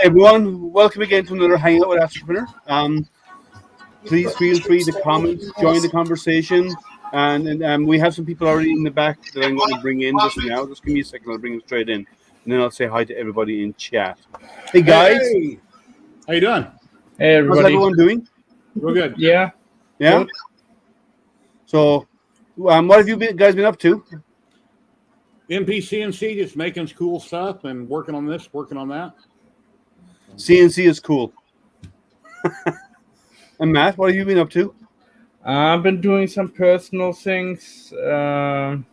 everyone, welcome again to another Hangout with Entrepreneur. Please feel free to comment, join the conversation, and we have some people already in the back that I'm going to bring in just now. Just give me a second, I'll bring them straight in, and then I'll say hi to everybody in chat. Hey guys, hey. How you doing? Hey everybody. How's everyone doing? We're good. Yeah. Yeah. So, what have you guys been up to? NPCNC just making cool stuff and working on this, working on that. CNC is cool. And Matt, what have you been up to? I've been doing some personal things. Been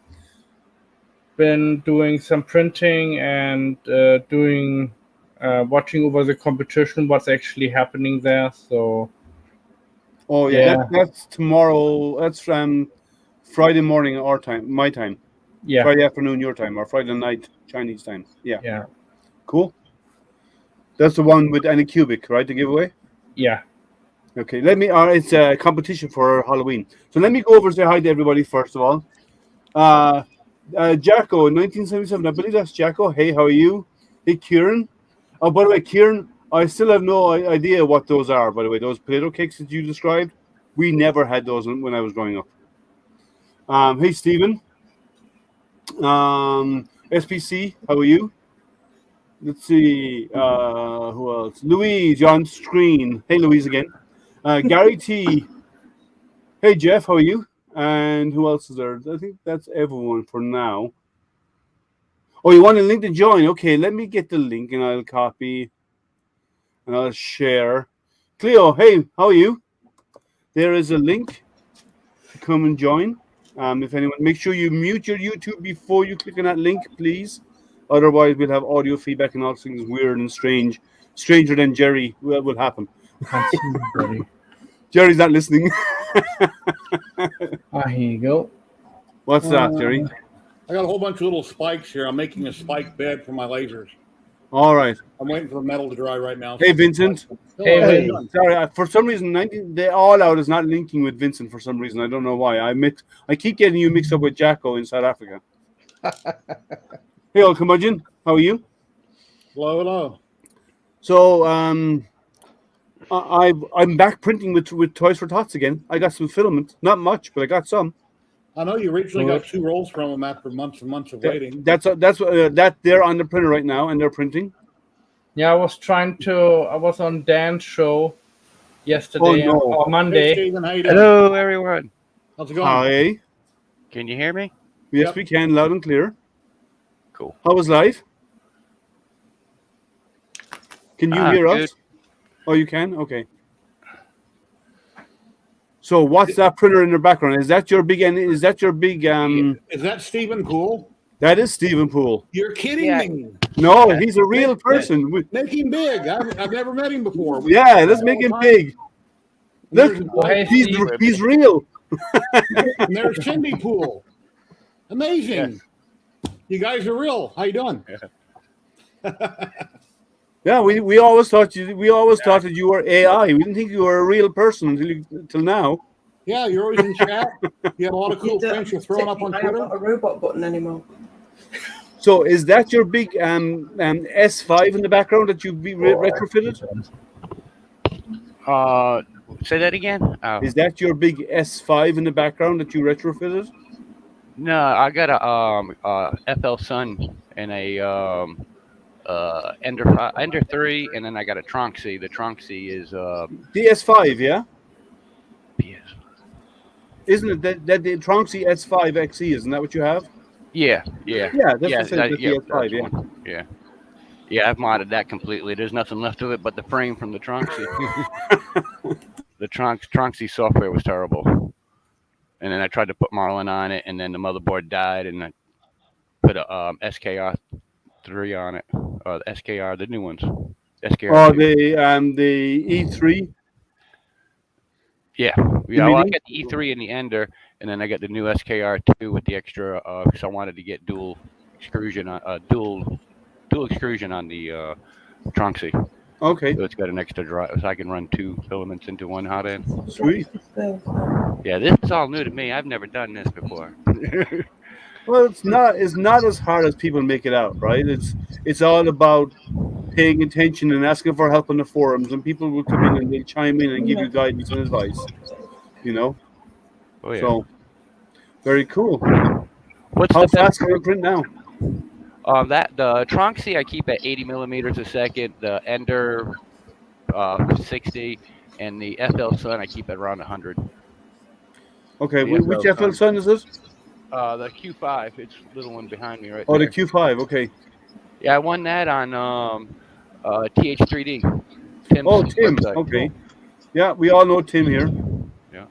doing some printing and watching over the competition, what's actually happening there. So. Oh yeah, that's tomorrow. That's Friday morning our time, my time. Yeah. Friday afternoon your time, or Friday night Chinese time. Yeah. Yeah. Cool. That's the one with any cubic, right? The giveaway. Yeah. Okay. It's a competition for Halloween. So let me go over and say hi to everybody first of all. Jacko, 1977. I believe that's Jacko. Hey, how are you? Hey, Kieran. Oh, by the way, Kieran, I still have no idea what those are. By the way, those potato cakes that you described, we never had those when I was growing up. Hey, Stephen. SPC, how are you? Let's see, who else? Louise, you're on screen. Hey, Louise again. Gary T. Hey, Jeff, how are you? And who else is there? I think that's everyone for now. Oh, you want a link to join? Okay, let me get the link and I'll copy and I'll share. Cleo, hey, how are you? There is a link to come and join. If anyone, make sure you mute your YouTube before you click on that link, please. Otherwise, we'll have audio feedback and all things weird and strange. Stranger than Jerry will happen. Can't see anybody. Jerry's not listening. Here you go. What's that, Jerry? I got a whole bunch of little spikes here. I'm making a spike bed for my lasers. All right. I'm waiting for the metal to dry right now. Hey, Vincent. Hey. Sorry, for some reason, the All Out is not linking with Vincent for some reason. I don't know why. I keep getting you mixed up with Jacko in South Africa. Hey, old curmudgeon. How are you? Hello. So, I'm back printing with Toys for Tots again. I got some filament. Not much, but I got some. I know you originally got 2 rolls from them after months and months of waiting. That's they're on the printer right now, and they're printing. Yeah, I was on Dan's show yesterday or Monday. Hey, Steven, how you doing? Hello, everyone. How's it going? Hi. Can you hear me? Yes, Yep. we can, loud and clear. Cool. How was live? Can you hear good. us? Oh, you can? Okay. So what's that printer in the background? Is that your big Is that Stephen Poole? That is Stephen Poole. You're kidding me. No, he's a real person. Make him big. I've never met him before. Yeah, let's make him big. Look, he's real. And there's Cindy Poole. Amazing. Yes. You guys are real. How you doing? Yeah, we always thought that you were AI. We didn't think you were a real person until now. Yeah, you're always in chat. You have a lot of cool things you're throwing up on Twitter. I haven't got a robot button anymore. So is that your big S5 in the background that you retrofitted? Say that again. Is that your big S5 in the background that you retrofitted? No, I got a FL Sun and a Ender 3, and then I got a Tronxy. The Tronxy is DS5, yeah. Yes. Isn't it that the Tronxy S5 XE? Isn't that what you have? Yeah. Yeah, that's the DS5. Yeah. I've modded that completely. There's nothing left of it but the frame from the Tronxy. The Tronxy software was terrible, and then I tried to put Marlin on it, and then the motherboard died, and I put a SKR 3 on it. The SKR, the new ones. SKR. Oh, the E3. Yeah. Well, I got the E3 and the Ender, and then I got the new SKR2 with the extra. Because I wanted to get dual extrusion on the Tronxy. Okay. So it's got an extra drive, so I can run 2 filaments into one hot end. Sweet. Yeah, this is all new to me. I've never done this before. Well, it's not as hard as people make it out, right? It's all about paying attention and asking for help on the forums, and people will come in and they'll chime in and give you guidance and advice. You know, Oh yeah. so very cool. What's How the best? fast can I print now? That the Tronxy I keep at 80 millimeters a second. The Ender 60, and the FL Sun I keep at around 100. Okay, The which FL FL Sun is this? The Q5, it's the little one behind me right Oh, there. the Q5. Okay. Yeah, I won that on TH3D. Tim's Oh, Tim. website. Okay. Yeah, we all know Tim here. Yeah.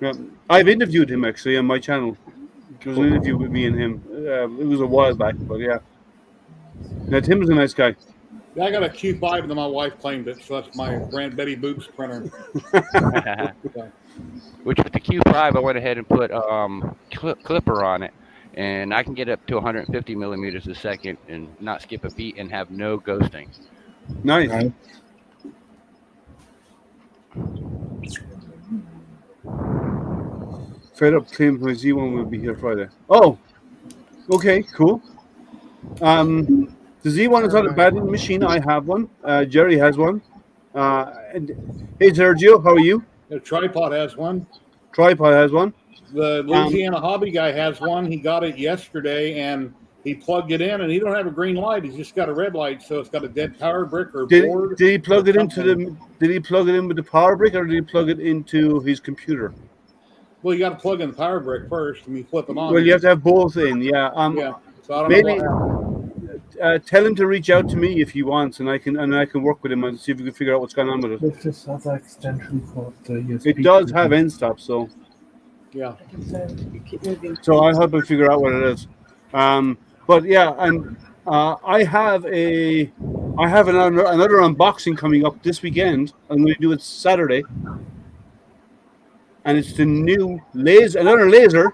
Yeah, I've interviewed him actually on my channel. There was an interview with me and him. It was a while back, but yeah. Yeah, Tim is a nice guy. Yeah, I got a Q5 and then my wife claimed it, so that's my Grand Betty Boots printer. Which with the Q5, I went ahead and put clipper on it, and I can get up to 150 millimeters a second and not skip a beat and have no ghosting. Nice. Fed up claims my Z1 will be here Friday. Oh, okay, cool. The Z1 is not a bad machine. I have one. Jerry has one. And hey, Sergio, how are you? The tripod has one. Tripod has one. The Louisiana hobby guy has one. He got it yesterday, and he plugged it in, and he don't have a green light. He's just got a red light, so it's got a dead power brick or board. Did he plug it into the? Did he plug it in with the power brick, or did he plug it into his computer? Well, you got to plug in the power brick first, and you flip them on. Well, you have to have both in. Yeah. Yeah. So I don't maybe know what tell him to reach out to me if he wants, and I can work with him and see if we can figure out what's going on with it. With this other extension for the USB. It does have end stop, so. Yeah. So I'll help him figure out what it is. But yeah, and I have another unboxing coming up this weekend. I'm going to do it Saturday, and it's the new another laser,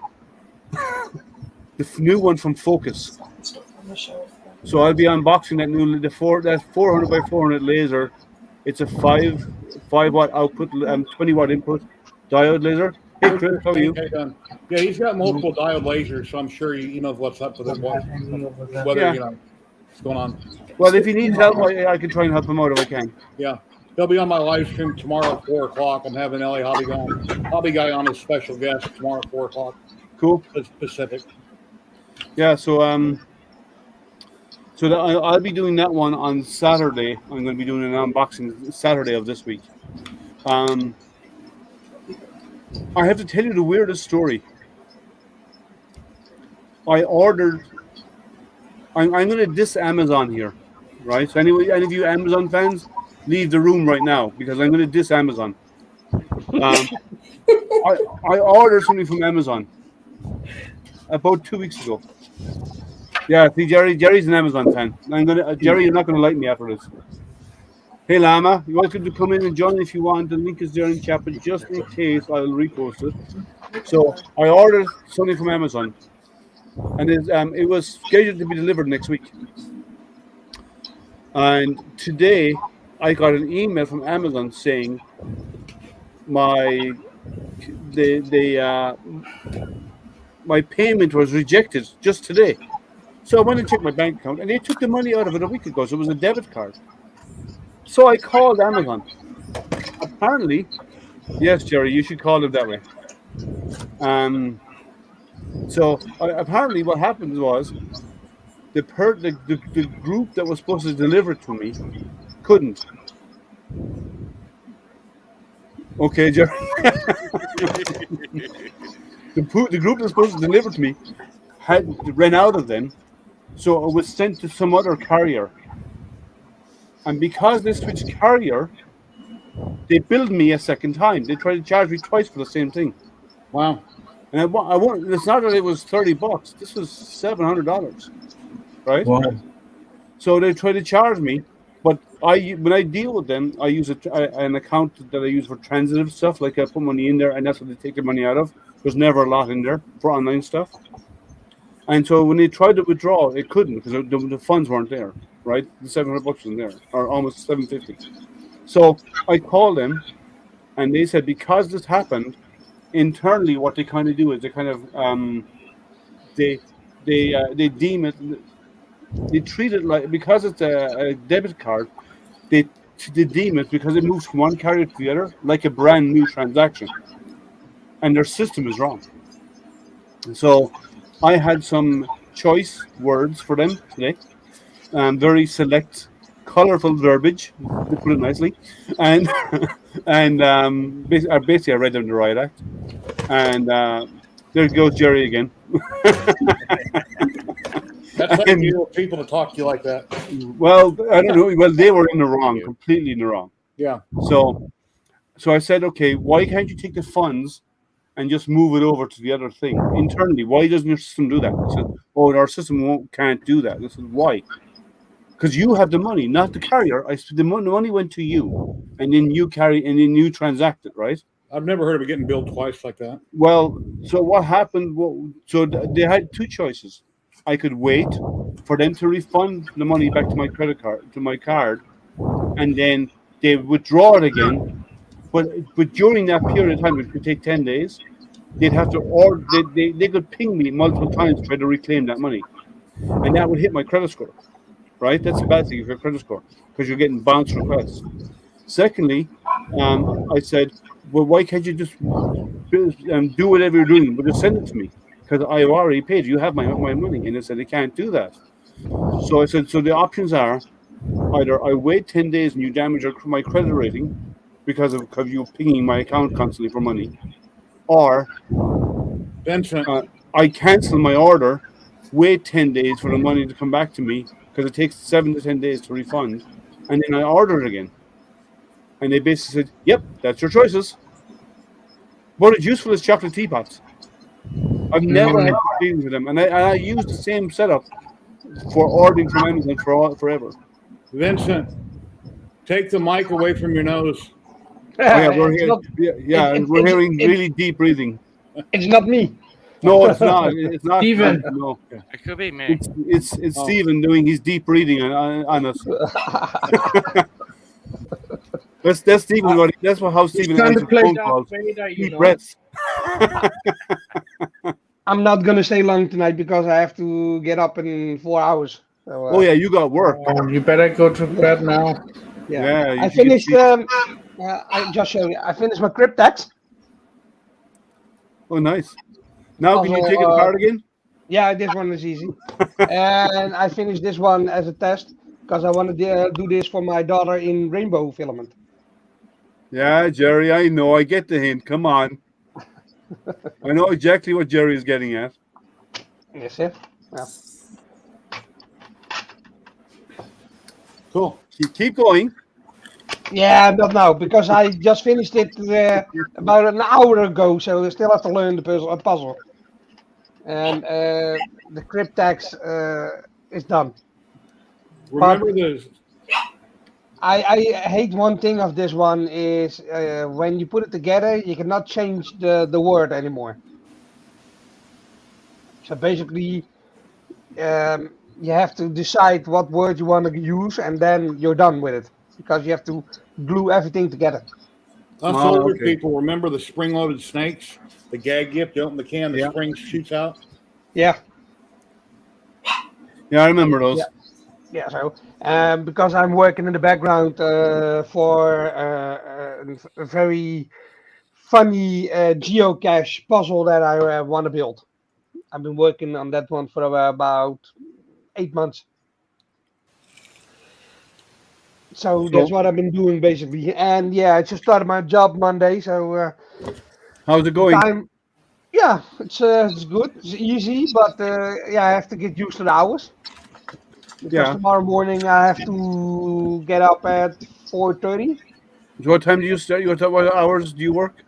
the new one from Focus. So I'll be unboxing that 400 by 400 laser. It's a 5 watt output, 20 watt input diode laser. Hey Chris, how are you? Yeah, he's got multiple diode lasers, so I'm sure he knows what's up with it. Whether what's going on. Well, if he needs help, I can try and help him out if I can. Yeah, he'll be on my live stream tomorrow at 4 o'clock. I'm having LA Hobby Guy on as special guest tomorrow at 4 o'clock. Cool. Pacific. Yeah, so I'll be doing that one on Saturday. I'm going to be doing an unboxing Saturday of this week. I have to tell you the weirdest story. I'm going to diss Amazon here, right? So anyway, any of you Amazon fans, leave the room right now because I'm going to diss Amazon. I ordered something from Amazon about 2 weeks ago. Yeah, see, Jerry's an Amazon fan. Jerry, you're not going to like me after this. Hey, Llama, you're welcome to come in and join if you want. The link is there in the chat, but just in case, I'll repost it. So I ordered something from Amazon, and it was scheduled to be delivered next week. And today, I got an email from Amazon saying my payment was rejected just today. So I went and checked my bank account, and they took the money out of it a week ago. So it was a debit card. So I called Amazon. Apparently, yes, Jerry, you should call it that way. So apparently, what happened was the group that was supposed to deliver it to me couldn't. Okay, Jerry. The group that was supposed to deliver to me had ran out of them, so it was sent to some other carrier. And because they switched carrier, they billed me a second time. They tried to charge me twice for the same thing. Wow. And I want. It's not that it was $30. This was $700, right? Wow. So they tried to charge me, but when I deal with them, I use an account that I use for transitive stuff. Like I put money in there, and that's what they take the money out of. There's never a lot in there for online stuff. And so when they tried to withdraw, it couldn't because the funds weren't there. Right, the $700 wasn't there, or almost $750. So I called them, and they said because this happened, internally, what they kind of do is they kind of they deem it they treat it like, because it's a debit card, they deem it, because it moves from one carrier to the other, like a brand new transaction, and their system is wrong. So I had some choice words for them today, very select, colorful verbiage, to put it nicely, and basically I read them the riot act, and there goes Jerry again. That's how you deal with people to talk to you like that. Well, I don't know. Well, they were in the wrong, completely in the wrong. Yeah. So I said, okay, why can't you take the funds and just move it over to the other thing internally? Why doesn't your system do that? I said, oh, our system can't do that. I said, why? Because you have the money, not the carrier. I said, the money went to you, and then you transact it, right? I've never heard of it getting billed twice like that. Well, so what happened? So they had two choices. I could wait for them to refund the money back to my card, and then they withdraw it again. But during that period of time, it could take 10 days. They'd have to order. They could ping me multiple times to try to reclaim that money, and that would hit my credit score. Right? That's a bad thing for your credit score, because you're getting bounce requests. Secondly, I said, well, why can't you just do whatever you're doing, but just send it to me? Because I already paid. You have my money. And they said they can't do that. So I said, so the options are either I wait 10 days and you damage my credit rating because of you pinging my account constantly for money, or Vincent, I cancel my order, wait 10 days for the money to come back to me, because it takes 7 to 10 days to refund, and then I order it again. And they basically said, yep, that's your choices. But it's useful as chocolate teapots. I've never had dealings with them, and I use the same setup for ordering from Amazon forever. Vincent, take the mic away from your nose. Oh, yeah, we're hearing really deep breathing. It's not me. No, it's not. It's not Steven. No, It could be me. it's Steven doing his deep breathing on us. That's Steven. That's how Steven answers phone calls. Deep breaths. I'm not gonna stay long tonight because I have to get up in 4 hours. So, Oh yeah, you got work. You better go to bed now. Yeah, I finished. I just showed you. I finished my cryptex. Oh, nice. Now can you take it apart again? Yeah, this one is easy. And I finished this one as a test because I want to do this for my daughter in rainbow filament. Yeah, Jerry, I know. I get the hint. Come on. I know exactly what Jerry is getting at. Yes, sir. Yeah. Cool. Keep going. Yeah, not now because I just finished it about an hour ago, so I still have to learn the puzzle. And the cryptex is done. Remember this. I hate one thing of this one is when you put it together, you cannot change the word anymore. So basically, you have to decide what word you want to use, and then you're done with it because you have to glue everything together. Us older people remember the spring-loaded snakes, the gag gift. You open the can, the spring shoots out. Yeah. Yeah, I remember those. Yeah, so because I'm working in the background for a very funny geocache puzzle that I want to build. I've been working on that one for about 8 months. So that's what I've been doing basically. And yeah, I just started my job Monday. So how's it going? Yeah, it's good. It's easy, but yeah, I have to get used to the hours. Because tomorrow morning I have to get up at 4:30. So what time do you start? What hours do you work?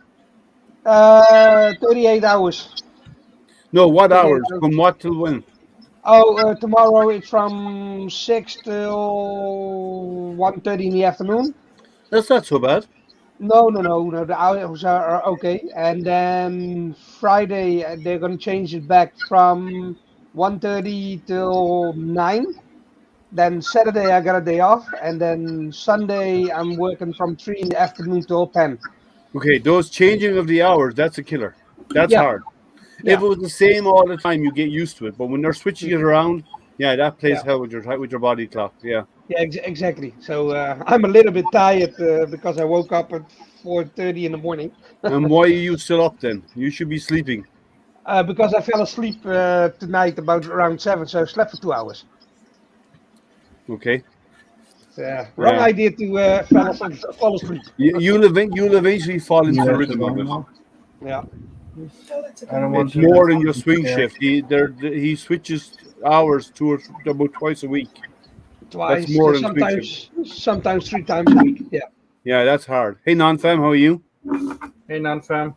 38 hours. No, what hours? From what till when? Oh, tomorrow it's from 6 till 1:30 in the afternoon. That's not so bad. No. The hours are okay. And then Friday they're gonna change it back from 1:30 till 9. Then Saturday I got a day off, and then Sunday I'm working from 3 in the afternoon till 10. Okay, those changing of the hours, that's a killer. That's hard. Yeah. If it was the same all the time, you get used to it. But when they're switching it around, Yeah, that plays Yeah. hell with your body clock. Yeah. Yeah, exactly. So I'm a little bit tired because I woke up at 4:30 in the morning And why are you still up then? You should be sleeping. because I fell asleep tonight about around 7, so I slept for 2 hours. Okay. Wrong Yeah. idea to fall asleep. You'll eventually fall into the Yeah, rhythm of it. Yeah, I don't want It's to more do than your swing yeah. shift. He switches hours about twice a week. That's twice, more than swing shift. sometimes 3 times a week. Yeah. Yeah, that's hard. Hey, non-fam, how are you? Hey, non-fam.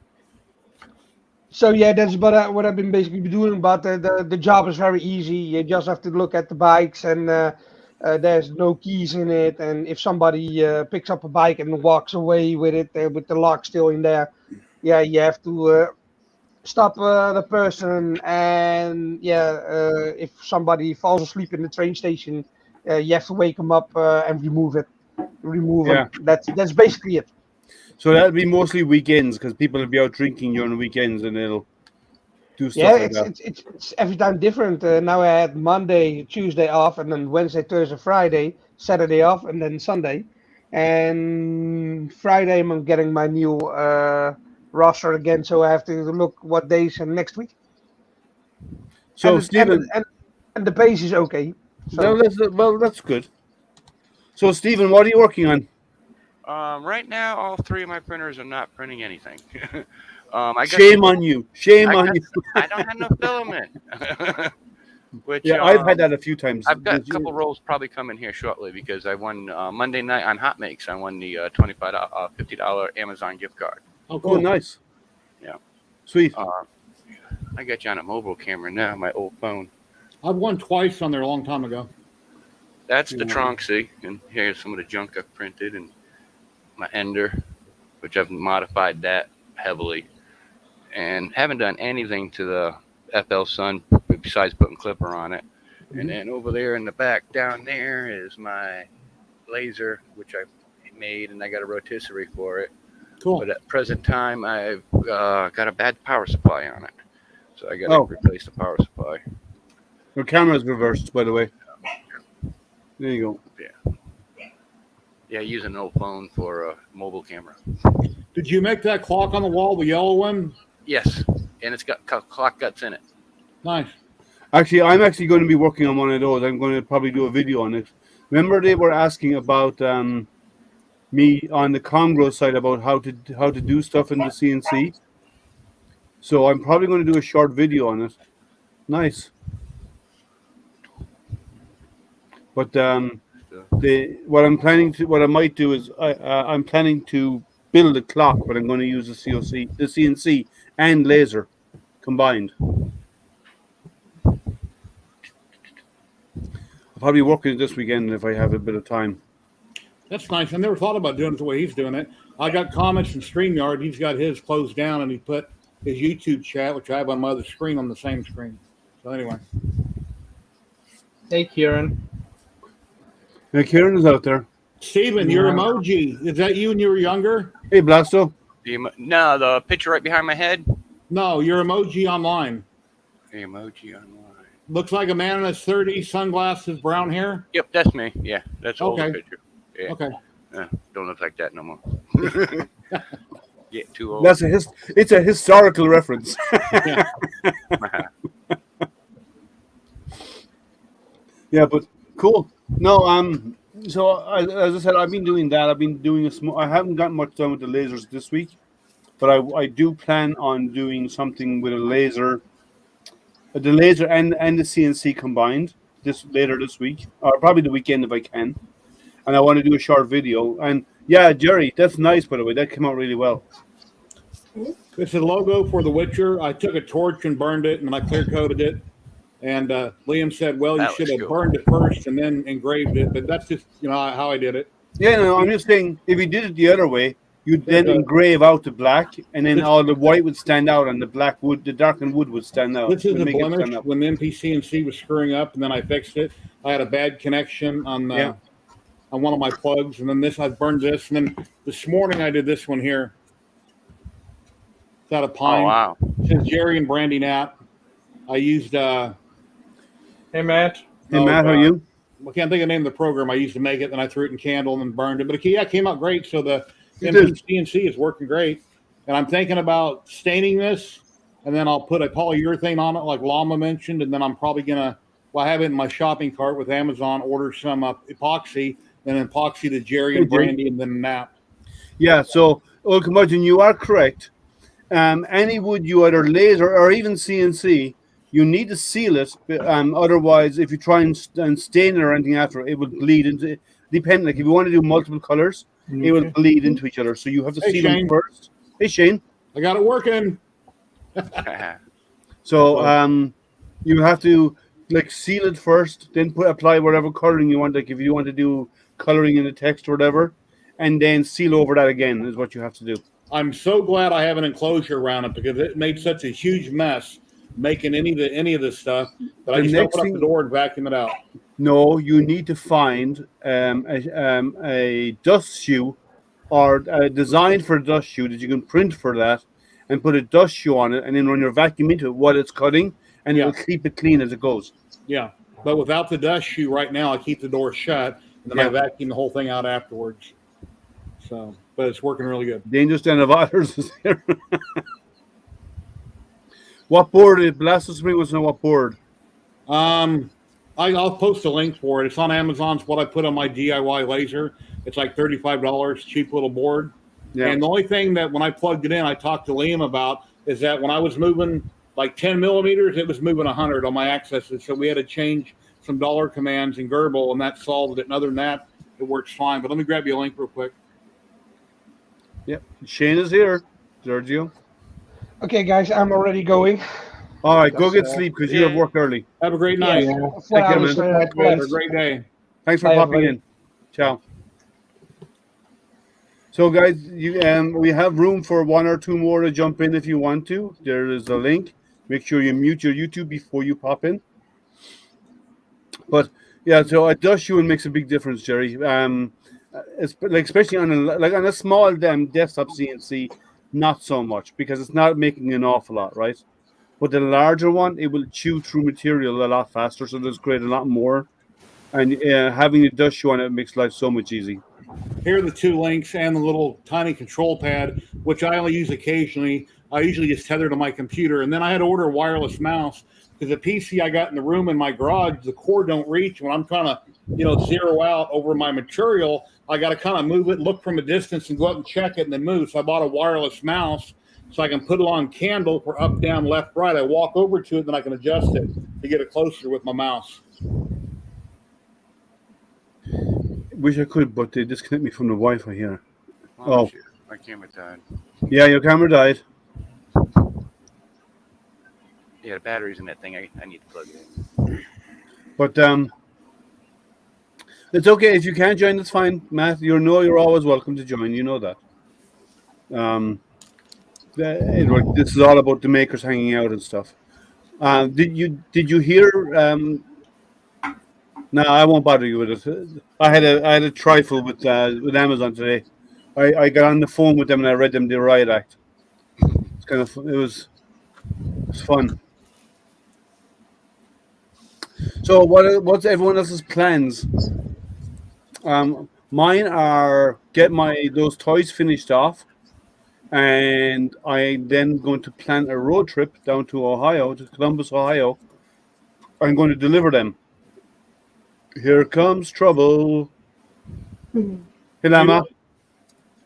So yeah, that's what I've been basically doing. But the job is very easy. You just have to look at the bikes, and there's no keys in it. And if somebody picks up a bike and walks away with it with the lock still in there, yeah, you have to stop the person. And yeah, if somebody falls asleep in the train station, you have to wake them up and remove Yeah. them. That's basically it. So that'll be mostly weekends because people will be out drinking during the weekends and they'll do Yeah, stuff like that. it's every time different. Now I had Monday, Tuesday off, and then Wednesday, Thursday, Friday, Saturday off, and then Sunday. And Friday I'm getting my new roster again, so I have to look what days and next week. So, And it, and, Stephen, and and the pace is okay. So that's good. So, Stephen, what are you working on? Right now, all three of my printers are not printing anything. I got Shame on you. Shame on you. I don't have no filament. Which Yeah, I've had that a few times. I've got a couple rolls probably coming here shortly because I won Monday night on Hot Makes. I won the $50 Amazon gift card. Oh, Oh, cool. nice. Yeah. Sweet. I got you on a mobile camera now, my old phone. I've won twice on there a long time ago. That's the Yeah. trunk, see? And here's some of the junk I've printed and my ender, which I've modified that heavily. And haven't done anything to the FL Sun besides putting clipper on it. And then over there in the back down there is my laser, which I made, and I got a rotisserie for it. Cool. But at present time, I've got a bad power supply on it. So I got to Oh. replace the power supply. Your camera's reversed, by the way. There you go. Yeah, using an old phone for a mobile camera. Did you make that clock on the wall, the yellow one? Yes, and it's got clock guts in it. Nice. Actually, I'm actually going to be working on one of those. I'm going to probably do a video on it. Remember, they were asking about me on the Congrow side about how to do stuff in the CNC. So I'm probably going to do a short video on it. Nice. But what I might do is I'm planning to build a clock, but I'm going to use the CNC and laser combined. I'll probably work on it this weekend if I have a bit of time. That's nice. I never thought about doing it the way he's doing it. I got comments in StreamYard. He's got his closed down, and he put his YouTube chat, which I have on my other screen, on the same screen. So anyway. Hey, Kieran. Yeah, Kieran is out there. Steven, your emoji. Is that you when you were younger? Hey, Blasto. No, the picture right behind my head. No, your emoji online. The emoji online. Looks like a man in his 30s, sunglasses, brown hair. Yep, that's me. Yeah, that's an older Okay. picture. Yeah. Okay. Don't look like that no more. Get too old. It's a historical reference. Yeah. Yeah, but cool. No, so as I said, I've been doing that. I've been doing I haven't gotten much done with the lasers this week, but I do plan on doing something with a laser, the laser and the CNC combined later this week, or probably the weekend if I can. And I want to do a short video. And yeah, Jerry, that's nice, by the way. That came out really well. It's a logo for The Witcher. I took a torch and burned it, and I clear coated it. And Liam said, "Well, you That should looks have cool. burned it first and then engraved it." But that's just how I did it. Yeah, no, I'm just saying, if you did it the other way, you'd then engrave out the black, and then all the white would stand out, and the darkened wood would stand out. This is Would a make it blemish stand out. when the MPCNC was screwing up, and then I fixed it. I had a bad connection on one of my plugs, and then I burned this, and then this morning I did this one here. It's out of pine. Oh, wow. It says Jerry and Brandy Knapp. I used Hey, Matt. Hey, Matt, how are you? I can't think of the name of the program I used to make it. Then I threw it in candle and then burned it. But it came out great. So the It did. MPCNC is working great. And I'm thinking about staining this, and then I'll put a polyurethane on it, like Llama mentioned. And then I'm probably gonna, I have it in my shopping cart with Amazon. Order some epoxy, then epoxy the Jerry and Brandy, and then nap. Yeah. So, Curmudgeon, you are correct. Any wood you either laser or even CNC, you need to seal it. Otherwise, if you try and stain it or anything after, it will bleed into. Depending, like if you want to do multiple colors, it will bleed into each other. So you have to seal them first. Hey, Shane. I got it working. So you have to like seal it first, then apply whatever coloring you want. Like if you want to do coloring in the text or whatever, and then seal over that again is what you have to do. I'm so glad I have an enclosure around it because it made such a huge mess making any of this stuff that I just open up the door and vacuum it out. No, you need to find a dust shoe or a design for a dust shoe that you can print for that and put a dust shoe on it and then run your vacuum into it while it's cutting and it'll keep it clean as it goes. Yeah, but without the dust shoe right now, I keep the door shut and then I vacuum the whole thing out afterwards. So, but it's working really good. Dangerous Den of Otters is here. What board? Last spring was on what board? I'll post a link for it. It's on Amazon. It's what I put on my DIY laser. It's like $35, cheap little board. Yeah. And the only thing that when I plugged it in, I talked to Liam about is that when I was moving like 10 millimeters, it was moving 100 on my accesses. So we had to change some dollar commands in Gerbil, and that solved it. And other than that, it works fine. But let me grab you a link real quick. Yep. Shane is here. Sergio. Okay, guys, I'm already going. All right, go get sleep because you have work early. Have a great night. Yeah. Take care, man. Have a great day. Thanks for popping in. Ciao. So, guys, we have room for one or two more to jump in if you want to. There is a link. Make sure you mute your YouTube before you pop in. But yeah, so a dust shoe makes a big difference, Jerry. It's like especially on a small desktop CNC, not so much because it's not making an awful lot, right? But the larger one, it will chew through material a lot faster, so there's create a lot more. And having a dust shoe on it makes life so much easy. Here are the two links and the little tiny control pad, which I only use occasionally. I usually just tether to my computer. And then I had to order a wireless mouse because the PC I got in the room in my garage, the cord don't reach. When I'm trying to, zero out over my material, I got to kind of move it, look from a distance and go up and check it and then move. So I bought a wireless mouse so I can put it on candle for up, down, left, right. I walk over to it, then I can adjust it to get it closer with my mouse. Wish I could, but they disconnect me from the Wi-Fi here. Oh. Shit. My camera died. Yeah, your camera died. Yeah, the battery's in that thing. I need to plug it in. But it's okay. If you can't join, that's fine. Matt, you're always welcome to join. You know that. This is all about the makers hanging out and stuff. Did you hear? No, I won't bother you with it. I had a trifle with Amazon today. I got on the phone with them and I read them the riot act. It's kind of it was fun. So what's everyone else's plans? Mine are get those toys finished off, and I then going to plan a road trip down to Ohio, to Columbus, Ohio. I'm going to deliver them. Here comes trouble. Hey, Lama.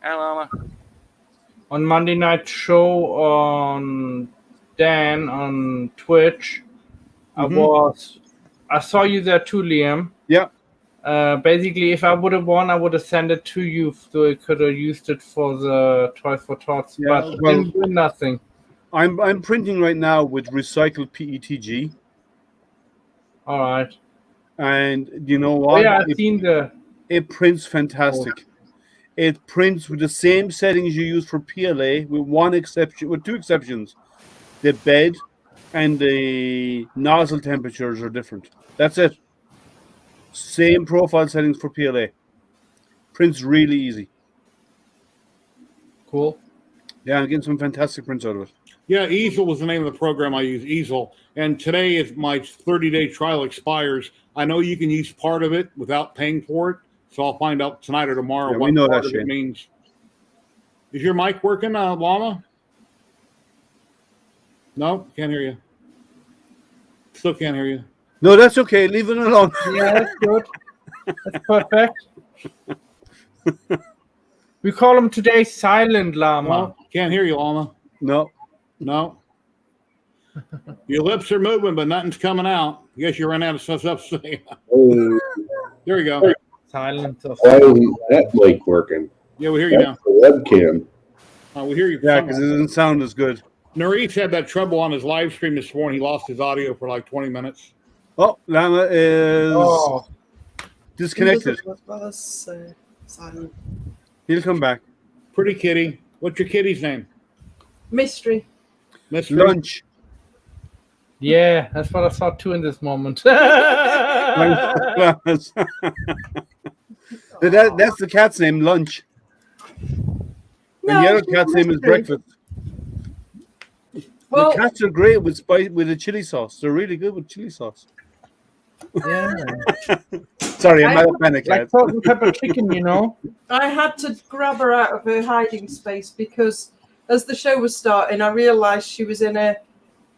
Hi, Lama. On Monday Night Show on Dan on Twitch, I saw you there too, Liam. Yeah. Basically, if I would have won, I would have sent it to you, so I could have used it for the Toys for Tots. Yeah, but didn't do nothing. I'm printing right now with recycled PETG. All right. And you know what? Oh, yeah, I've seen it prints fantastic. Oh. It prints with the same settings you use for PLA, with two exceptions. The bed and the nozzle temperatures are different. That's it. Same profile settings for PLA. Prints really easy. Cool. Yeah, I'm getting some fantastic prints out of it. Yeah, Easel was the name of the program I use, Easel. And today, is my 30-day trial expires, I know you can use part of it without paying for it. So I'll find out tonight or tomorrow Yeah, we what know part that, of it Shane. means. Is your mic working, Lama? No, can't hear you. Still can't hear you. No, that's okay. Leave it alone. Yeah, that's good. That's perfect. We call him today Silent Llama. No, can't hear you, Lama. No. No. Your lips are moving, but nothing's coming out. I guess you ran out of stuff to say. Oh, There we go. Silent of why isn't that mic working? Yeah, we hear you now. That's the webcam. We hear you. Yeah, because it doesn't sound as good. Norris had that trouble on his live stream this morning. He lost his audio for like 20 minutes. Oh, Lama is disconnected. Silent. He'll come back. Pretty kitty. What's your kitty's name? Mystery. Mystery. Lunch. Yeah, that's what I saw too in this moment. That's the cat's name, Lunch. No, And the other she's cat's name is Mystery. Breakfast. Well, The cats are great with the chili sauce. They're really good with chili sauce. Yeah, Sorry, I'm not a fan of like cats. salt and pepper chicken, you know. I had to grab her out of her hiding space because as the show was starting, I realised she was in a.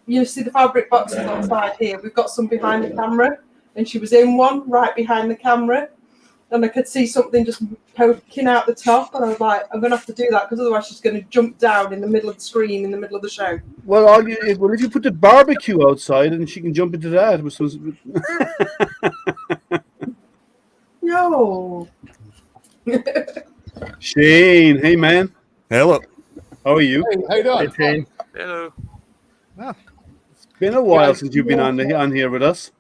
You see the fabric boxes outside here. We've got some behind the camera, and she was in one right behind the camera, and I could see something just poking out the top, and I was like, I'm going to have to do that because otherwise she's going to jump down in the middle of the screen in the middle of the show. Well, if you put the barbecue outside, and she can jump into that. No. Shane, hey man, Hello. how are you? Hey, how you doing? Hey, Shane. Hello. It's been a while since you've been on here with us.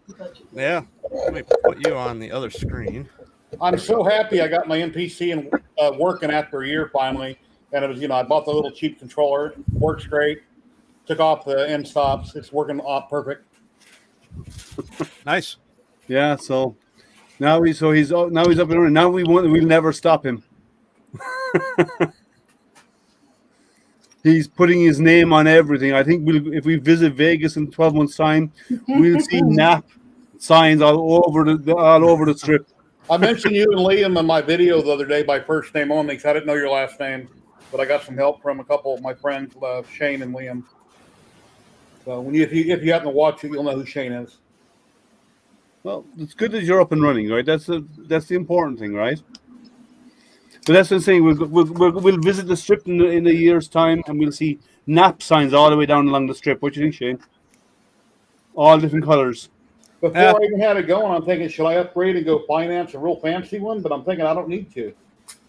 Yeah. Let me put you on the other screen. I'm so happy I got my NPC and working after a year finally. And it was, I bought the little cheap controller. Works great. Took off the end stops. It's working off perfect. Nice. Yeah, so now he's up and running. Now we'll never stop him. He's putting his name on everything. I think if we visit Vegas in 12 months' time, we'll see NAP signs all over the strip. I mentioned you and Liam in my video the other day by first name only because I didn't know your last name, but I got some help from a couple of my friends, Shane and Liam. So if you happen to watch it, you'll know who Shane is. Well, it's good that you're up and running, right? That's the important thing, right? But that's what I'm saying. We'll visit the strip in a year's time, and we'll see NAP signs all the way down along the strip. What do you think, Shane? All different colors. Before I even had it going, I'm thinking, should I upgrade and go finance a real fancy one? But I'm thinking I don't need to.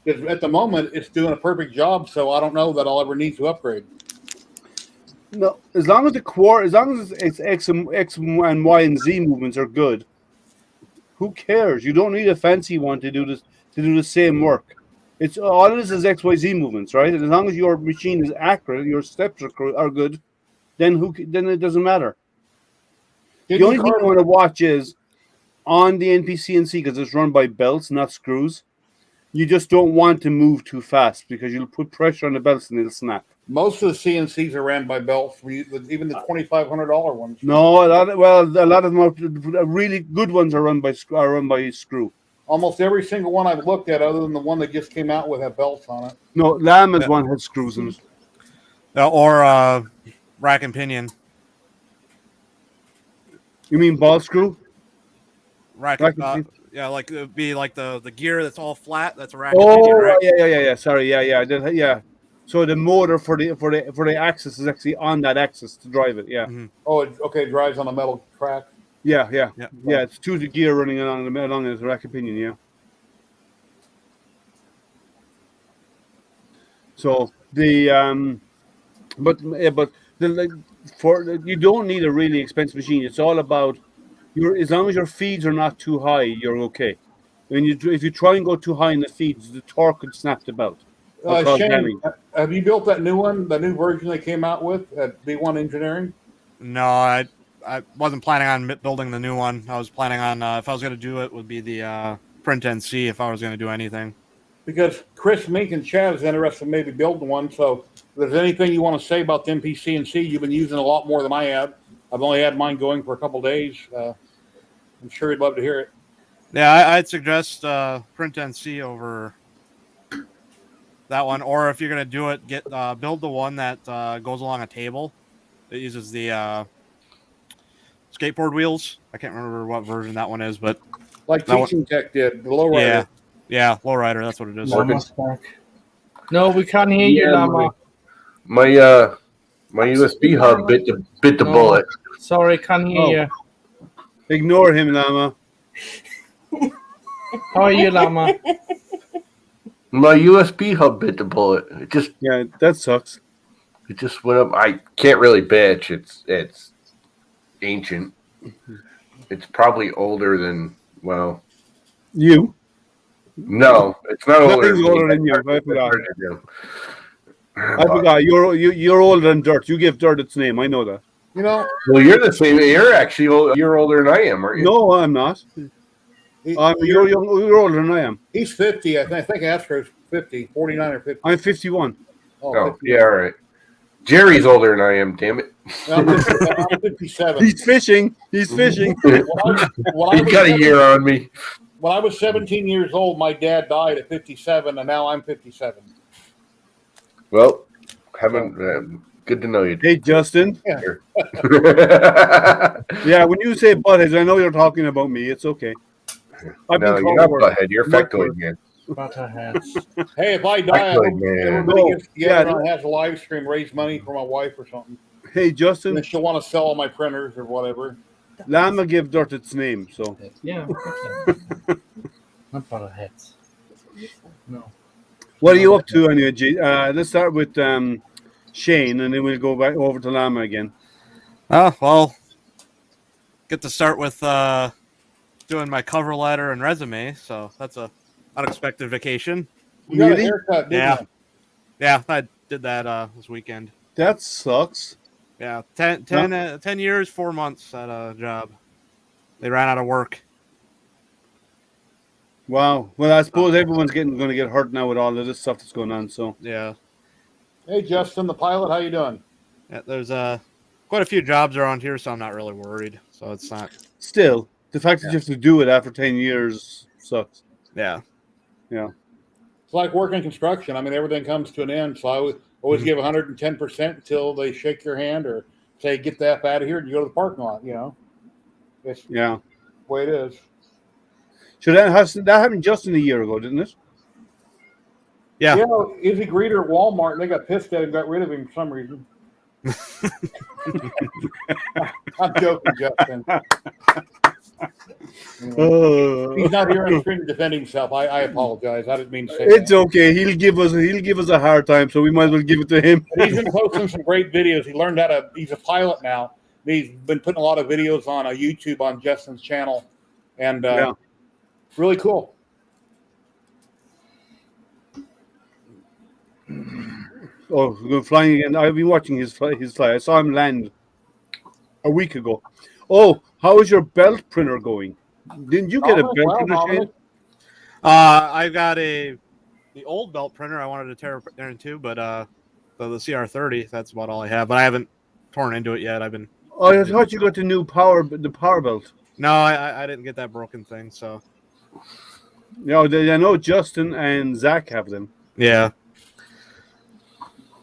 Because at the moment, it's doing a perfect job, so I don't know that I'll ever need to upgrade. No, as long as it's X and Y and Z movements are good, who cares? You don't need a fancy one to do this to do the same work. It's all it is XYZ movements, right? And as long as your machine is accurate, your steps are good, then it doesn't matter. The only thing you want to watch is on the NPCNC because it's run by belts, not screws. You just don't want to move too fast because you'll put pressure on the belts and it'll snap. Most of the CNCs are ran by belts, even the $2,500 ones. No, a lot of them are really good ones are run by screw. Almost every single one I've looked at, other than the one that just came out with, have belts on it. No, Lama's one has screws in it. Or rack and pinion. You mean ball screw? Rack Rack and pinion? yeah, like it would be like the gear that's all flat. That's a rack and pinion, Oh, right? yeah. Sorry, yeah. So the motor for the axis is actually on that axis to drive it. Yeah. Mm-hmm. Oh, it drives on a metal track. Yeah. Yeah. It's two gear running along the rack and pinion. Yeah. So you don't need a really expensive machine. It's all about as long as your feeds are not too high, you're okay. If you try and go too high in the feeds, the torque could snap the belt. Shane, have you built that new one, the new version they came out with at B1 Engineering? No, I wasn't planning on building the new one. I was planning on if I was going to do it, would be the Print NC if I was going to do anything. Because Chris, Mink, and Chad is interested in maybe building one. So there's anything you want to say about the MPC&C, you've been using a lot more than I have. I've only had mine going for a couple days. I'm sure you'd love to hear it. Yeah, I'd suggest Print NC over that one, or if you're gonna do it, get build the one that goes along a table. It uses the skateboard wheels. I can't remember what version that one is, but Like that Teaching Tech did, the lowrider. yeah, lowrider. That's what it is. Llama's back. No, we can't hear you, Llama. My USB hub bit the No. bullet. Sorry, can't hear you. Ignore him, Llama. How are you, Llama? My USB hub bit the bullet. Yeah, that sucks. It just went up. I can't really bitch. It's ancient. It's probably older than You. No, it's not older. Nothing's older than you. I forgot. I forgot. You're older than dirt. You give dirt its name. I know that. You know, Well, you're the same. You're older than I am, aren't you? No, I'm not. You're older than I am. he's 50. I think Astro's 50, 49 or 50. I'm 51. Oh, yeah, all right. Jerry's older than I am. Damn it. I'm 57. He's fishing. He's fishing. He's got a year on me. When I was 17 years old, my dad died at 57, and now I'm 57. Well, good to know you. Hey, Justin. Yeah. Yeah, when you say buttheads, I know you're talking about me. It's okay. I've No, been you're called not worse. butthead. You're factoid man. Butterheads. Hey, if I die, I hope Factoid man. everybody gets together Yeah. and has a live stream, raise money for my wife or something. Hey, And Justin. then she'll want to sell all my printers or whatever. Llama give dirt its name, so. Yeah. Okay. Not butterheads. No. What are you up to anyway, G? Let's start with Shane, and then we'll go back over to Llama again. Oh, well, get to start with doing my cover letter and resume, so that's a unexpected vacation. You got a Really? haircut, didn't Yeah. you? Yeah, I did that this weekend. That sucks. Yeah, 10 years, 4 months at a job. They ran out of work. Wow. Well, I suppose everyone's going to get hurt now with all of this stuff that's going on. So Yeah, Hey, Justin, the pilot, how you doing? there's quite a few jobs around here, so I'm not really worried. So it's not. still, the fact that you have to do it after 10 years sucks. Yeah, It's like working construction. I mean, everything comes to an end. So I would always give 110% until they shake your hand or say, get the F out of here and you go to the parking lot, you know. It's Yeah. the way it is. So that happened just a year ago, didn't it? yeah. You know, Izzy Greeter at Walmart, and they got pissed at him and got rid of him for some reason. I'm joking, Justin. He's not here on the screen to defend himself. I apologize. I didn't mean to say It's that. okay. He'll give us a hard time, so we might as well give it to him. He's been posting some great videos. He learned how to. He's a pilot now. He's been putting a lot of videos on YouTube on Justin's channel, and Yeah. really cool. Oh, going flying again. I've been watching his fly. I saw him land a week ago. Oh, how is your belt printer going? Didn't you get a belt Well, printer, Shane? Dominic, I've got the old belt printer. I wanted to tear there into, but the CR30. That's about all I have. But I haven't torn into it yet. I've been. Oh, I thought you got the power belt. No, I didn't get that broken thing. So No, I know Justin and Zach have them. yeah.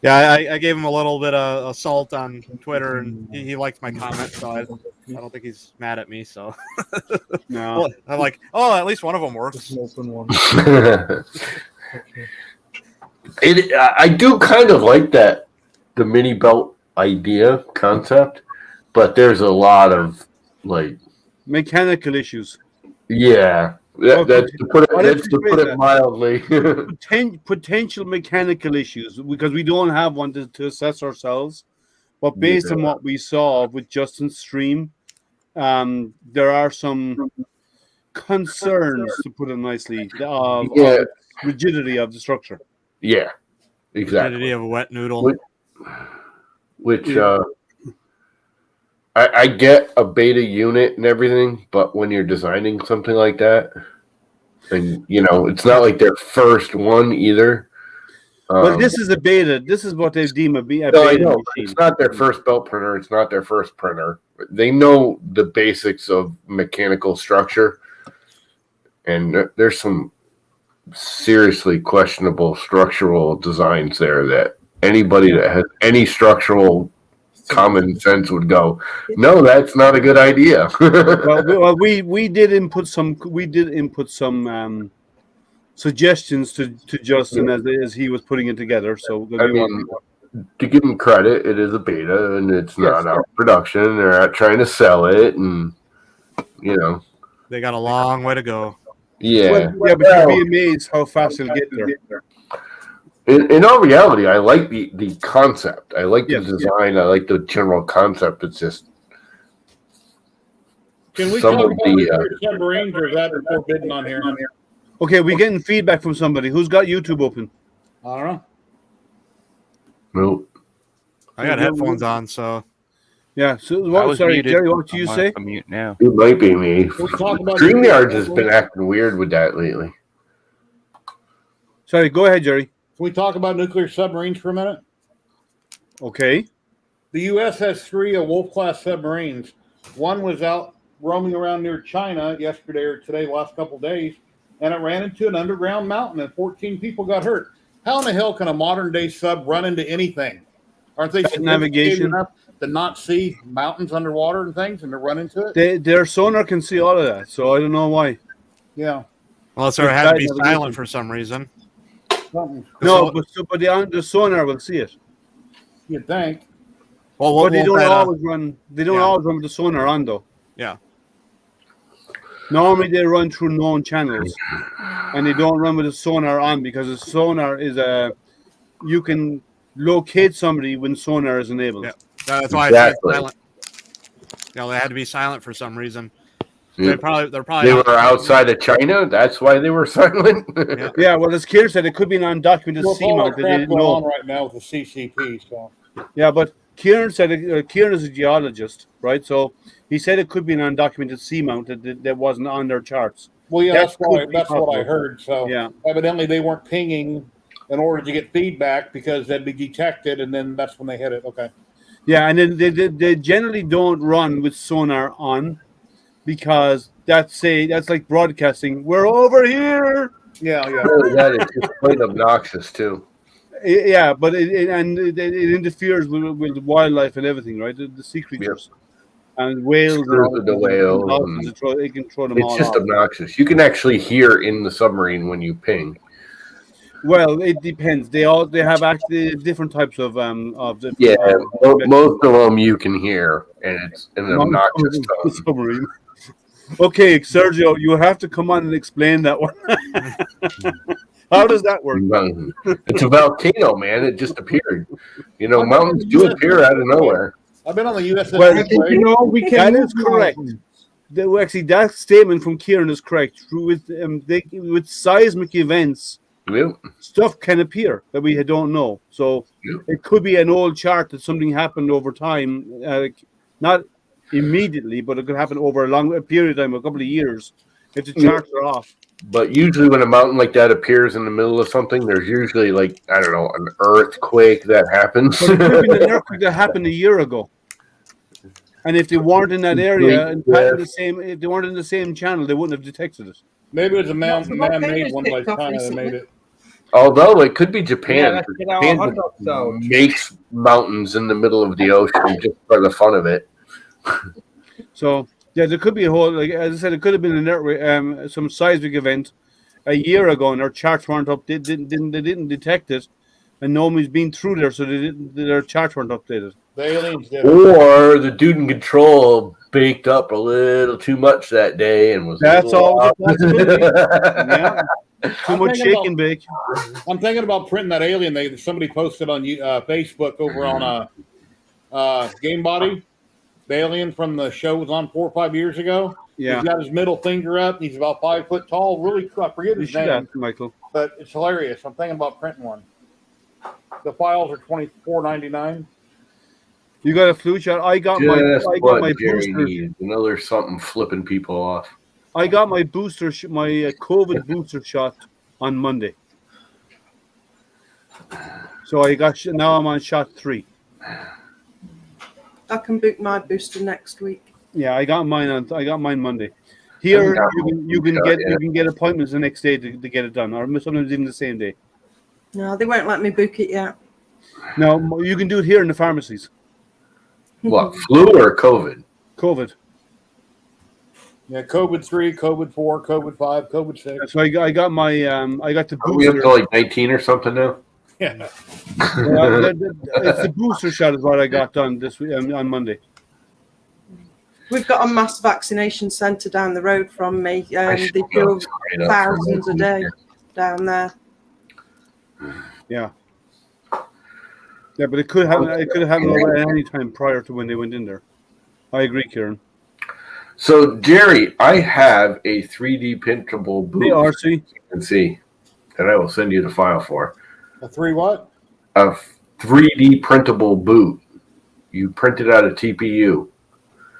Yeah, I gave him a little bit of assault on Twitter, and he liked my comment, so I don't think he's mad at me. So No. I'm like, oh, at least one of them works. Just an open one. I do kind of like the mini belt idea concept, but there's a lot of Mechanical issues. yeah. That's to put it mildly. Potential mechanical issues because we don't have one to assess ourselves. But based on what we saw with Justin's stream, there are some concerns, to put it nicely, of rigidity of the structure. Yeah, exactly. Rigidity of a wet noodle. Which I get a beta unit and everything, but when you're designing something like that, and it's not like their first one either. Well, this is a beta. This is what they deem a beta No, I know. machine. It's not their first belt printer. It's not their first printer. They know the basics of mechanical structure, and there's some seriously questionable structural designs there that anybody that has any structural common sense would go, no, that's not a good idea. Well, we did input some suggestions to Justin as he was putting it together. So I mean, to give them credit, it is a beta and it's not out of production. They're not trying to sell it, and They got a long way to go. yeah. but you'd be amazed how fast it'll get there. In all reality, I like the concept. I like the Yes, design. I like the general concept. It's just Can we some talk of about the submarines, or is that forbidden on here? Okay, we're getting feedback from somebody. Who's got YouTube open? I don't know. nope. I got headphones on, so Yeah. So, I was sorry, muted. Jerry, what do you I'm say? on mute now. It might be me. Can we talk about StreamYard has been acting weird with that lately. Sorry, go ahead, Jerry. Can we talk about nuclear submarines for a minute? Okay. The U.S. has 3 Wolf-class submarines. One was out roaming around near China yesterday or today, last couple of days, and it ran into an underground mountain and 14 people got hurt. How in the hell can a modern-day sub run into anything? Aren't they sophisticated Navigation enough to not see mountains underwater and things and to run into it? their sonar can see all of that, so I don't know why. Yeah. unless it had to be silent for some reason. Something No, but the sonar will see it. you'd think. Well, But they won't don't that, always run. They don't yeah. always run with the sonar on, though. Yeah. Normally they run through known channels, and they don't run with the sonar on because the sonar is you can locate somebody when sonar is enabled. Yeah. That's why Exactly. I said silent. They had to be silent for some reason. Yeah. They're probably They were outside of China. That's why they were silent. Yeah, well, as Kier said, it could be an undocumented Well, all seamount that that they crap didn't going on know. right now with the CCP. So Yeah, but Kieran said Kieran is a geologist, right? So he said it could be an undocumented seamount that wasn't on their charts. well, yeah, That that's what could be what I possible. heard. So Yeah. evidently they weren't pinging in order to get feedback because they'd be detected, and then that's when they hit it. Okay. Yeah, and then they generally don't run with sonar on because that's like broadcasting. We're over here. Yeah, yeah. That is just quite obnoxious too. Yeah, but it interferes with wildlife and everything, right? The sea creatures and whales. And Screws all with the that. whales Dolphins, and- it can throw them It's all just off. obnoxious. You can actually hear in the submarine when you ping. Well, it depends. They have actually different types of the Yeah, most of them you can hear, and it's an obnoxious tone. submarine. Okay, Sergio, you have to come on and explain that one. How does that work? It's a volcano, man. It just appeared. Mountains do appear out of nowhere. I've been on the USS. Well, I think, we can That move is correct. Actually, that statement from Kieran is correct. With seismic events, Yep. stuff can appear that we don't know. So it could be an old chart that something happened over time, not immediately, but it could happen over a long period of time, a couple of years, if the charts are off. But usually when a mountain like that appears in the middle of something, there's usually an earthquake that happens. But it could be an earthquake that happened a year ago. And if they weren't in that area and if they weren't in the same channel, they wouldn't have detected it. Maybe it was a Lots of man-made one by volcanoes China that kicked off made it. Although it could be Japan. Yeah, let's get our Japan hot dogs out. makes mountains in the middle of the ocean just for the fun of it. So yeah, there could be a whole, as I said, it could have been an earthquake, some seismic event a year ago, and their charts weren't up. They didn't detect it, and nobody's been through there, so their charts weren't updated. The aliens did it. Or the dude in control baked up a little too much that day and was. That's all the possibility. Yeah. Yeah, too much shake and bake. I'm thinking about printing that alien somebody posted on Facebook over on Game Body. The alien from the show was on 4 or 5 years ago. Yeah, He's got his middle finger up. He's about 5 foot tall. Really, I forget you his should name, ask Michael. but it's hilarious. I'm thinking about printing one. The files are $24.99. You got a flu shot? I got Just my what Jerry booster. needs. Another something flipping people off. I got my booster, my COVID booster shot on Monday. So I got now I'm on shot 3. I can book my booster next week. Yeah, I got mine Monday. Here you can get appointments the next day to get it done, or sometimes even the same day. No, they won't let me book it yet. No, you can do it here in the pharmacies. What, flu or COVID? COVID. Yeah, COVID 3, COVID 4, COVID 5, COVID 6. So I got the Are we up booster. to like 19 or something now? Yeah. It's the booster shot is what I got done this week on Monday. We've got a mass vaccination centre down the road from me. They do thousands a day down there. Yeah. Yeah, but it could have happened at any time prior to when they went in there. I agree, Kieran. So, Jerry, I have a 3D printable boot. The RC. You can see that I will send you the file for. A 3 what? A 3D printable boot. You print it out of TPU.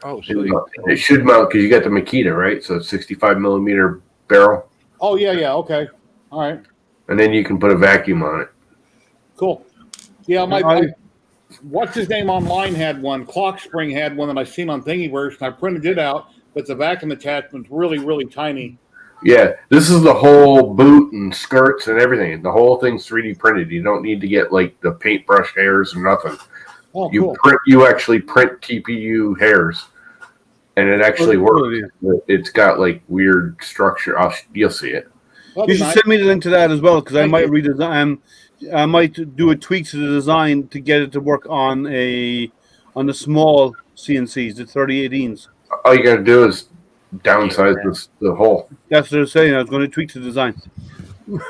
Oh, sweet. It should mount because you got the Makita, right? So it's 65 millimeter barrel. Oh, yeah. Okay. All right. And then you can put a vacuum on it. Cool. Yeah, what's his name online had one. Clock Spring had one that I seen on Thingiverse, and I printed it out, but the vacuum attachment's really, really tiny. Yeah, this is the whole boot and skirts and everything. The whole thing's 3D printed. You don't need to get like the paintbrush hairs or nothing. Oh, cool. You actually print TPU hairs, and it actually works. It's got like weird structure. You'll see it. You should send me the link to that as well, because I might redesign. I might do a tweak to the design to get it to work on the small CNCs, the 3018s. All you got to do is downsize the hole. That's what I was saying. I was going to tweak the design. I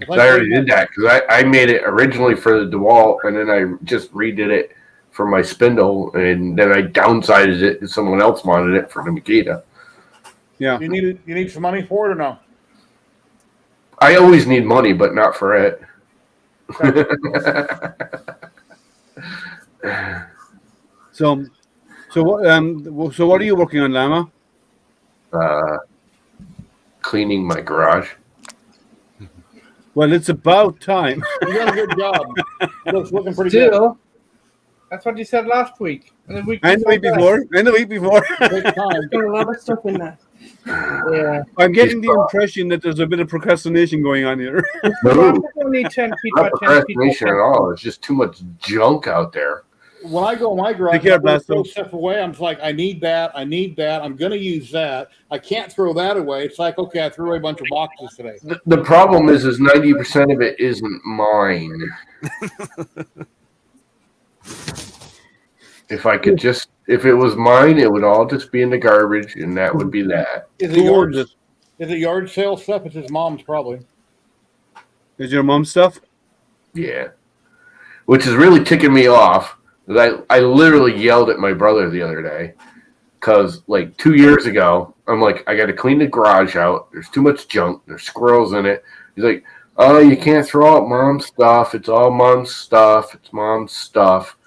already did that because I made it originally for the DeWalt, and then I just redid it for my spindle, and then I downsized it because someone else wanted it for the Makita. Yeah. You need some money for it or no? I always need money, but not for it. So what are you working on, Lama? Cleaning my garage. Well, it's about time. You done a good job. Looks looking pretty good. Still, that's what you said last week. And the week before. There's a lot of stuff in there. Yeah. I'm getting the impression that there's a bit of procrastination going on here. No, only 10 feet not by 10 feet. procrastination at all. It's just too much junk out there. When I go in my garage, I throw stuff away. I'm like, I need that. I'm going to use that. I can't throw that away. It's like, okay, I threw away a bunch of boxes today. The problem is 90% of it isn't mine. If it was mine, it would all just be in the garbage, and that would be that. Is it yard sale stuff? It's his mom's probably. Is your mom's stuff? Yeah. Which is really ticking me off. I literally yelled at my brother the other day because, like, 2 years ago, I'm like, I got to clean the garage out. There's too much junk. There's squirrels in it. He's like, oh, you can't throw out mom's stuff. It's all mom's stuff. It's mom's stuff.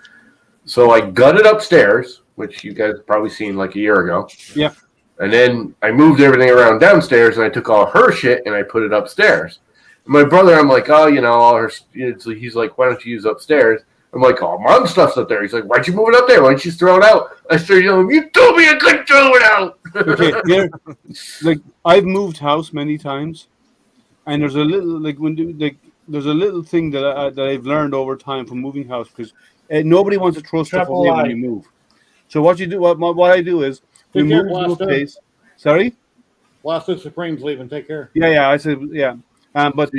So I gutted upstairs, which you guys have probably seen like a year ago. Yeah. And then I moved everything around downstairs, and I took all her shit and I put it upstairs. And my brother, I'm like, oh, all her. He's like, why don't you use upstairs? I'm like, oh, mom's stuff's up there. He's like, why'd you move it up there? Why don't you throw it out? I started yelling, you told me I couldn't throw it out. Okay, like I've moved house many times, and there's a little there's a little thing that I've learned over time from moving house, because nobody wants to throw stuff away when you move. So what I do is we move to a place. Sorry, Blast Supreme's leaving. Take care. Yeah. I said yeah. What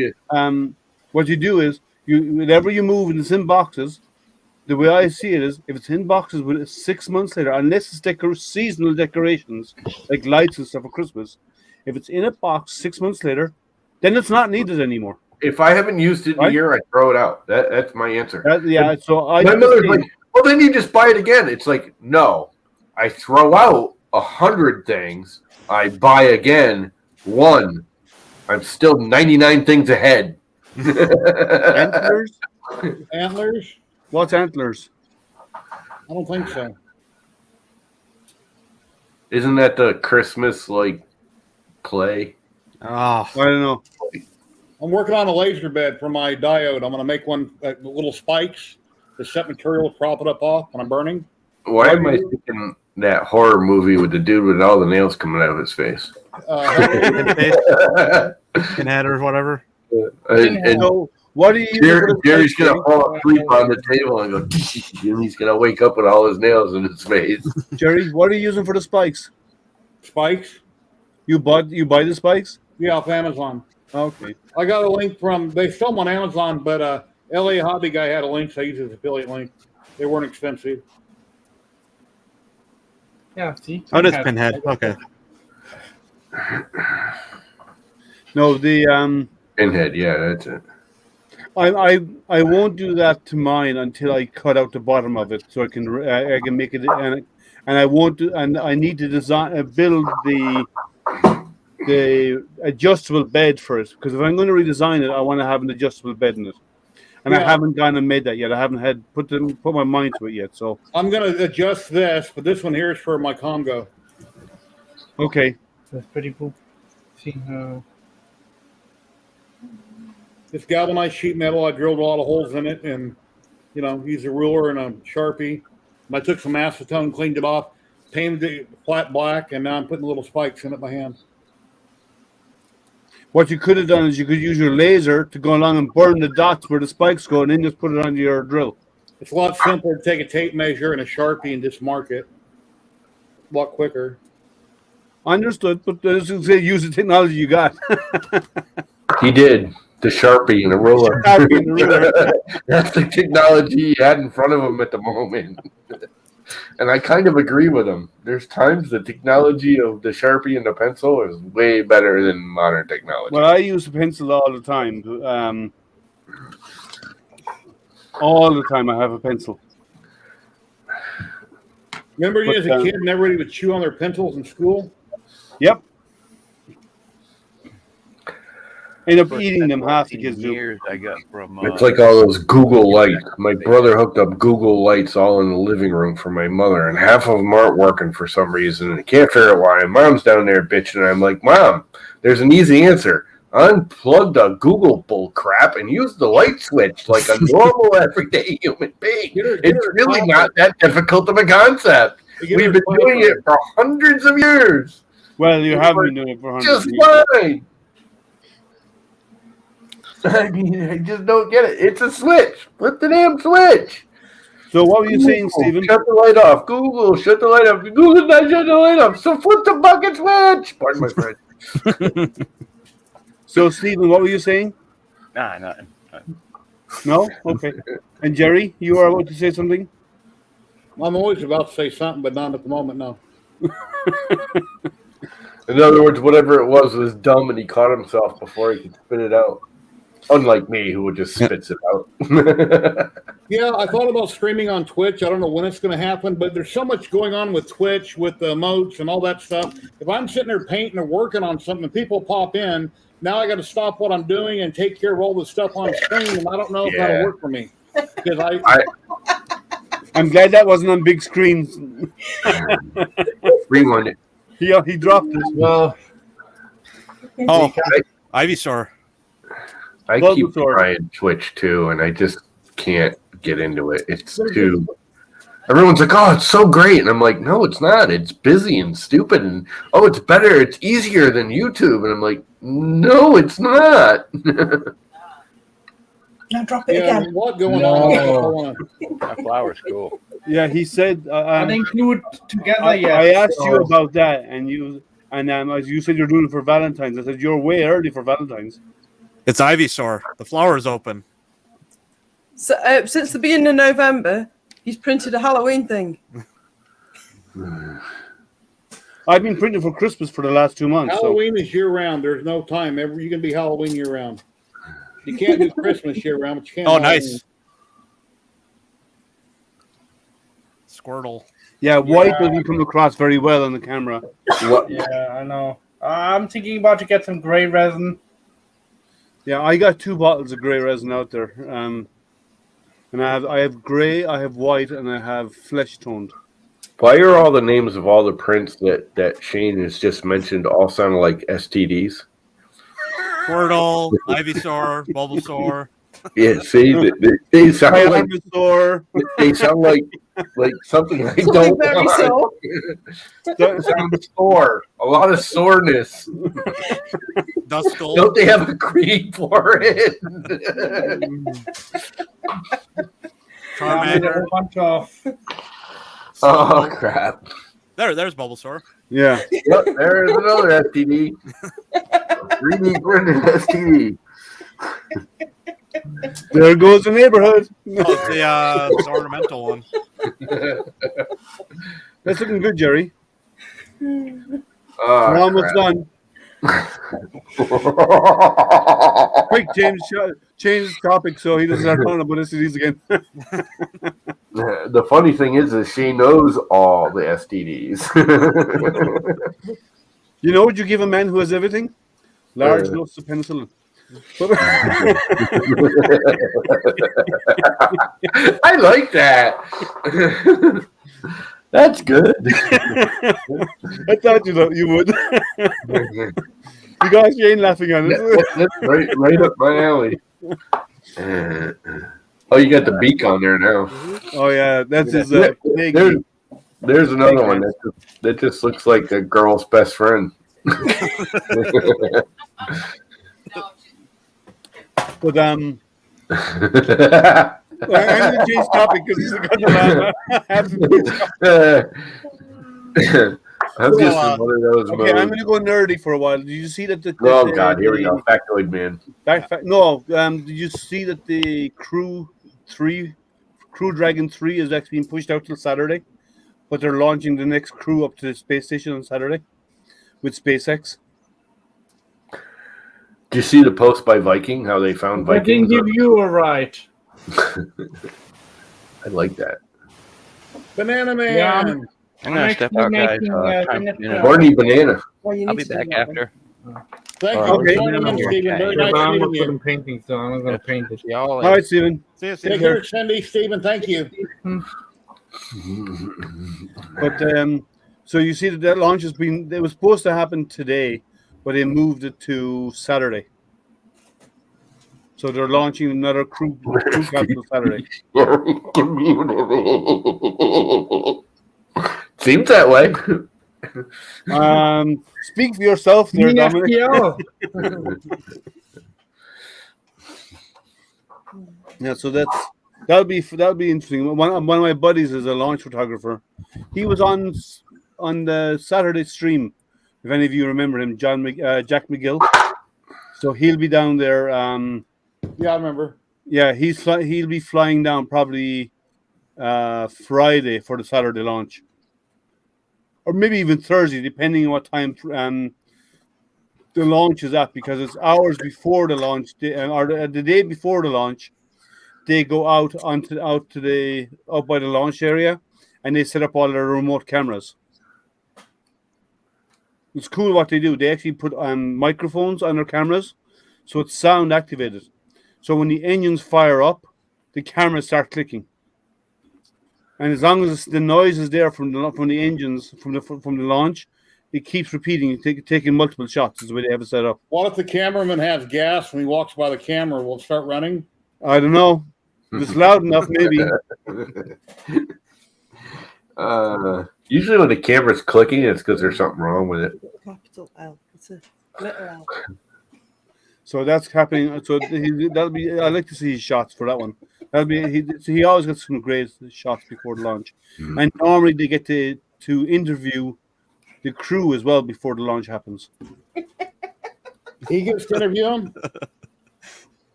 you do is whenever you move and it's in boxes, the way I see it is if it's in boxes with 6 months later, unless it's seasonal decorations like lights and stuff for Christmas, if it's in a box 6 months later, then it's not needed anymore. If I haven't used it in a year, I throw it out. That's my answer. So my mother's like, well, then you just buy it again. It's like, no, I throw out 100 things. I buy again 1. I'm still 99 things ahead. Antlers? Antlers? What's Antlers? I don't think so. Isn't that the Christmas like play? Oh, I don't know. I'm working on a laser bed for my diode. I'm going to make one with little spikes, the set material to prop it up off when I'm burning. Why am I thinking that horror movie with the dude with all the nails coming out of his face? Pinhead or whatever. And So, what do you? Jerry's gonna fall asleep on the table and go, and he's gonna wake up with all his nails in his face. Jerry, what are you using for the spikes? Spikes? You buy the spikes? Yeah, off Amazon. Okay. I got a link from, they sell them on Amazon, but LA Hobby Guy had a link, so I used his affiliate link. They weren't expensive. Yeah, see? Oh, that's Pinhead. Okay. No, the Pinhead, yeah, that's it. I won't do that to mine until I cut out the bottom of it, so I can make it, and I won't do, and I need to design build the adjustable bed for it, because if I'm going to redesign it, I want to have an adjustable bed in it, and I haven't gone and made that yet. I haven't had put my mind to it yet. So I'm going to adjust this, but this one here is for my Congo. Okay. That's pretty cool. See how. It's galvanized sheet metal. I drilled a lot of holes in it, and used a ruler and a Sharpie. And I took some acetone, cleaned it off, painted it flat black, and now I'm putting little spikes in it by hand. What you could have done is you could use your laser to go along and burn the dots where the spikes go, and then just put it on your drill. It's a lot simpler to take a tape measure and a Sharpie and just mark it. A lot quicker. Understood, but as you say, use the technology you got. He did. The Sharpie and the ruler. That's the technology he had in front of him at the moment. And I kind of agree with him. There's times the technology of the Sharpie and the pencil is way better than modern technology. Well, I use a pencil all the time. All the time I have a pencil. Remember you as a kid and everybody would chew on their pencils in school? Yep. End up eating them, half the kids do. I got from, it's like all those Google lights. My brother hooked up Google lights all in the living room for my mother, and half of them aren't working for some reason. And I can't figure out why. And Mom's down there bitching, and I'm like, Mom, there's an easy answer. Unplug the Google bull crap and use the light switch like a normal everyday human being. It's really not that difficult of a concept. We've been doing it for hundreds of years. Well, you have been doing it for hundreds of years. Just fine. I mean, I just don't get it. It's a switch. Flip the damn switch. So what were you saying, Stephen? Shut the light off. Google, shut the light off. Google's not shut the light off. So flip the bucket switch. Pardon my French. So, Stephen, what were you saying? Nah, nothing. No? Okay. And Jerry, you are about to say something? I'm always about to say something, but not at the moment, no. In other words, whatever it was dumb, and he caught himself before he could spit it out. Unlike me, who would just spits it out. Yeah, I thought about streaming on Twitch. I don't know when it's going to happen, but there's so much going on with Twitch, with the emotes and all that stuff. If I'm sitting there painting or working on something and people pop in, now I got to stop what I'm doing and take care of all the stuff on screen, and I don't know if that'll work for me. Because I'm glad that wasn't on big screens. Rewind it. He dropped it. Well, Oh, Ivysaur. I keep trying Twitch too, and I just can't get into it. It's too. Everyone's like, "Oh, it's so great," and I'm like, "No, it's not. It's busy and stupid." And oh, it's better. It's easier than YouTube, and I'm like, "No, it's not." Now drop it again. What going on? That flower's cool. Yeah, he said. not include together yet. I asked you about that, and you as you said you're doing it for Valentine's. I said you're way early for Valentine's. It's Ivysaur. The flower's open. So, since the beginning of November, he's printed a Halloween thing. I've been printing for Christmas for the last 2 months. Halloween is year-round. There's no time. You can be Halloween year-round. You can't do Christmas year-round, but you can. Oh, Halloween. nice. Squirtle. Yeah, white doesn't come across very well on the camera. Yeah, I know. I'm thinking about to get some gray resin. Yeah, I got 2 bottles of grey resin out there. And I have grey, I have white, and I have flesh toned. Why are all the names of all the prints that Shane has just mentioned all sound like STDs? Squirtle, Ivysaur, Bulbasaur. Yeah, see, they sound like Ivysaur. they sound like something I Something don't very want. so. Sound sore, a lot of soreness. Duskull. Don't they have a cream for it? Charmander. bunch of Oh crap! There's Bulbasaur. Yeah. Yep, there's another STD. 3D printed STD. There goes the neighborhood. Oh, it's the ornamental one. That's looking good, Jerry. Oh, We're almost crap. done. Quick, James, change the topic so he doesn't start talking about STDs again. The funny thing is she knows all the STDs. You know what you give a man who has everything? Large doses of penicillin. I like that. That's good. I thought you would. You guys, you ain't laughing at it. That's right up my alley. Oh, you got the beak on there now. Oh yeah, that's his big. There's another one that just looks like a girl's best friend. But I'm gonna change topic because he's got the I'm just one of those. Okay, I'm gonna go nerdy for a while. Did you see that? Oh God, here we go. Factoid man. No, did you see that the Crew Dragon 3 is actually being pushed out till Saturday, but they're launching the next crew up to the space station on Saturday with SpaceX. Do you see the post by Viking? How they found I can Vikings? give you a right. I like that. Banana Man. Yeah. I'm gonna step out, guys. Morning banana. Well, you I'll need be to back do that after. Thank you Okay. for joining in, Stephen. Very Yeah, nice but I'm meeting not you. good painting, so I'm not going to paint it. See y'all All later. right, Stephen. See you, Take Steve. care, Cindy. Stephen, thank you. But so you see that launch has been. It was supposed to happen today, but they moved it to Saturday. So they're launching another crew capsule Saturday. Seems that way. Speak for yourself, there, Dominic. Yeah, so that'll be interesting. One of my buddies is a launch photographer. He was on the Saturday stream. If any of you remember him, Jack McGill. So he'll be down there. Yeah, I remember. Yeah, he'll be flying down probably Friday for the Saturday launch, or maybe even Thursday, depending on what time the launch is at. Because it's hours before the launch, or the day before the launch, they go out by the launch area, and they set up all their remote cameras. It's cool what they do. They actually put microphones on their cameras, so it's sound activated. So when the engines fire up, the cameras start clicking, and as long as the noise is there from the engines from the launch, it keeps repeating, taking multiple shots. Is the way they have it set up. What if the cameraman has gas when he walks by the camera? Will it start running? I don't know. If it's loud enough, maybe. Usually when the camera's clicking, it's because there's something wrong with it. Capital L. It's a little L. So that's happening. So that'll be. I like to see his shots for that one. That'll be. He always gets some great shots before the launch, and normally they get to interview the crew as well before the launch happens. He gets to interview him.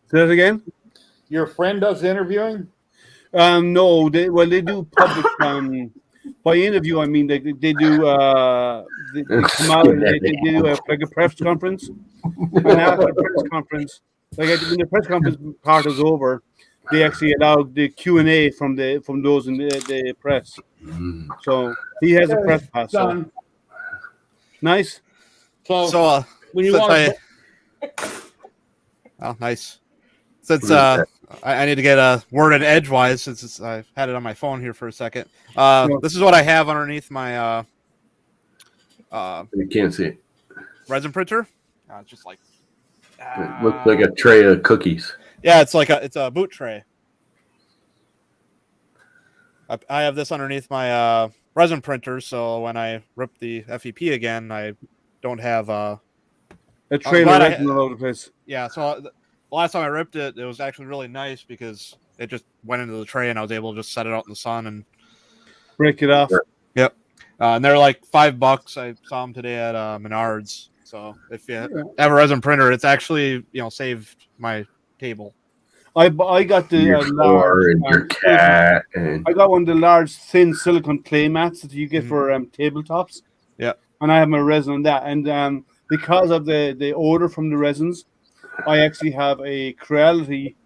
Say that again. Your friend does the interviewing. No, they do public. By interview, I mean they do. They come out and they do like a press conference, and after the press conference, like when the press conference part is over, they actually allow the Q&A from those in the press. So he has a press pass. So. Nice. So when you want oh, nice. Since I need to get a word in edgewise, since I've had it on my phone here for a second. This is what I have underneath my you can't see it. resin printer. It's just like It looks like a tray of cookies. yeah, it's a boot tray. I have this underneath my resin printer, so when I rip the FEP again, I don't have A trailer glad I- resin all over the place. yeah. So the last time I ripped it, it was actually really nice because it just went into the tray and I was able to just set it out in the sun and Break it off. yep. And they're like $5. I saw them today at Menards. So if you have a resin printer, it's actually saved my table. I got the Your floor and your cat and I got one of the large thin silicone clay mats that you get for tabletops. Yeah. And I have my resin on that. And because of the odor from the resins, I actually have a Creality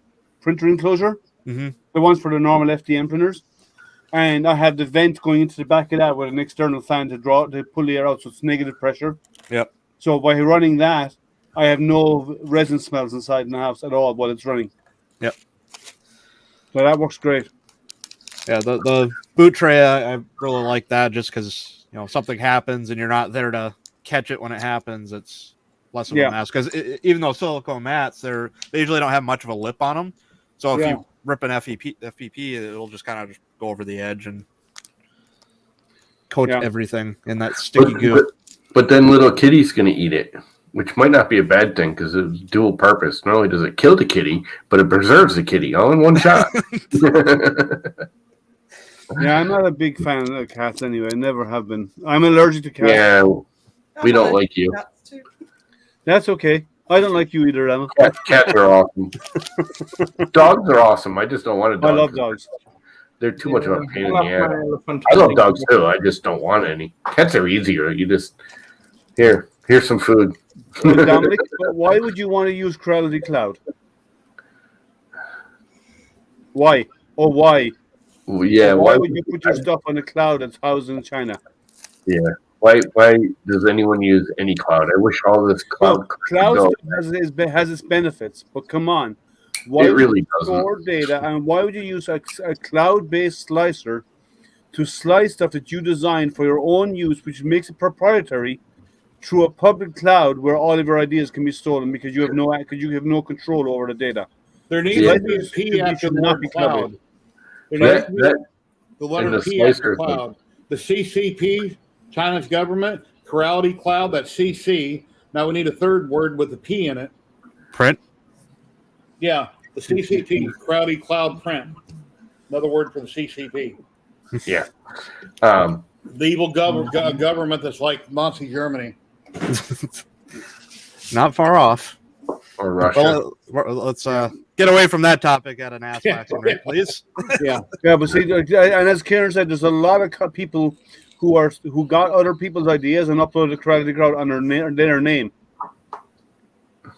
printer enclosure. Mm-hmm. The ones for the normal FDM printers. And I have the vent going into the back of that with an external fan to pull the air out, so it's negative pressure. Yep. So by running that, I have no resin smells inside the house at all while it's running. Yep. So that works great. Yeah, the boot tray, I really like that just because if something happens and you're not there to catch it when it happens, it's less of a mess. Because even though silicone mats, they usually don't have much of a lip on them. So if you rip an FEP, it'll just kind of just go over the edge and coat everything in that sticky goo. But then little kitty's gonna eat it, which might not be a bad thing because it's dual purpose. Not only does it kill the kitty, but it preserves the kitty all in one shot. Yeah, I'm not a big fan of cats anyway. I never have been. I'm allergic to cats. Yeah, we don't like you. That's okay. I don't like you either, Emma. Cats are awesome. Dogs are awesome. I just don't want a dog. I love dogs. They're too much of a pain in the ass. I love dogs too. I just don't want any. Cats are easier. You just here's some food. Dominic, why would you want to use Creality Cloud? Why? Or why? Yeah. Why would you put your stuff on a cloud that's housed in China? Yeah. Why does anyone use any cloud? I wish all this cloud. Cloud has its benefits, but come on. Why it really would you store data, and why would you use a cloud-based slicer to slice stuff that you designed for your own use, which makes it proprietary, through a public cloud where all of your ideas can be stolen because you have no control over the data? There needs to be a P after the word cloud. There needs to be the letter P after cloud. The CCP, China's government, Creality Cloud, that's CC. Now we need a third word with a P in it. Print? Yeah, the CCP, Creality Cloud Print. Another word for the CCP. Yeah. The evil government that's like Nazi Germany. Not far off. Or Russia. Well, let's get away from that topic at an ass waxing rate, please. Yeah, but see, and as Karen said, there's a lot of people who got other people's ideas and uploaded the Creality Cloud under their name.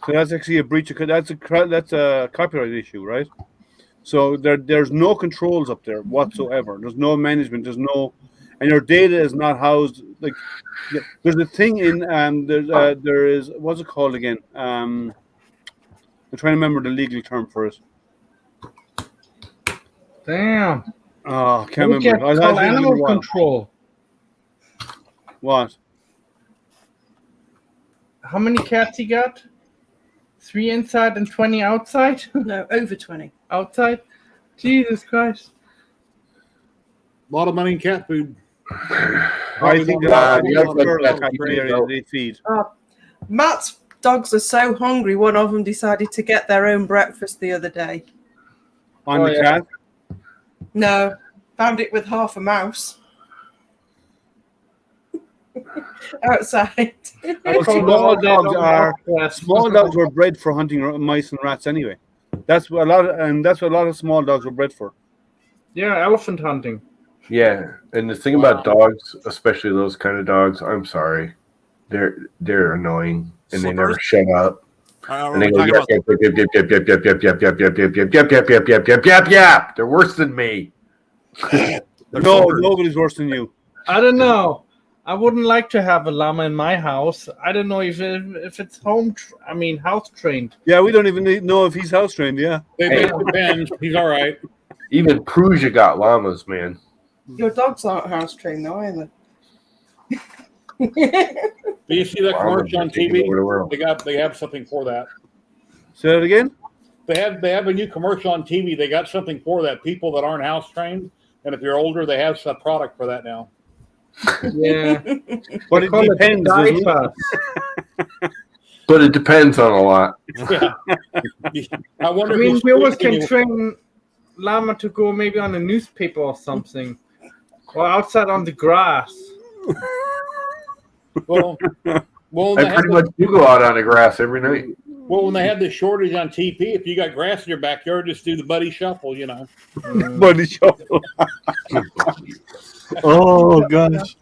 So that's actually a breach of that's a copyright issue, right? So there's no controls up there whatsoever. There's no management. And your data is not housed like. There's a thing in there is what's it called again? I'm trying to remember the legal term for it. Damn. Oh, I can't remember. It's called animal control. What? How many cats you got? 3 inside and 20 outside? No, over 20. Outside? Jesus Christ. A lot of money in cat food. I think they feed. Matt's dogs are so hungry, one of them decided to get their own breakfast the other day. On the cat? No, found it with half a mouse. Outside. Small dogs were bred for hunting mice and rats anyway. That's what a lot of small dogs were bred for. Yeah, elephant hunting. Yeah, and the thing about dogs, especially those kind of dogs, I'm sorry, they're annoying and they never shut up. And they go yap yap yap yap yap yap yap yap yap yap yap yap yap yap yap yap yap yap yap. They're worse than me. No, nobody's worse than you. I don't know. I wouldn't like to have a llama in my house. I don't know if it's house trained. Yeah, we don't even know if he's house trained. Yeah, it depends. He's all right. Even Prusia got llamas, man. Your dogs aren't house trained though, either. Do you see that commercial on Taking over the TV? world. They have something for that. Say that again. They have a new commercial on TV. They got something for that. People that aren't house trained, and if you're older, they have some product for that now. Yeah. But They it call depends, doesn't it? diapers. But it depends on a lot. Yeah. I wonder. I if mean, he's we always tweaking can it. train Llama to go maybe on a newspaper or something, or outside on the grass. Well, when I they have pretty much do go out on the grass every night. when they have the shortage on TP, if you got grass in your backyard, just do the buddy shuffle. Buddy shuffle. Oh gosh.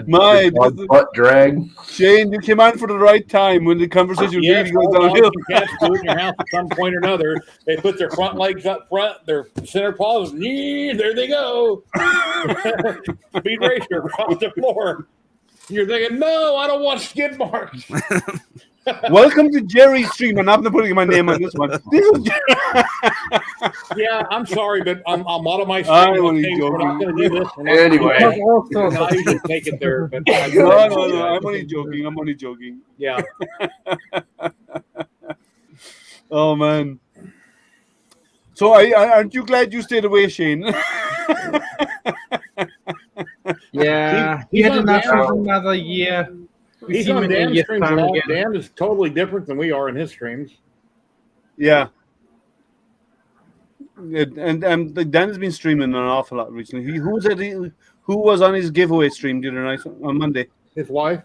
My butt drag. Shane, you came on for the right time when the conversation really goes downhill. You can't do it in your house at some point or another. They put their front legs up front, their center paws, there they go. Speed racer across the floor. You're thinking, no, I don't want skid marks. Welcome to Jerry's stream. I'm not putting my name on this one. This is Yeah, I'm sorry, but I'm out of my I'm stream. only Okay, we're not joking. going to do this. Anyway. I usually take it there. But no. I'm only joking. Yeah. Oh man. So aren't you glad you stayed away, Shane? Yeah, he He's had on enough Dan. of another year. We He's see him on in a Dan's year's streams. time again. Dan is totally different than we are in his streams. Yeah. And Dan has been streaming an awful lot recently. Who was on his giveaway stream the other night on Monday? His wife,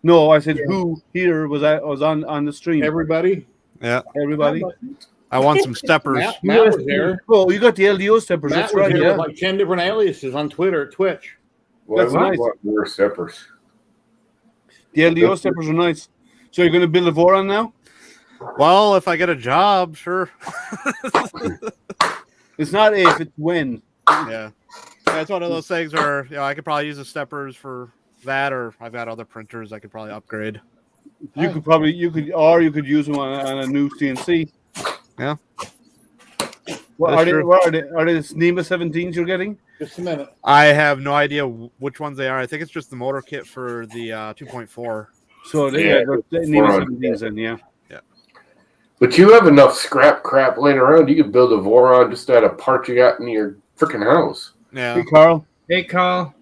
No, I said who here was on the stream. everybody. Yeah. Everybody. I want some steppers. Matt was there. Oh, you got the LDO steppers. Matt That's was right. there Yeah. with like 10 different aliases on Twitter, Twitch. Well, That's I nice. want more steppers. The LDO steppers are nice. So you're going to build a Voron now? Well, if I get a job, sure. It's not if, it's when. Yeah. It's one of those things where I could probably use the steppers for that, or I've got other printers I could probably upgrade. You could use them on a new CNC. Yeah. What That's are they? true. What are they? Are they the NEMA 17s you're getting? Just a minute. I have no idea which ones they are. I think it's just the motor kit for the 2.4. So they Yeah, they're NEMA Voron. 17s then, yeah. But you have enough scrap crap laying around. You could build a Voron just out of parts you got in your freaking house. Yeah. Hey, Carl. Hey, Carl.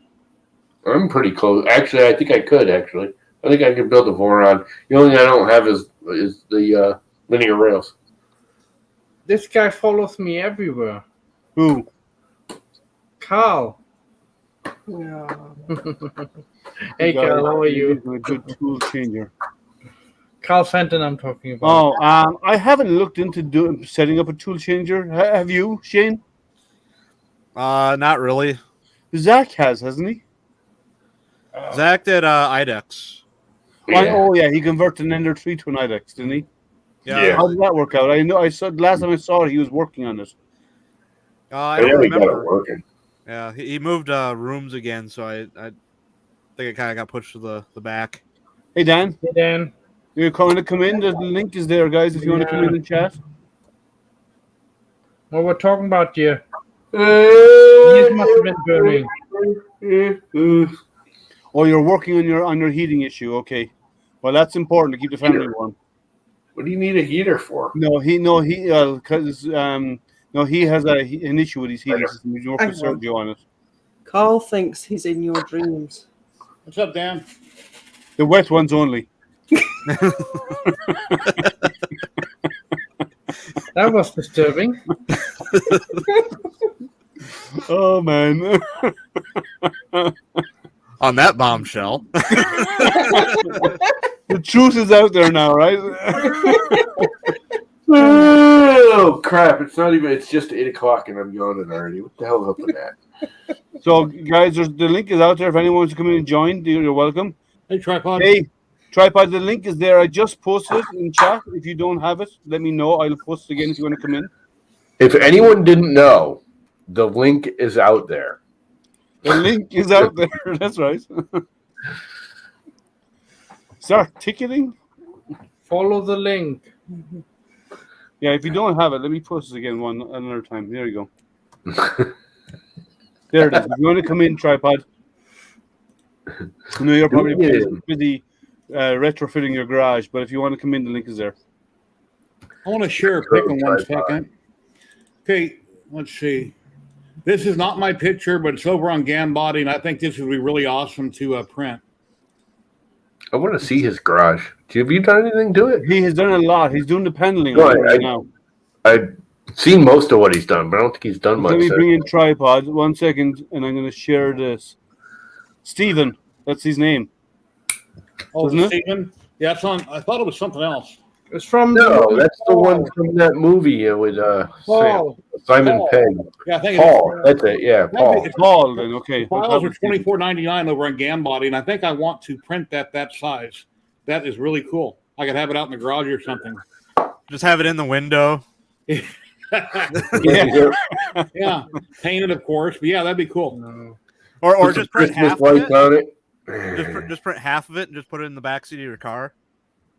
I'm pretty close. Actually, I think I could. Actually, I think I could build a Voron. The only thing I don't have is the linear rails. This guy follows me everywhere. Who? Carl. Yeah. Hey, Carl, how are you? A good tool changer. Carl Fenton, I'm talking about. Oh, I haven't looked into setting up a tool changer. Have you, Shane? Not really. Zach hasn't he? Zach did IDEX. Oh yeah, he converted an Ender 3 to an IDEX, didn't he? Yeah. How did that work out? I know. I saw last time I saw it, he was working on it. I I don't nearly got it remember. working. Yeah, he moved rooms again, so I think it kind of got pushed to the back. Hey Dan, Hey, Dan. you're calling to come in. The link is there, guys. If you want to come in and chat. Well, we're talking about you. Yours must have been burning. Oh, you're working on your heating issue. Okay. Well, that's important to keep the family warm. What do you need a heater for? No, he has an issue with his heating system. He's working with Sergio on it. Carl thinks he's in your dreams. What's up, Dan? The wet ones only. That was disturbing. Oh man. On that bombshell. The truth is out there now, right? Oh crap! It's not even. It's just 8 o'clock and I'm yawning already. What the hell's up with that? So, guys, the link is out there. If anyone wants to come in and join, you're welcome. Hey, Tripod. Hey, Tripod, the link is there. I just posted it in chat. If you don't have it, let me know. I'll post it again if you want to come in. If anyone didn't know, the link is out there. The link is out there. That's right. Start ticketing. Follow the link. Yeah, if you don't have it, let me post it again another time. There you go. There it is. If you want to come in, Tripod. I know you're probably busy retrofitting your garage. But if you want to come in, the link is there. I want to share a pic in 1 second. Okay, let's see. This is not my picture, but it's over on Gambody, and I think this would be really awesome to print. I want to see his garage. Have you done anything to it? He has done a lot. He's doing the paneling No, right now. I've seen most of what he's done, but I don't think he's done much. Let me bring in tripod. 1 second, and I'm going to share this. Steven, that's his name. Oh, Isn't it? Stephen? Yeah, it's on. I thought it was something else. It's from No, that's the one from that movie with Paul. Simon Paul. Pegg. Yeah, I think Paul. That's it. Yeah, Paul. It's Paul, then, okay. Files are $24.99 over on Gambody, and I think I want to print that size. That is really cool. I could have it out in the garage or something. Just have it in the window. Yeah. Yeah, painted, of course. But yeah, that'd be cool. Or just print Christmas half of lights it. on it. Just print half of it and just put it in the backseat of your car.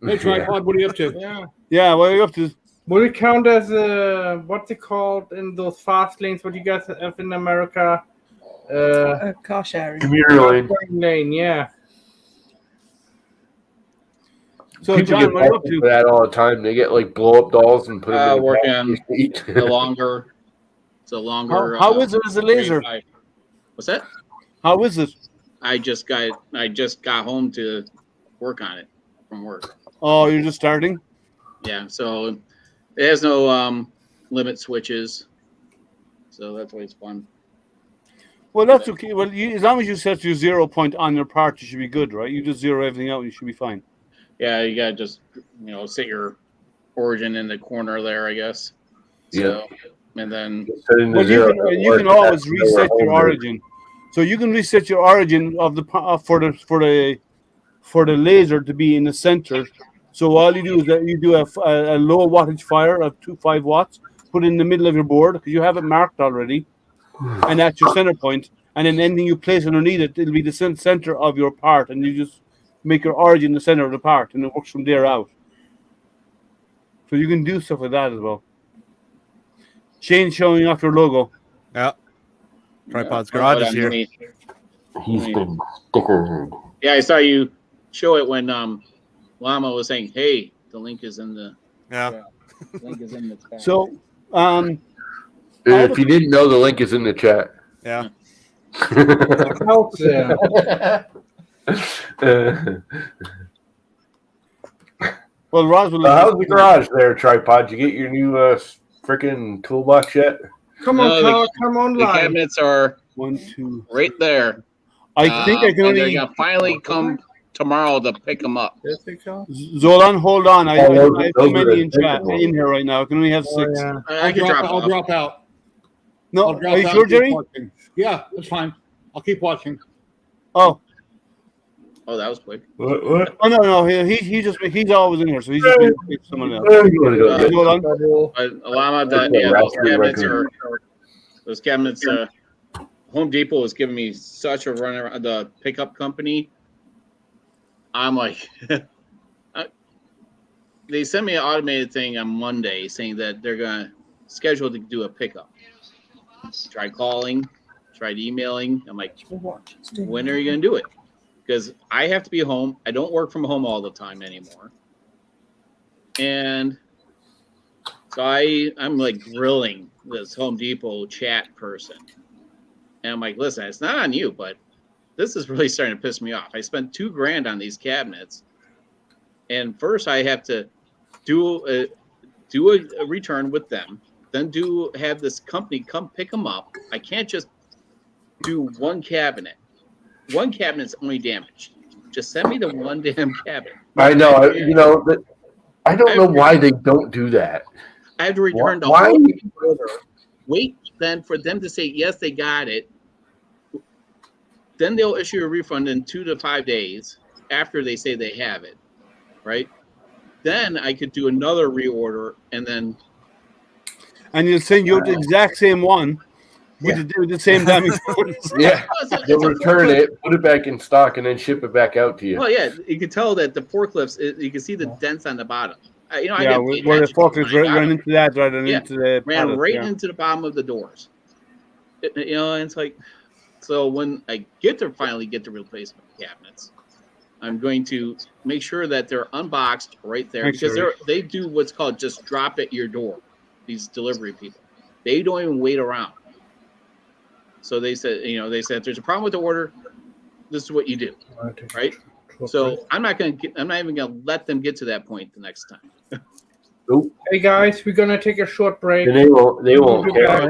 Hey, Tripod, what are you up to? Yeah. Yeah, what are you up to? Will it count as what's it called in those fast lanes? What you guys have in America? Car sharing. Commuter lane. Lane, yeah. So, People John, get what are you up busted to? for that all the time. They get like blow up dolls and put them in the Working back of on the seat. the longer. It's a longer. How is it as a laser? What's that? How is it? I just got home to work on it from work. Oh, you're just starting? Yeah, so it has no limit switches, so that's why it's fun. Well, that's okay. Well, as long as you set your 0 point on your part, you should be good, right? You just zero everything out, and you should be fine. Yeah, you gotta just set your origin in the corner there, I guess. So, and then But you can always reset your origin. So you can reset your origin of the for the laser to be in the center. So all you do is that you do a low wattage fire of 5 watts, put it in the middle of your board because you have it marked already, and that's your center point. And then anything you place underneath it, it'll be the center of your part, and you just make your origin the center of the part, and it works from there out. So you can do stuff like that as well. Shane showing off your logo. Yeah. Tripod's garage is here. He's been stickered. Yeah, I saw you show it when Llama was saying, "Hey, the link is in the link is in the chat." So, if you didn't know, the link is in the chat. Yeah. Well, Roswell. How's the garage there, Tripod? You get your new freaking toolbox yet? Come on, Carl, come on, The live. cabinets are 1, 2. right there. I think I can and they're only. gonna finally come tomorrow to pick them up. Zolan, hold on. I have those too are many in the chat big in here right now. I can only have 6. I can drop I'll off. drop out. No, I'll drop are you out sure, and keep Jerry? watching. Yeah, that's fine. I'll keep watching. Oh, Oh, that was quick. What? oh no, he's always in here, so he's just going to pick someone else. Hold on. But a lot of that, Okay, yeah, those Raspberry cabinets Raccoon. are those cabinets. Home Depot was giving me such a run around the pickup company. I'm like, they sent me an automated thing on Monday saying that they're gonna schedule to do a pickup. Tried calling, tried emailing. I'm like, when are you gonna do it? Because I have to be home. I don't work from home all the time anymore. And so I'm like grilling this Home Depot chat person. And I'm like, listen, it's not on you, but this is really starting to piss me off. I spent $2,000 on these cabinets. And first I have to do a return with them, then have this company come pick them up. I can't just do one cabinet. One cabinet's only damaged. Just send me the one damn cabinet. I know. I don't know why they don't do that. I have to return the Why? whole order. Wait then for them to say yes, they got it. Then they'll issue a refund in 2 to 5 days after they say they have it, right? Then I could do another reorder and then. And you'll send you the exact same one with the same damage. Yeah, they'll return it, put it back in stock, and then ship it back out to you. Well, yeah, you can tell that the forklifts. You can see the dents on the bottom. I Yeah, get where paid the extra for forklifts mine. I ran got into that rather than Yeah, into the ran pallet, right yeah. into the bottom of the doors. And it's like, so when I finally get the replacement cabinets, I'm going to make sure that they're unboxed right there, Thanks, because Eric. they do what's called just drop at your door. These delivery people, they don't even wait around. So they said if there's a problem with the order, this is what you do, right? So I'm not even gonna let them get to that point the next time. Nope. Hey guys, we're gonna take a short break. And they won't Be care. back.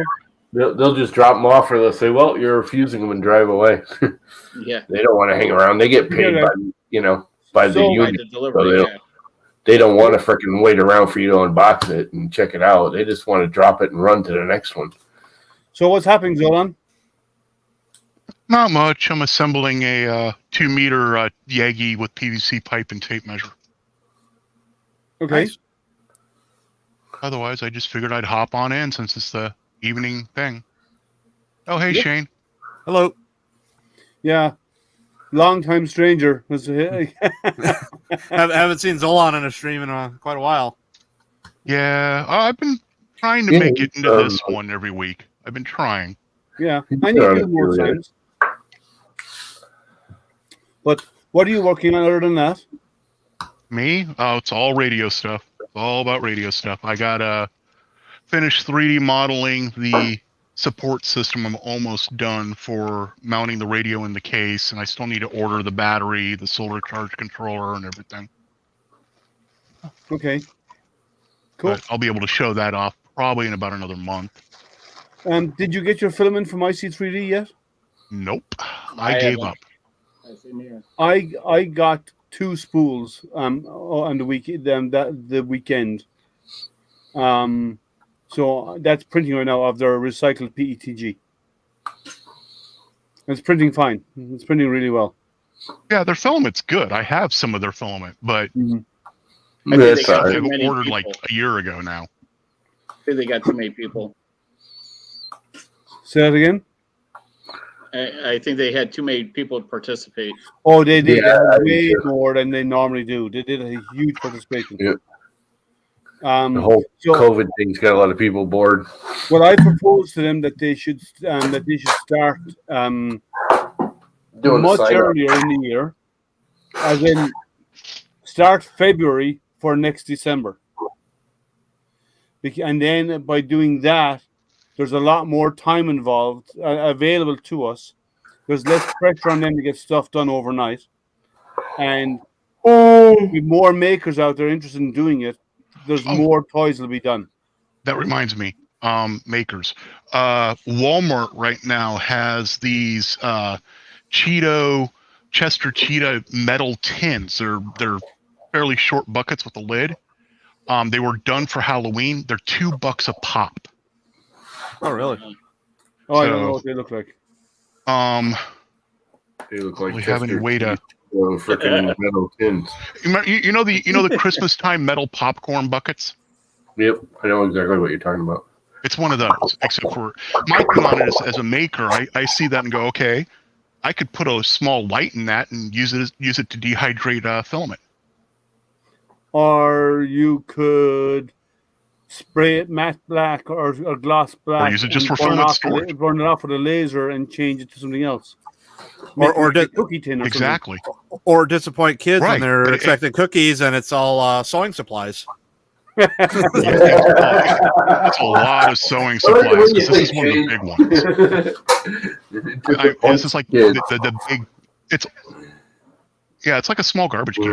They'll just drop them off, or they'll say, "Well, you're refusing them," and drive away. Yeah. They don't want to hang around. They get paid by the So- unit. The delivery. So they don't want to freaking wait around for you to unbox it and check it out. They just want to drop it and run to the next one. So what's happening, Zolan? Not much. I'm assembling a 2-meter Yagi with PVC pipe and tape measure. Okay. Nice. Otherwise, I just figured I'd hop on in since it's the evening thing. Oh, hey, Yep. Shane. Hello. Yeah. Long time stranger. Haven't seen Zolan in a stream in quite a while. Yeah, I've been trying to make it into this one every week. I've been trying. Yeah. I need to do more times. But what are you working on other than that? Me? Oh, it's all radio stuff. It's all about radio stuff. I got finished 3D modeling the support system. I'm almost done for mounting the radio in the case, and I still need to order the battery, the solar charge controller, and everything. Okay. Cool. But I'll be able to show that off probably in about another month. Did you get your filament from IC3D yet? Nope. I gave up. I got 2 spools on the weekend. So that's printing right now of their recycled PETG. It's printing fine. It's printing really well. Yeah, their filament's good. I have some of their filament, but I think they got I've too many ordered people. like a year ago now. I think they got too many people. Say that again? I think they had too many people participate. Oh, they did Yeah, way more than they normally do. They did a huge participation. Yeah. The whole so- COVID thing's got a lot of people bored. Well, I proposed to them that they should start Doing the much sign up. earlier in the year, as in start February for next December. And then by doing that, there's a lot more time involved available to us. There's less pressure on them to get stuff done overnight, and with more makers out there interested in doing it, there's more toys will be done. That reminds me, makers. Walmart right now has these Chester Cheetah metal tins. They're fairly short buckets with a lid. They were done for Halloween. They're $2 a pop. Oh, really? Oh, I don't So- know what they look like. They look like We have any Chester way to? freaking metal tins. You know the Christmas time metal popcorn buckets. Yep, I know exactly what you're talking about. It's one of those. Except for my thing on it is, as a maker, I see that and go, okay, I could put a small light in that and use it to dehydrate filament. Or you could spray it matte black or gloss black. Or use it just and for filament storage. burn it off with a laser and change it to something else. Or Make it a cookie tin or Exactly. Or disappoint kids Right, when they're but expecting cookies and it's all sewing supplies. That's a lot of sewing supplies. This is one of the big ones. This is like the big. It's like a small garbage can.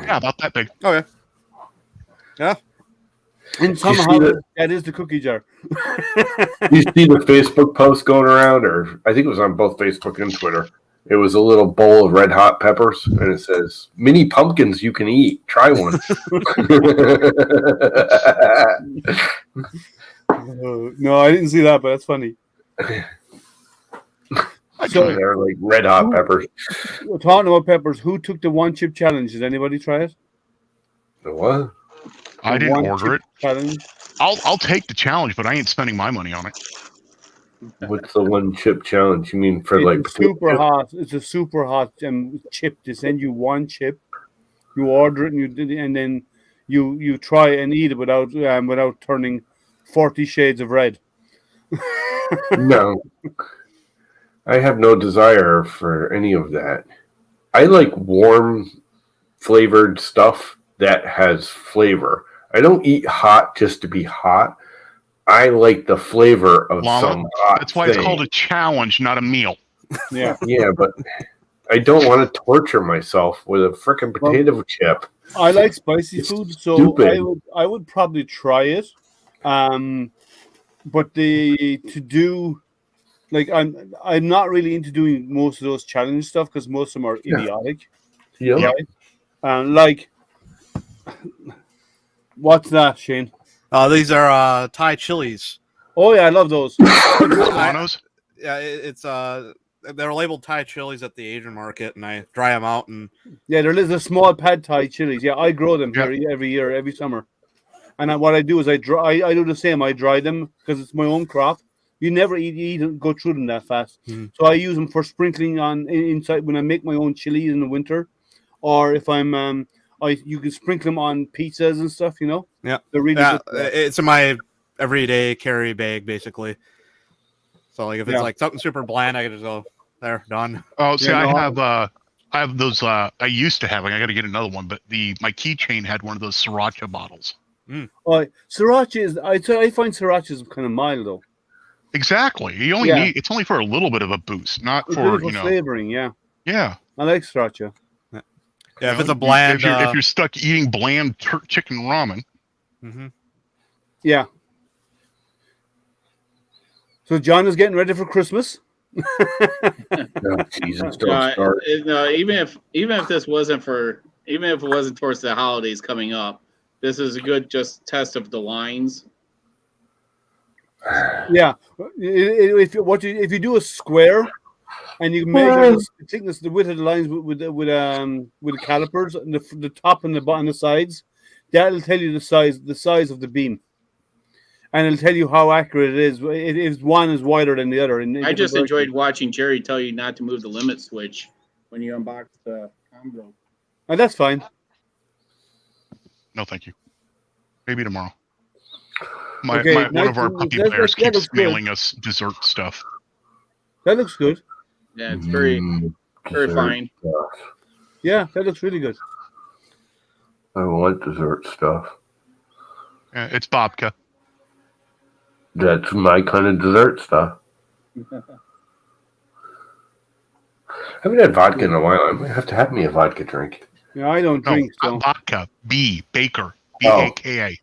Yeah, about that big. Oh yeah. Yeah. And somehow that is the cookie jar. You see the Facebook post going around, or I think it was on both Facebook and Twitter. It was a little bowl of red hot peppers, and it says, "Mini pumpkins you can eat. Try one." No, I didn't see that, but that's funny. So they're like red hot peppers. Talking about peppers, who took the one chip challenge? Did anybody try it? The what? I The didn't one order it. chip challenge? I'll take the challenge, but I ain't spending my money on it. What's the one chip challenge? You mean for like It's super hot. It's a super hot chip. They send you one chip. You order it and then you try and eat it without turning 40 shades of red. No, I have no desire for any of that. I like warm flavored stuff that has flavor. I don't eat hot just to be hot. I like the flavor of Llama? some hot That's why thing. it's called a challenge, not a meal. Yeah. Yeah, but I don't want to torture myself with a frickin' potato chip. I like spicy It's food, so stupid. I would probably try it. But to do like I'm not really into doing most of those challenge stuff because most of them are idiotic. Yeah. Right? Like what's that, Shane? These are Thai chilies. Oh yeah, I love those. Serranos? Yeah, it's they're labeled Thai chilies at the Asian market, and I dry them out and Yeah, they're small pad Thai chilies. Yeah, I grow them here every year, every summer. And what I do is I do the same. I dry them because it's my own crop. You never go through them that fast. So I use them for sprinkling on inside when I make my own chili in the winter, or if I'm you can sprinkle them on pizzas and stuff. You know. Yeah, they're really good. It's in my everyday carry bag basically. So like if it's like something super bland, I can just go there, done. Oh, see, I have those. I used to have. I got to get another one, but my keychain had one of those sriracha bottles. Sriracha is. I find sriracha is kind of mild though. Exactly. You only need. It's only for a little bit of a boost, not it's for really flavoring. Yeah. Yeah. I like sriracha. Yeah, if it's a bland. If you're stuck eating bland chicken ramen. Mm-hmm. Yeah. So John is getting ready for Christmas. No, Jesus, don't start. Even if this wasn't even if it wasn't towards the holidays coming up, this is a good just test of the lines. Yeah, if you do a square and you measure the thickness, the width of the lines with the calipers, and the top and the bottom, the sides, that'll tell you the size of the beam, and it'll tell you how accurate it is. If one is wider than the other. I just enjoyed watching Jerry tell you not to move the limit switch when you unbox the combo. Oh, that's fine. No, thank you. Maybe tomorrow. One of our puppy bears keeps mailing us dessert stuff. That looks good. Yeah, it's very fine. Yeah, that looks really good. I want dessert stuff. Yeah, it's babka. That's my kind of dessert stuff. I haven't had vodka in a while. I might have to have me a vodka drink. Yeah, I don't drink. So. Vodka. Baker. B-A-K-A.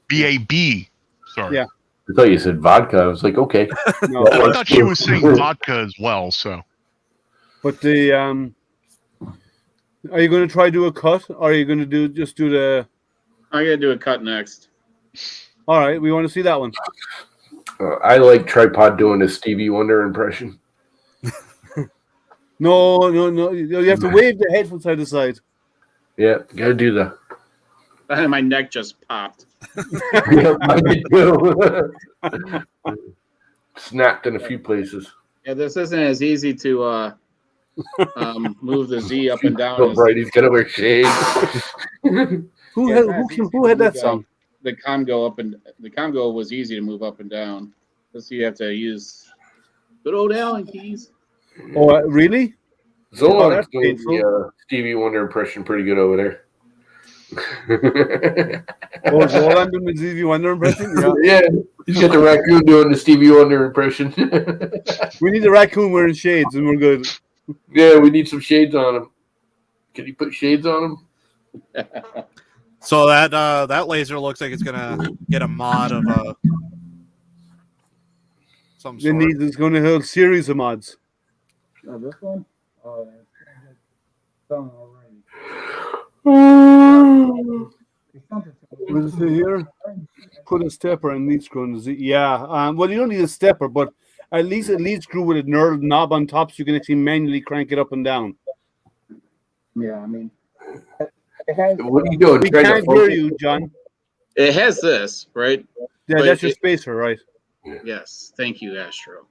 B-A-B. Sorry. Yeah. I thought you said vodka. I was like, okay. No, I thought she was saying vodka as well. So. But the are you going to try do a cut, or are you going to do the? I'm going to do a cut next. All right, we want to see that one. I like Tripod doing a Stevie Wonder impression. No. You have to wave the head from side to side. Yeah, gotta do that. My neck just popped. Yeah, mine too. Snapped in a few places. Yeah, this isn't as easy to move the Z up and down. Oh, right, he's gonna wear shades. Who had that song? The Congo was easy to move up and down. So you have to use good old Allen keys. Oh, really? Zolon's doing the Stevie Wonder impression pretty good over there. Zolan doing the Stevie Wonder impression? Yeah, he's got the raccoon doing the Stevie Wonder impression. We need the raccoon wearing shades, and we're good. Yeah, we need some shades on him. Can you put shades on him? So that laser looks like it's gonna get a mod of some sort. It's going to have a series of mods. Oh, this one? Oh, that's done What does it say here? Put a stepper and lead screw on the Z. Yeah. Well, you don't need a stepper, but at least a lead screw with a knurled knob on top, so you can actually manually crank it up and down. Yeah, I mean. What are you doing? We can't hear you, John. It has this, right? Yeah, But that's your spacer, right? Yes. Thank you, Astro.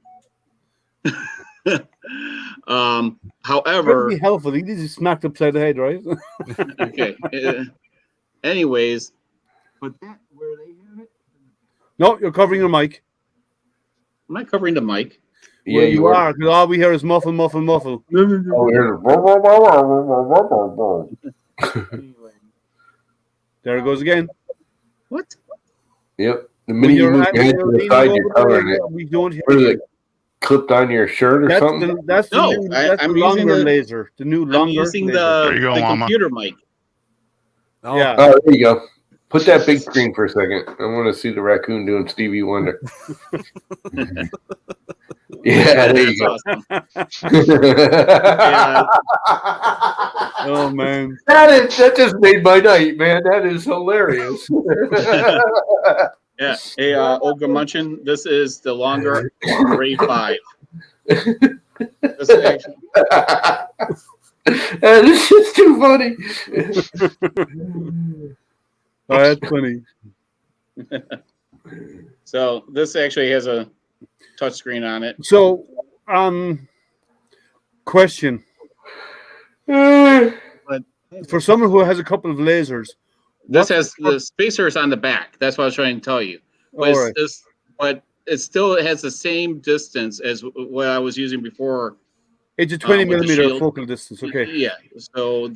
However, That'd be helpful. You just smacked upside the head, right? Okay. Anyways, but that where they have it. No, you're covering your mic. I'm not covering the mic. Yeah, Well, you are, because all we hear is muffle, muffle, muffle. Oh, here's There it goes again. What? Yep. The When minute you you're move at- your head you're to the leaning side, over you're the coloring laser, it. we don't hear What is you. it? Clipped on your shirt or That's something? the No, new, that's I'm the using longer the- laser. The new I'm longer using laser. There you go, the Mama. computer mic. Oh, Yeah. Oh, there you go. Put that big screen for a second. I want to see the raccoon doing Stevie Wonder. Yeah, there you go. That's awesome. Yeah. Oh man. That just made my night, man. That is hilarious. Yeah. Hey, Olga Munchin, this is the longer Ray 5. This is actually, That is just too funny. Oh, that's funny. so this actually has a touchscreen on it. So, question for someone who has a couple of lasers. This has the spacers on the back. That's what I was trying to tell you. But, All right. but it still has the same distance as what I was using before. It's a 20 with the millimeter shield. focal distance. Okay. Yeah. So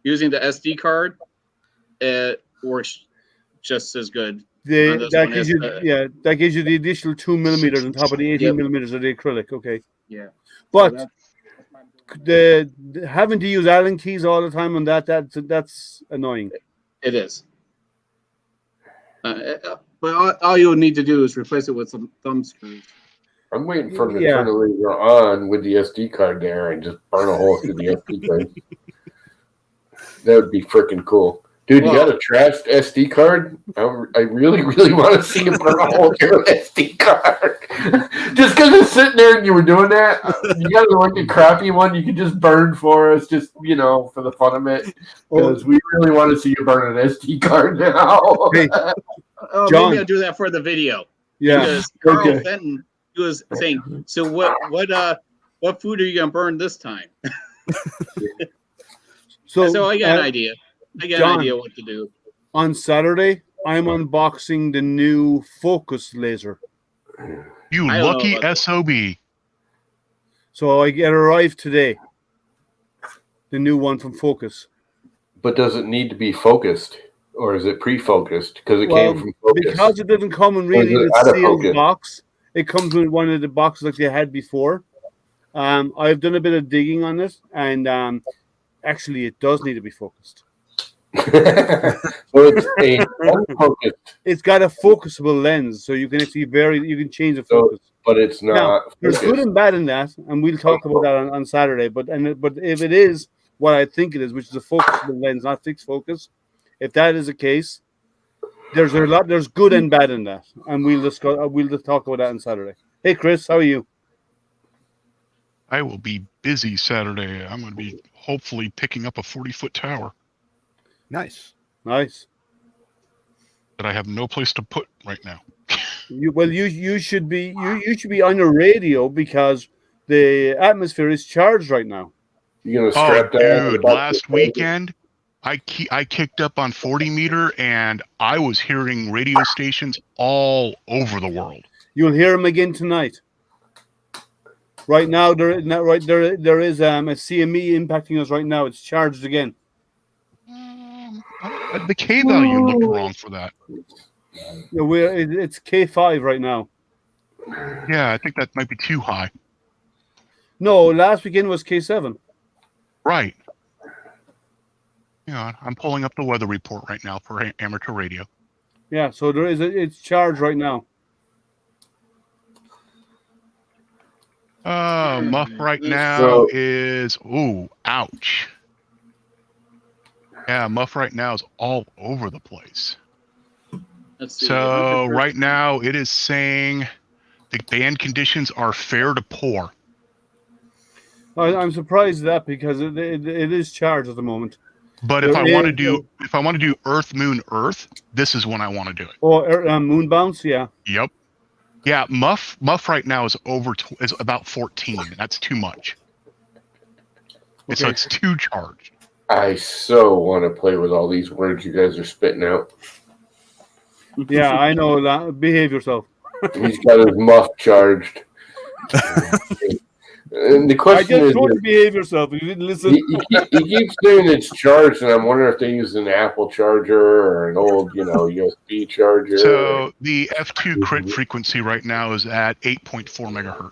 using the SD card, it works just as good. That gives you that gives you the additional 2 millimeters on top of the 18 millimeters of the acrylic. Okay. Yeah. But So the having to use Allen keys all the time on that's annoying. it is. But all you'll need to do is replace it with some thumb screws. I'm waiting for him to turn the laser on with the SD card there and just burn a hole through the SD card. That would be freaking cool. Dude, you got a trashed SD card? I really, really want to see you burn a hole through an SD card. Just because it's sitting there and you were doing that, you got like a crappy one you can just burn for us, just, for the fun of it. Because we really want to see you burn an SD card now. Hey, John. Maybe I'll do that for the video. Yeah. Because Carl Fenton, he was saying, so what food are you going to burn this time? So I got an idea. I got an idea what to do. On Saturday, I'm unboxing the new Focus laser. You lucky SOB. So it arrived today. The new one from Focus. But does it need to be focused? Or is it pre-focused? Because it came from Focus. Because it doesn't come in really the sealed box. It comes in one of the boxes like they had before. I've done a bit of digging on it, and actually it does need to be focused. So it's unfocused. It's got a focusable lens, so you can actually you can change the focus. But it's not. Now, there's good and bad in that, and we'll talk about that on Saturday. But if it is what I think it is, which is a focusable lens, not fixed focus, if that is the case, there's good and bad in that, and we'll just talk about that on Saturday. Hey, Chris, how are you? I will be busy Saturday. I'm going to be hopefully picking up a 40-foot tower. Nice. That I have no place to put right now. You should be on your radio because the atmosphere is charged right now. You're gonna strap down. Dude, last weekend I kicked up on 40 meter and I was hearing radio stations all over the world. You'll hear them again tonight. Right now, there is a CME impacting us right now. It's charged again. The K value looked wrong for that. It's K5 right now. Yeah, I think that might be too high. No, last weekend was K7. Right. Yeah, I'm pulling up the weather report right now for amateur radio. Yeah, so it's charged right now. Muff right now is ouch. Yeah, Muff right now is all over the place. Let's see. So right now it is saying the band conditions are fair to poor. I'm surprised at that because it is charged at the moment. But if I want to do Earth, Moon, Earth, this is when I want to do it. Or Moon Bounce, yeah. Yep. Yeah, Muff right now is is about 14. That's too much. Okay. So it's too charged. I so want to play with all these words you guys are spitting out. Yeah, I know that. Behave yourself. He's got his muff charged. And the I question just is, told you to behave yourself. You didn't listen. he keeps saying it's charged, and I'm wondering if they use an Apple charger or an old, USB charger. So the F2 crit frequency right now is at 8.4 megahertz.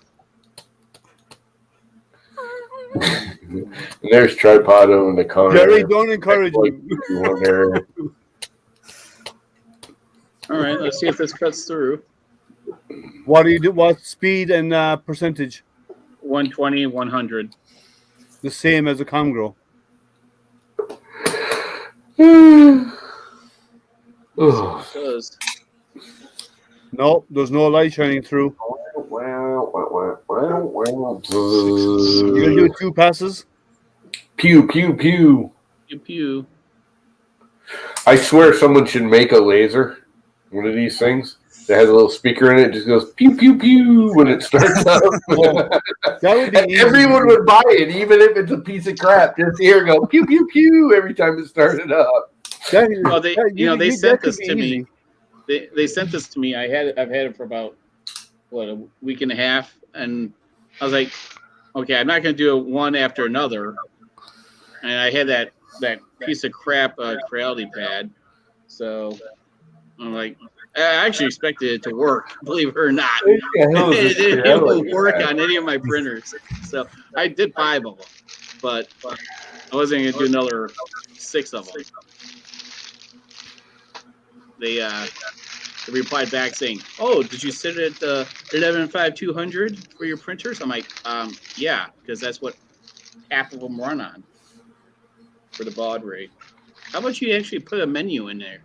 And there's Tripodo in the corner. Jerry, don't encourage him. All right, let's see if this cuts through. What do you do? What speed and percentage? 120, 100. The same as a Congro. Oh. It does. No, there's no light shining through. You're gonna do 2 passes? Pew, pew, pew. Pew pew. I swear someone should make a laser, one of these things, that has a little speaker in it. It just goes pew, pew, pew when it starts up. That would be easy. Everyone would buy it, even if it's a piece of crap. Just hear it go pew, pew, pew every time it started up. Well, they sent this to me. They sent this to me. I've had it for about a week and a half, and I was like, okay, I'm not going to do it one after another. And I had that piece of crap Creality pad, so I'm like, I actually expected it to work, believe it or not. It didn't work on any of my printers, so I did 5 of them, but I wasn't going to do another 6 of them. They replied back saying, "Oh, did you set it at 11.5-200 for your printers?" I'm like, yeah, because that's what half of them run on for the baud rate. How about you actually put a menu in there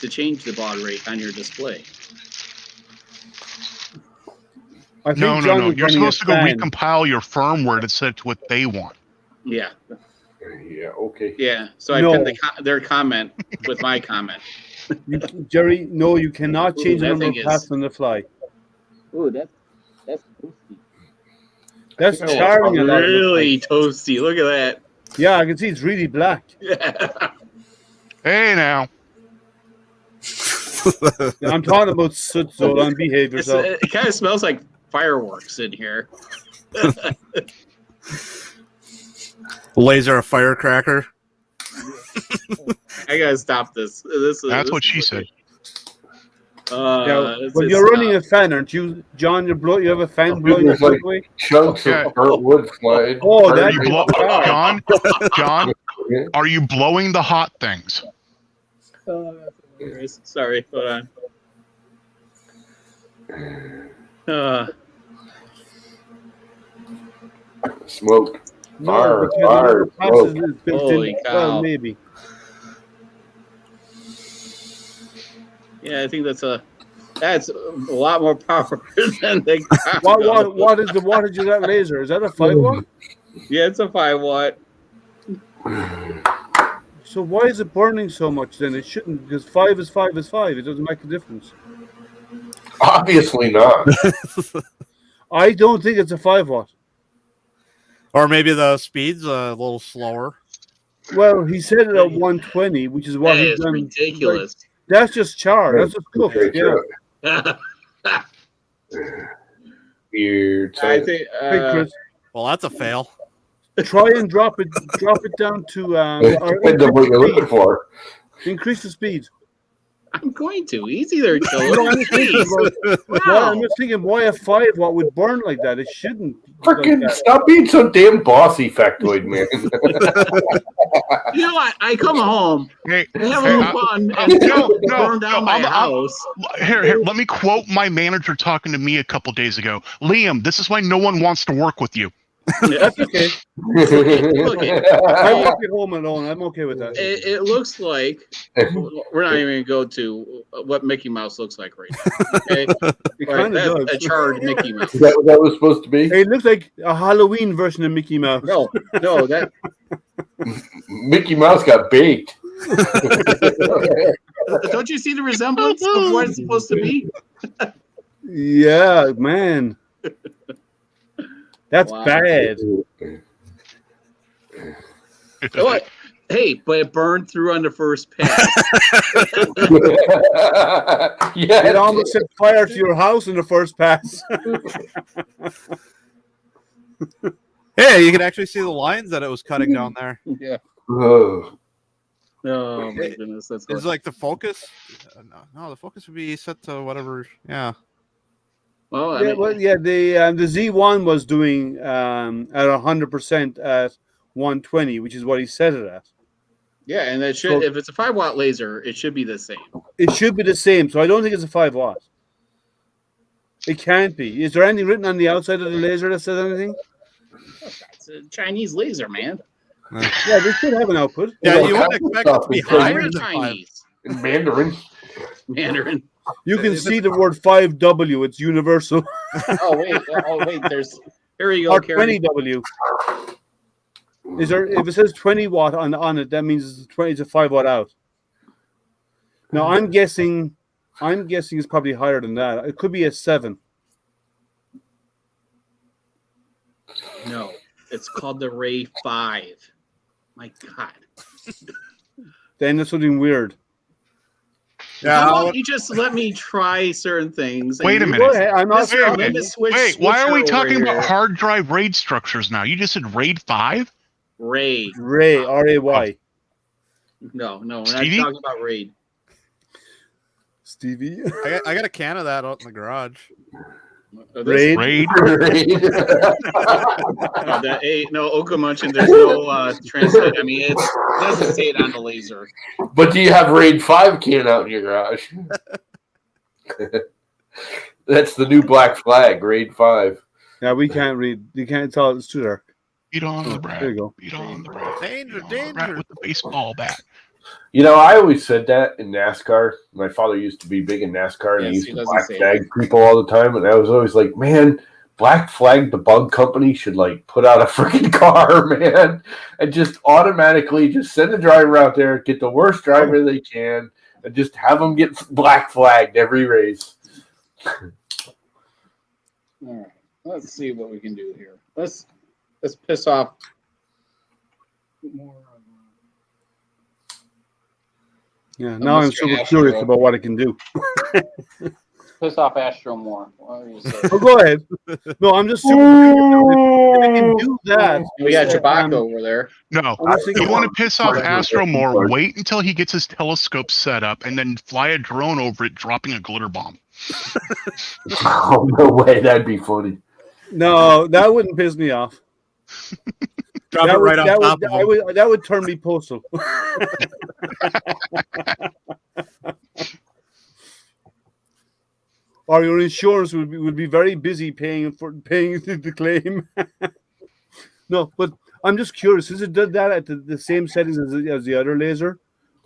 to change the baud rate on your display? No. You're supposed to go recompile your firmware to set it to what they want. Yeah. Yeah, okay. Yeah, so I pinned their comment with my comment. Jerry, no, you cannot change the number of passes on the fly. Ooh, that's toasty. That's charring a lot. Really toasty. Look at that. Yeah, I can see it's really black. Yeah. Hey, now. I'm talking about soot, so don't behave yourself. It kind of smells like fireworks in here. Laser a firecracker. I gotta stop this. That's what she said. When you're running a fan, aren't you, John? You have a fan blowing your like away? chunks of burnt wood flying. Oh, Are you John, are you blowing the hot things? Sorry, hold on. Smoke. No, Fire, passes smoke. is built Holy in. cow. Well, maybe. Yeah, I think that's a lot more power than the. What is the wattage of that laser? Is that a 5 watt? Yeah, it's a 5 watt. So why is it burning so much then? It shouldn't, because 5 is 5 is 5. It doesn't make a difference. Obviously not. I don't think it's a 5 watt. Or maybe the speed's a little slower. Well, he said it at 120, which is what he's done. Ridiculous. Like, that's just char. That's just cooked. Yeah. Weird. I think. Hey, Chris, Well, that's a fail. try and drop it down to. Depends on what you're looking for. Increase the speed. I'm going to. Easy there, No, Joe. I'm just thinking I'm just thinking why a 5 watt would burn like that. It shouldn't. Freaking like stop being so damn bossy, factoid man. You know what? I come home, Hey, I have a little fun, and burn down my house. Here, let me quote my manager talking to me a couple days ago. Liam, this is why no one wants to work with you. That's okay. Okay. I work at home alone. I'm okay with that. It looks like we're not even going to go to what Mickey Mouse looks like right now. Okay? It kind That's of does. a charred Mickey Mouse. Is that what that was supposed to be? It looks like a Halloween version of Mickey Mouse. No, that Mickey Mouse got baked. don't you see the resemblance of what it's supposed to be? Yeah, man. That's Wow. bad. What? Hey, but it burned through on the first pass. Yeah, It almost set fire to your house in the first pass. Hey, you can actually see the lines that it was cutting down there. Yeah. Ugh. Oh my goodness, that's Is like the focus? No, the focus would be set to whatever. Yeah. well. I Yeah, mean, well, yeah. The Z1 was doing at 100% at 120, which is what he set it at. yeah, and it should. If it's a 5-watt laser, it should be the same. It should be the same, so I don't think it's a 5-watt. It can't be. Is there anything written on the outside of the laser that says anything? It's a Chinese laser, man. Yeah, they should have an output. Yeah, Well, you wouldn't expect it to be higher Higher than 5. Chinese. In Mandarin. Mandarin. You can see the word 5W. It's universal. Oh wait. Here you go, Or Karen. 20W. Is there? If it says 20 watt on it, that means it's a 5-watt out. Now I'm guessing it's probably higher than that. It could be a 7. No, it's called the Ray 5. My God. Then there's something weird. Yeah. How about you just let me try certain things? Wait a And minute. Go ahead. I'm not Listen, sure. I'm gonna switch Wait, why are we switcher talking over about here. hard drive RAID structures now? You just said RAID 5? Ray? Ray, R-A-Y. No, we're not Stevie? talking about Raid. Stevie. I got a can of that out in the garage. Raid. RAID? No, Oka Munchin, there's no translate. I mean, it doesn't say it on the laser. But do you have RAID 5 can out in your garage? That's the new black flag, RAID 5. Yeah, we can't read. You can't tell. It's too dark. Beat on the brat. There you go. Beat on the brat. Danger, Beat on the brat danger. with the baseball bat. You know, I always said that in NASCAR. My father used to be big in NASCAR, and Yes, he used he to doesn't black say flag people all the time. And I was always like, man, Black Flag, the bug company, should like put out a freaking car, man, and just automatically just send a driver out there, get the worst driver they can, and just have them get black flagged every race. All right, let's see what we can do here. Let's piss off more. Yeah. Now I'm Mr. super Astro. curious about what it can do. Piss off Astro more. What do you say? Oh, go ahead. No, I'm just super curious if it can do that. We got Chewbacca over there. No, I was thinking- you want to piss off Astro more, wait until he gets his telescope set up and then fly a drone over it dropping a glitter bomb. Oh, no way. That'd be funny. No, that wouldn't piss me off. Drop it right on top of him. That would turn me postal. Or your insurance would be very busy paying the claim. No, but I'm just curious. Since it did that at the same settings as the other laser,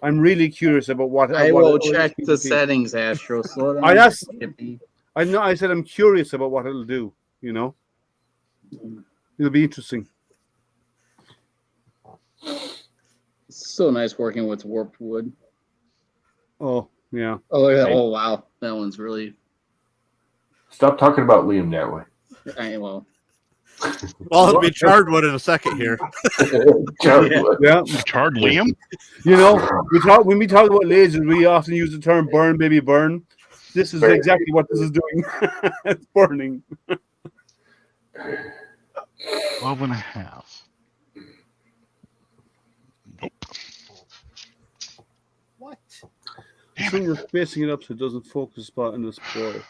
I'm really curious about what. I what will it check can the do. settings, Astro. Slow down. I asked- Skippy. I know. I said I'm curious about what it'll do. You know, it'll be interesting. It's so nice working with warped wood. Oh yeah. Oh, look at that. Oh, wow. That one's really. Stop talking about Liam that way. Well. Well, it'll be charred wood in a second here. Yeah. Charred Liam? You know, when we talk about lasers, we often use the term "burn, baby, burn." This is exactly what this is doing. It's burning. 12 and a half. Nope. What? Damn So it. you're spacing it up so it doesn't focus spot in the spoil.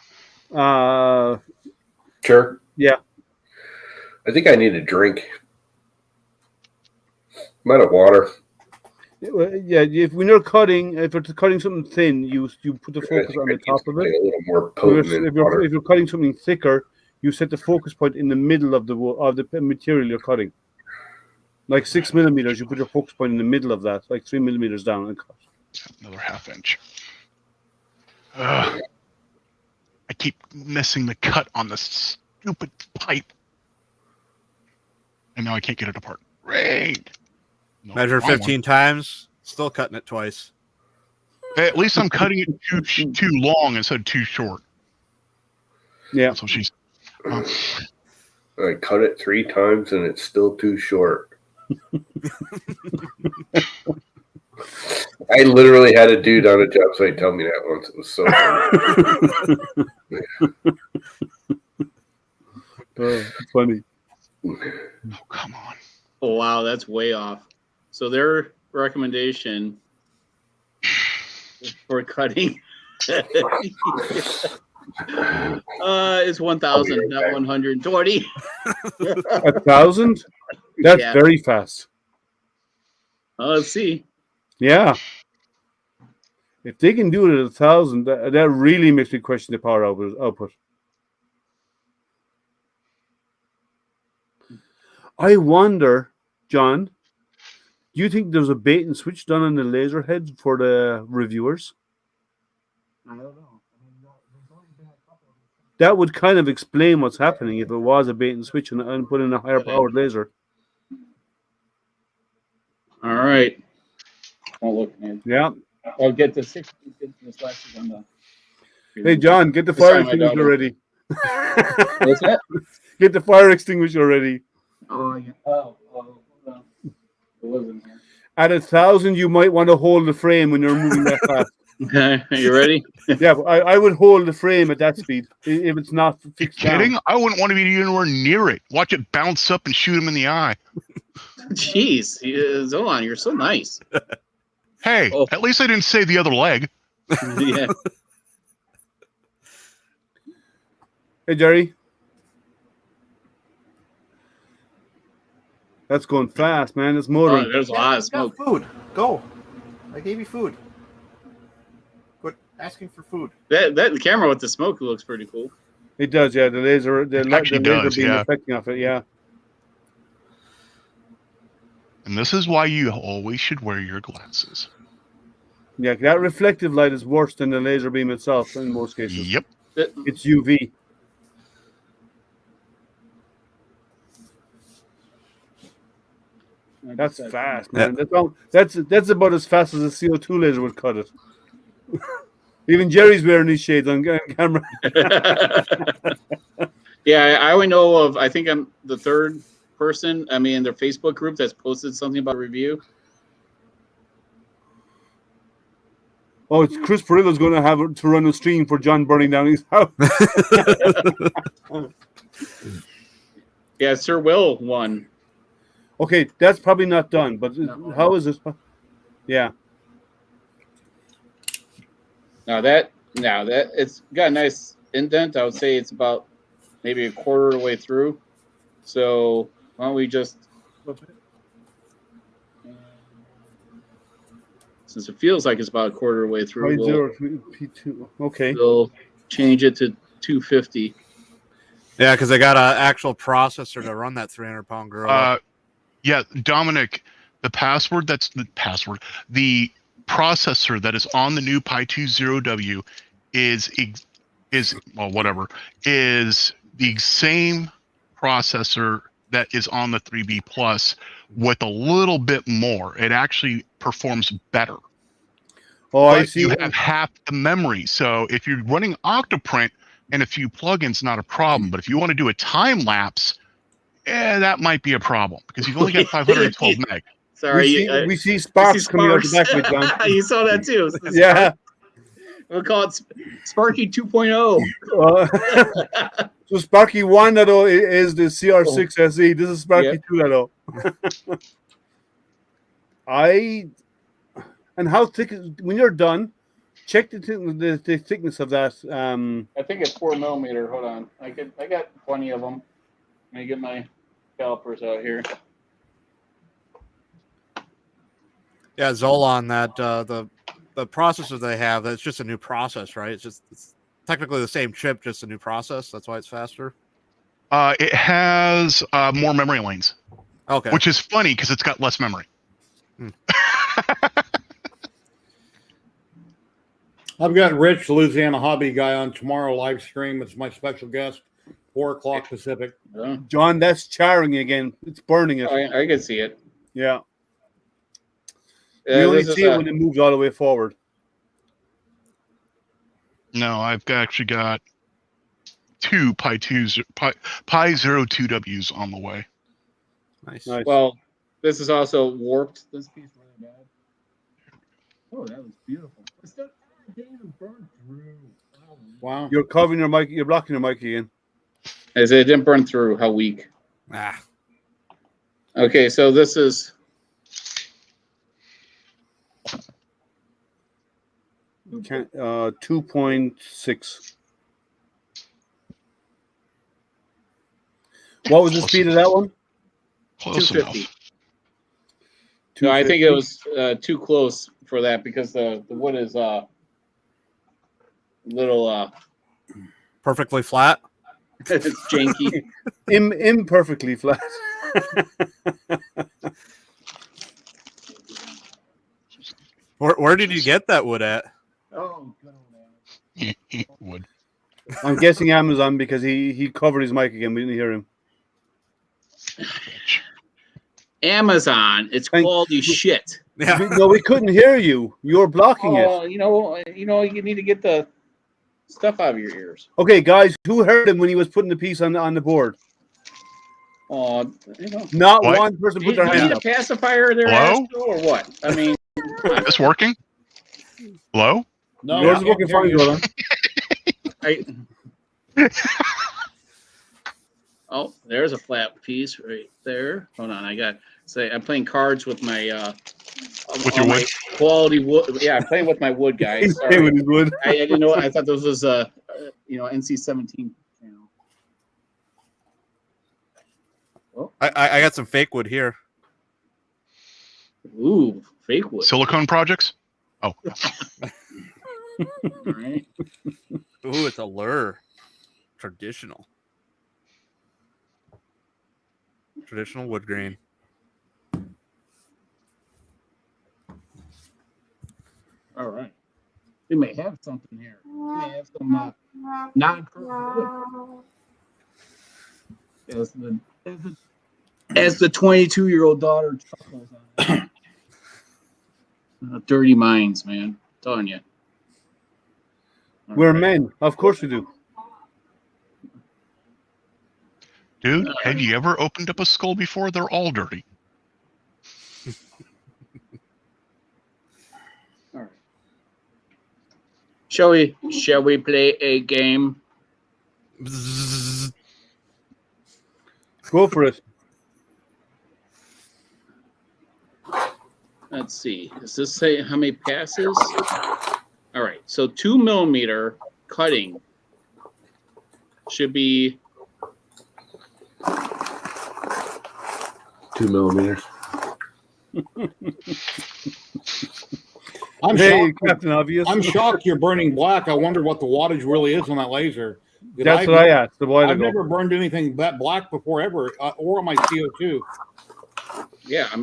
Sure. Yeah. I think I need a drink. I'm out of water. Yeah, if when you're cutting, if you're cutting something thin, you put the focus on the top of A it. little more potent than water. If you're cutting something thicker, you set the focus point in the middle of the material you're cutting. Like 6 millimeters, you put your focus point in the middle of that, like 3 millimeters down and cut. Another half inch. I keep missing the cut on this stupid pipe. And now I can't get it apart. Raid! No, Measure wrong one. 15 times, still cutting it twice. At least I'm cutting it too long instead of too short. Yeah. So she's. I cut it 3 times and it's still too short. I literally had a dude on a job site tell me that once. It was so funny. Funny. Oh, come on. Oh wow, that's way off. So their recommendation for cutting is 1,000, not 120. 1,000? That's Yeah. very fast. Let's see. Yeah. If they can do it at 1,000, that really makes me question the power output. I wonder, John, do you think there's a bait and switch done on the laser heads for the reviewers? I don't know. That would kind of explain what's happening if it was a bait and switch and put in a higher powered laser. All right. Won't look, man. Yeah. I'll get the 60. Get this glasses on the. Hey, John, get the Sorry, fire my extinguisher daughter. ready. What's that? Get the fire extinguisher ready. Oh, yeah. Oh, hold on. It wasn't here. At 1,000, you might want to hold the frame when you're moving that fast. Okay, are you ready? Yeah, but I would hold the frame at that speed if it's not fixed Kidding? down. I wouldn't want to be anywhere near it. Watch it bounce up and shoot him in the eye. Jeez, Zolan, you're so nice. Hey, Oh. at least I didn't say the other leg. Yeah. Hey, Jerry. That's going fast, man. It's Oh, motoring. there's a lot of Got smoke. food. Go. I gave you food. Quit asking for food. That camera with the smoke looks pretty cool. It does, yeah. The laser, It actually the laser does, beam yeah. affecting off it, yeah. And this is why you always should wear your glasses. Yeah, that reflective light is worse than the laser beam itself in most cases. Yep. It's UV. That's fast, man. That's about as fast as a CO2 laser would cut it. Even Jerry's wearing these shades on camera. Yeah, I only know of. I think I'm the third person. I mean, in their Facebook group that's posted something about a review. Oh, it's Chris Perillo's going to have to run a stream for John burning down his house. Yeah, Sir Will won. Okay, that's probably not done, but how is this? Yeah. Now that it's got a nice indent. I would say it's about maybe a quarter of the way through. So why don't we just, since it feels like it's about a quarter of the way through, P2. Okay. we'll change it to 250. Yeah, because they got an actual processor to run that 300-pound gorilla. Yeah, Dominic, the processor that is on the new Pi 20W is the same processor that is on the 3B Plus with a little bit more. It actually performs better. Oh, But I see. you have half the memory. So if you're running Octoprint and a few plugins, not a problem. But if you want to do a time lapse, that might be a problem because you've only got 512 meg. Sorry, we see sparks coming out the back of it, John. You saw that too. Yeah. We'll call it Sparky 2.0. So Sparky 1.0 is the CR6 SE. This is Sparky 2.0. And how thick when you're done, check the thickness of that. I think it's 4 millimeter. Hold on, I got plenty of them. Let me get my calipers out here. Yeah, Zolan, that the processor they have, that's just a new process, right? It's technically the same chip, just a new process. That's why it's faster. It has more memory lanes. Okay. Which is funny because it's got less memory. I've got Rich, Louisiana hobby guy, on tomorrow live stream. It's my special guest, 4 o'clock Pacific. John, that's charring again. It's burning it. I can see it. Yeah. We only see it when it moves all the way forward. No, I've actually got 2 Pi 02Ws on the way. Nice. Well, This is also warped. This piece really bad. Oh, that was beautiful. It's not even burned through. Wow. You're covering your mic. You're blocking your mic again. As it didn't burn through. How weak. Ah. Okay, so this is 2.6. What was the speed of that one? Close 250. enough. No, I think it was too close for that because the wood is little Perfectly flat. it's janky. Imperfectly flat. Where did you get that wood at? Oh, Wood. I'm guessing Amazon because he covered his mic again. We didn't hear him. Amazon, it's quality shit. Yeah. No, we couldn't hear you. You were blocking it. Oh, you need to get the stuff out of your ears. Okay, guys, who heard him when he was putting the piece on the board? Oh, Not What? one person Do put you their hand need a up. pacifier there, Hello? Astro, or what? I mean, Is this working? Hello? No, Yours is I working can't hear fine, you. Roland. Oh, there's a flat piece right there. Hold on, I'm playing cards with my With your my wood? quality wood. Yeah, I'm playing with my wood, guys. He's Sorry. playing with his wood. I didn't know. I thought this was NC-17 channel. I got some fake wood here. Ooh, fake wood. Silicone projects? Oh. All right. Ooh, it's a lure. Traditional wood grain. All right. We may have something here. We may have some non-curved wood. As the 22-year-old daughter chuckles on it. Dirty minds, man. I'm telling you. We're men. Of course we do. Dude, have you ever opened up a skull before? They're all dirty. All right. Shall we play a game? Go for it. Let's see. Does this say how many passes? All right. So 2 millimeter cutting should be 2 millimeters. I'm Hey, shocked. Captain Obvious. I'm shocked you're burning black. I wonder what the wattage really is on that laser. That's what I asked a while I've ago. never burned anything that black before ever, or on my CO2. yeah.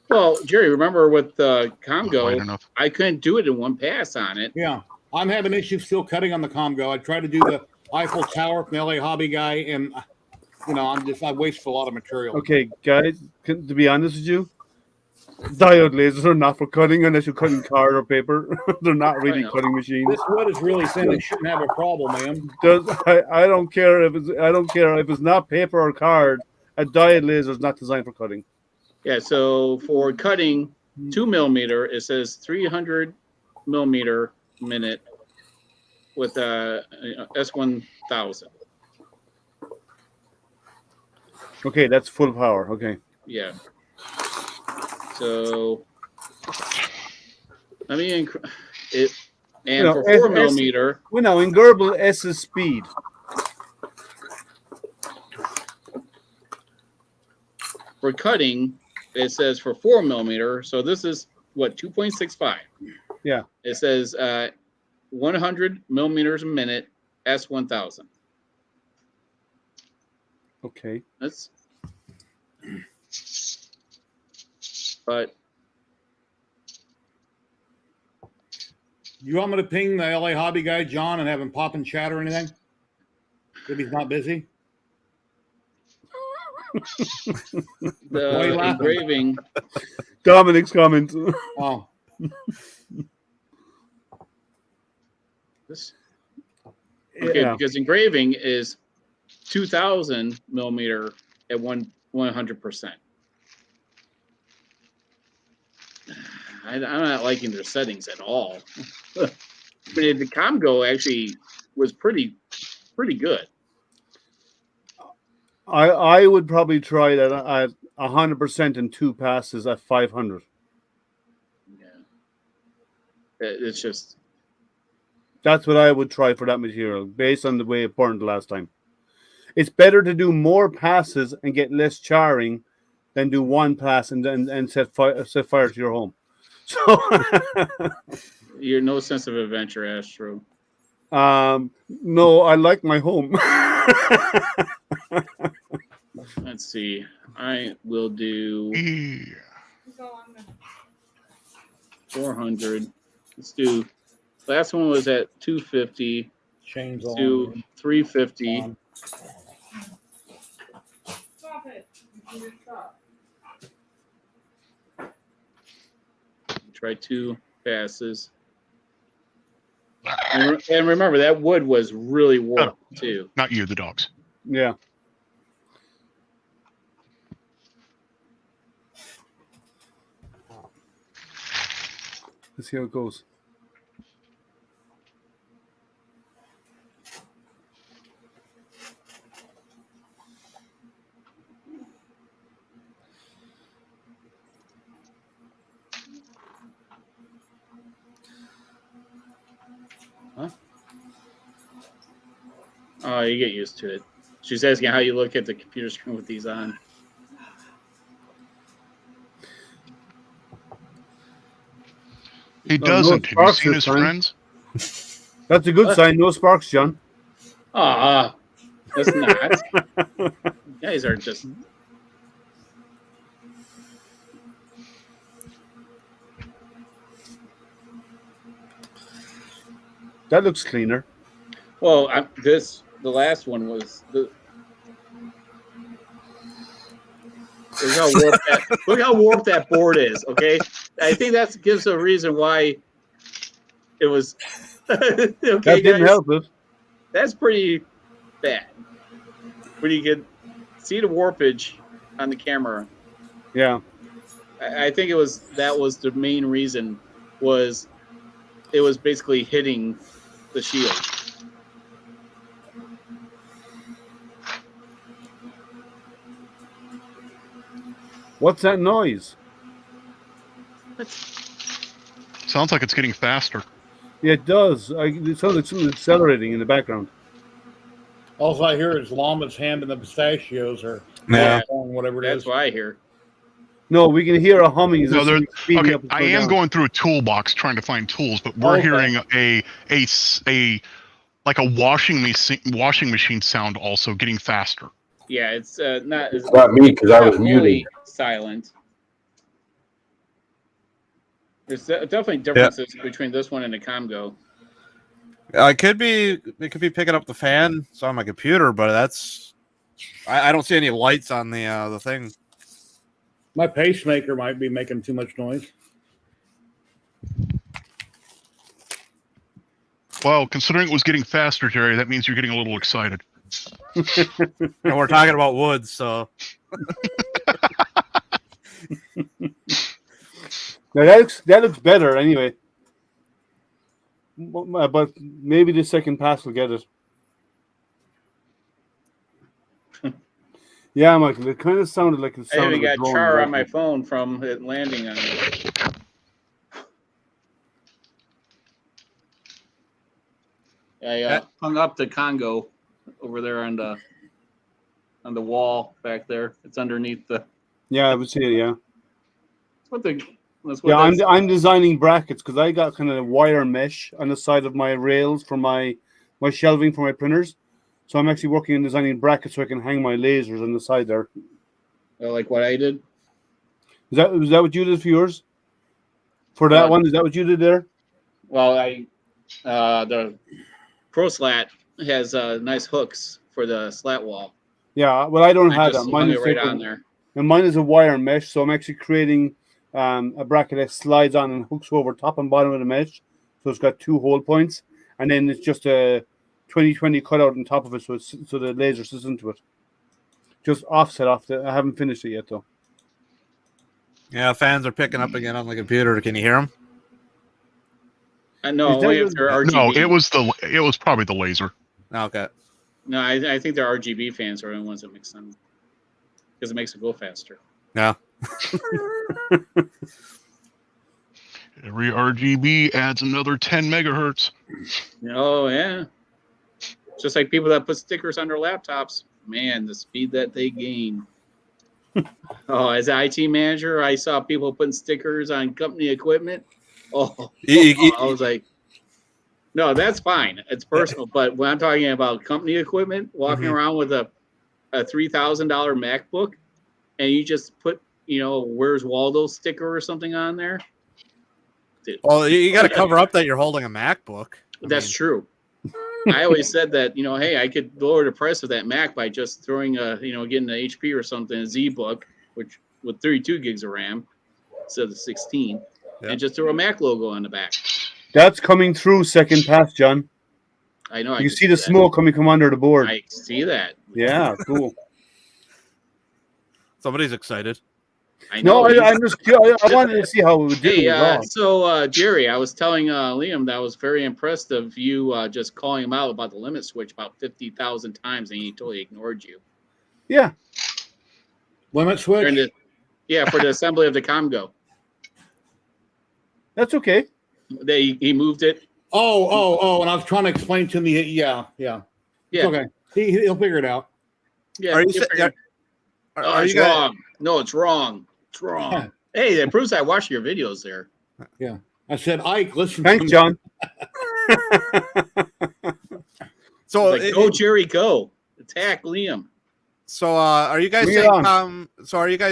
Well, Jerry, remember with Light Comgo, enough. I couldn't do it in one pass on it. Yeah, I'm having issues still cutting on the Comgo. I tried to do the Eiffel Tower from the LA Hobby Guy, and I wasted a lot of material. Okay, guys, to be honest with you, diode lasers are not for cutting unless you're cutting card or paper. They're not really cutting machines. This wood is really thin. It shouldn't have a problem, man. I don't care if it's not paper or card. A diode laser is not designed for cutting. Yeah. So for cutting 2 millimeter, it says 300 millimeter minute with S1000. Okay, that's full power. Okay. Yeah. So let me it, and for 4 millimeter. Well, now in Gerbil, S is speed. For cutting, it says for 4 millimeter. So this is what 2.65. Yeah. It says 100 millimeters a minute, S1000. Okay. But You want me to ping the LA Hobby Guy, John, and have him pop and chat or anything? If he's not busy? the engraving. Dominic's comment. Oh. This. Okay, Yeah. because engraving is 2,000 millimeter at 100%. I'm not liking their settings at all. I mean, the Comgo actually was pretty good. I would probably try that at 100% in 2 passes at 500. Yeah, it's just That's what I would try for that material, based on the way it burned the last time. It's better to do more passes and get less charring than do one pass and set fire to your home. So, you're no sense of adventure, Astro. no, I like my home. Let's see. I will do Yeah. 400. Let's do. Last one was at 250. Chains Let's on. do 350. Stop it. Try 2 passes. And remember, that wood was really warped too. Not you, the dogs. Yeah. Let's see how it goes. Oh, you get used to it. She's asking how you look at the computer screen with these on. He No doesn't. Have you sparks seen this his time. friends? That's a good sign. No sparks, John. That's not. You guys are just. That looks cleaner. Well, the last one was the. Look how warped that board is. Okay, I think that gives a reason why it was. Okay, That didn't guys, help it. that's pretty bad. When you can see the warpage on the camera, Yeah. I think that was the main reason was it was basically hitting the shield. What's that noise? Sounds like it's getting faster. Yeah, it does. It sounds like something accelerating in the background. All I hear is Llama's hand in the pistachios or Yeah. whatever it That's is. what I hear. No, we can hear a humming. No, there. Speeding Okay, up and I slowing am down. going through a toolbox trying to find tools, but we're Okay. hearing a like a washing machine sound also getting faster. Yeah, it's not. It's not me because I was not muted. fully silent. There's definitely differences between this one and the Comgo. It could be picking up the fan. It's on my computer, but that's I don't see any lights on the thing. My pacemaker might be making too much noise. Well, considering it was getting faster, Jerry, that means you're getting a little excited. And we're talking about woods, so Now that looks better anyway. But maybe the second pass will get it. Yeah, Michael. It kind of sounded like it I sounded. even like got drone char on back my there. phone from it landing on it. I hung up the Congo over there on the wall back there. It's underneath the. Yeah, I would say it. Yeah. That's what Yeah, that's- I'm designing brackets because I got kind of wire mesh on the side of my rails for my shelving for my printers. So I'm actually working on designing brackets so I can hang my lasers on the side there. like what I did. Was that what you did for yours? For that one, is that what you did there? Well, the Pro Slat has nice hooks for the slat wall. Yeah, well, I don't I have just that. hung Mine it is right like on there. And mine is a wire mesh, so I'm actually creating a bracket that slides on and hooks over top and bottom of the mesh. So it's got 2 hole points, and then it's just a 20/20 cutout on top of it, so the laser sits into it. Just offset off I haven't finished it yet though. Yeah, fans are picking up again on the computer. Can you hear them? No, Is that only your- if they're RGB. No, it was probably the laser. Okay. No, I think the RGB fans are the ones that mix them because it makes it go faster. Yeah. Every RGB adds another 10 megahertz. Oh yeah, just like people that put stickers on their laptops. Man, the speed that they gain. Oh, as an IT manager, I saw people putting stickers on company equipment. Oh, I was like, no, that's fine. It's personal. But when I'm talking about company equipment, walking around with a $3,000 MacBook, and you just put, Where's Waldo sticker or something on there. Dude. Well, you got to cover up that you're holding a MacBook. That's true. I always said that, hey, I could lower the price of that Mac by just throwing getting an HP or something, a ZBook, which with 32 gigs of RAM instead of 16, and just throw a Mac logo on the back. That's coming through second pass, John. I know. You see the smoke coming from under the board. I see that. Yeah, cool. Somebody's excited. I know. I'm just. I wanted to see how it would do. Hey, so Jerry, I was telling Liam that I was very impressed of you just calling him out about the limit switch about 50,000 times, and he totally ignored you. Yeah. Limit switch? For the assembly of the Comgo. That's okay. He moved it. Oh, and I was trying to explain to him yeah. It's okay. He'll figure it out. Yeah. Are It's wrong. No, it's wrong. It's wrong. Hey, that proves I watch your videos there. Yeah. I said, Ike, listen Thanks, John. So go, Jerry, go. Attack Liam. So are you guys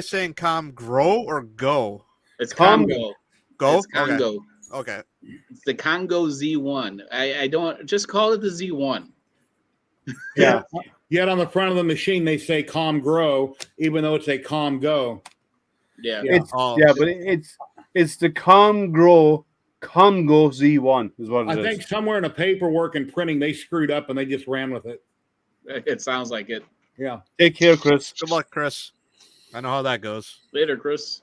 saying com grow or go? It's Comgo. Go? It's Congo. Okay. It's the Congo Z1. I don't just call it the Z1. Yeah. Yet on the front of the machine they say Com Grow, even though it's a Com Go. Yeah. But it's the Comgo Z1 is what it is. I think somewhere in the paperwork and printing they screwed up and they just ran with it. It sounds like it. Yeah. Take care, Chris. Good luck, Chris. I know how that goes. Later, Chris.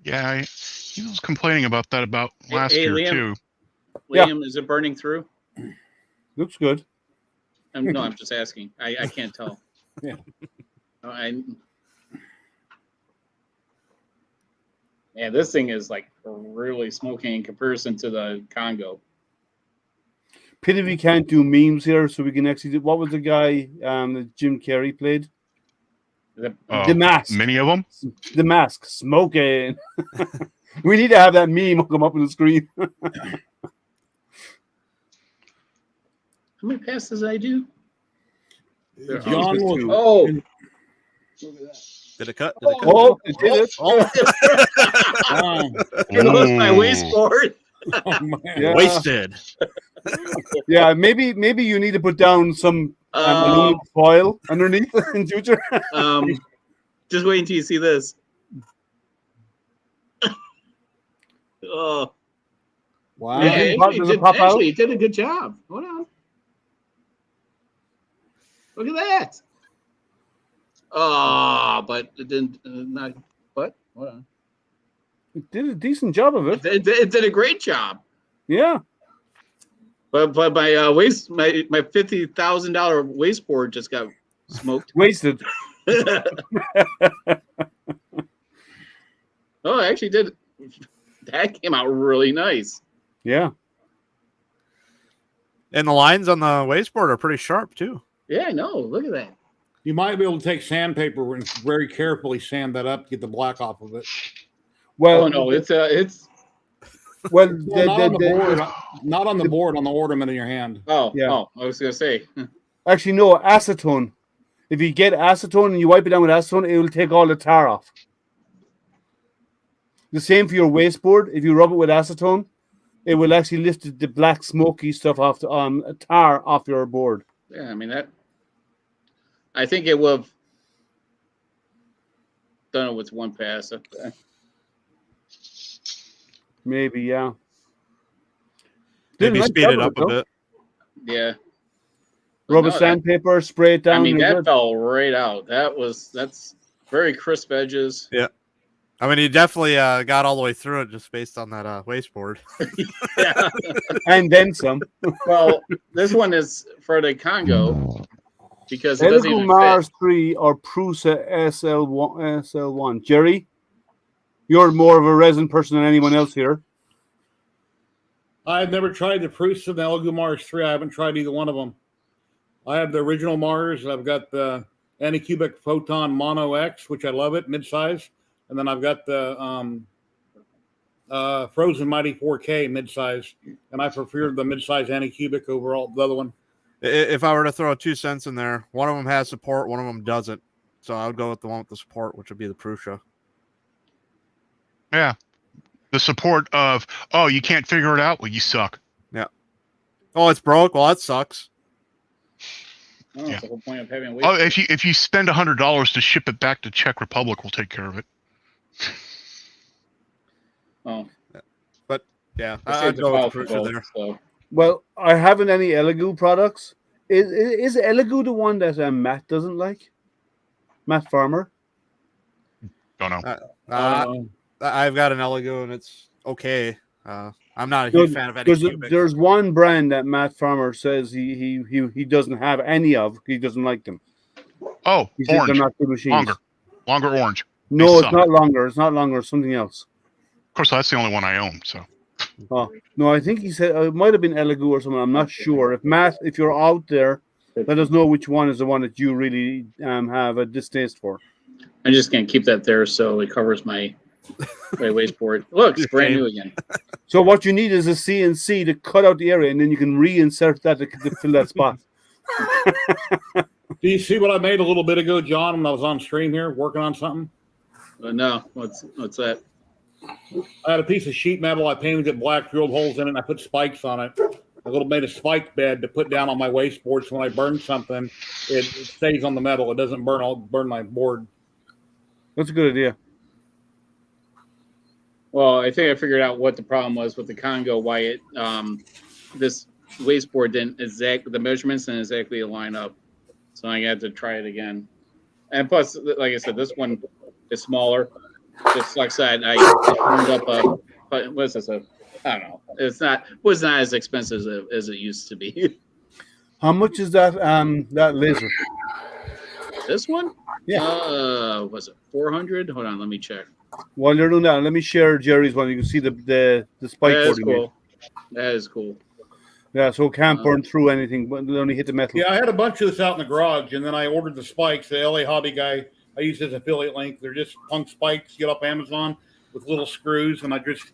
Yeah, he was complaining about that last year Liam, too. Liam, is it burning through? Looks good. No, I'm just asking. I can't tell. Yeah. Man, this thing is like really smoking in comparison to the Congo. Pity we can't do memes here, so we can actually do. What was the guy that Jim Carrey played? The Mask. Many of them? The Mask. Smoking. We need to have that meme come up on the screen. How many passes I do? John was. Oh. Did it cut? Oh, it did it. It was my wasteboard. Oh, man. Yeah. Wasted. Yeah, maybe you need to put down some aluminum foil underneath in future. Just wait until you see this. Oh. Wow. Yeah, Actually, he did a good job. Hold on. Look at that. Oh, but it didn't. Not. What? Hold on. It did a decent job of it. It did a great job. Yeah. But my my $50,000 wasteboard just got smoked. Wasted. Oh, I actually did. That came out really nice. Yeah. And the lines on the wasteboard are pretty sharp too. Yeah, I know. Look at that. You might be able to take sandpaper and very carefully sand that up to get the black off of it. Well, oh no, it's well, not on the board, on the ornament in your hand. Oh, yeah. Oh, I was gonna say. Actually, no, acetone. If you get acetone and you wipe it down with acetone, it will take all the tar off. The same for your wasteboard. If you rub it with acetone, it will actually lift the black smoky stuff off the tar off your board. Yeah, I mean that. I think it will have done it with one pass. Maybe, yeah. Maybe speed it up a bit. Yeah. Rubber sandpaper, spray it down. I mean, that fell right out. That's Very crisp edges. Yeah. I mean, he definitely got all the way through it just based on that wasteboard. Yeah. And then some. Well, this one is for the Congo because it doesn't Elegoo even Mars fit. 3 or Prusa SL1. Jerry, you're more of a resin person than anyone else here. I've never tried the Prusa and the Elegoo Mars 3. I haven't tried either one of them. I have the original Mars. I've got the Anycubic Photon Mono X, which I love it, mid-size. And then I've got the Frozen Mighty 4K mid-size. And I prefer the mid-size Anycubic over all the other one. If I were to throw 2 cents in there, one of them has support, one of them doesn't. So I would go with the one with the support, which would be the Prusa. Yeah. The support of, oh, you can't figure it out? Well, you suck. Yeah. Oh, it's broke? Well, that sucks. Oh, that's the whole point of having a Oh, wasteboard. if you spend $100 to ship it back to Czech Republic, we'll take care of it. Oh. But, yeah, I I'd saved the go file with for the Prusa both, there. so. Well, I haven't any Elegoo products. Is Elegoo the one that Matt doesn't like? Matt Farmer? Don't know. I've got an Elegoo, and it's okay. I'm not a huge fan of Anycubic. There's one brand that Matt Farmer says he doesn't have any of. He doesn't like them. Oh, He says orange. they're not good machines. Longer orange. No, They it's suck. not longer. It's not longer. It's something else. Of course, that's the only one I own. So Oh no, I think he said it might have been Elegoo or something. I'm not sure. If Matt, if you're out there, let us know which one is the one that you really have a distaste for. I'm just going to keep that there so it covers my wasteboard. Look, it's brand new again. So what you need is a CNC to cut out the area, and then you can reinsert that to fill that spot. Do you see what I made a little bit ago, John, when I was on stream here working on something? No, what's that? I had a piece of sheet metal. I painted it black, drilled holes in it, and I put spikes on it. I made a spike bed to put down on my wasteboard, so when I burn something, it stays on the metal. It doesn't burn my board. That's a good idea. Well, I think I figured out what the problem was with the Congo. Why it this wasteboard didn't the measurements didn't exactly line up. So I had to try it again. And plus, like I said, this one is smaller. Just like I said, I turned up what is this? I don't know. Was not as expensive as it used to be. How much is that that laser? This one? Yeah. Was it 400? Hold on, let me check. While you're doing that, let me share Jerry's one. You can see the spike That is board. cool. That is cool. Yeah, so it can't burn through anything, but it only hit the metal. Yeah, I had a bunch of this out in the garage, and then I ordered the spikes. The LA hobby guy, I used his affiliate link. They're just punk spikes you get off Amazon with little screws, and I just,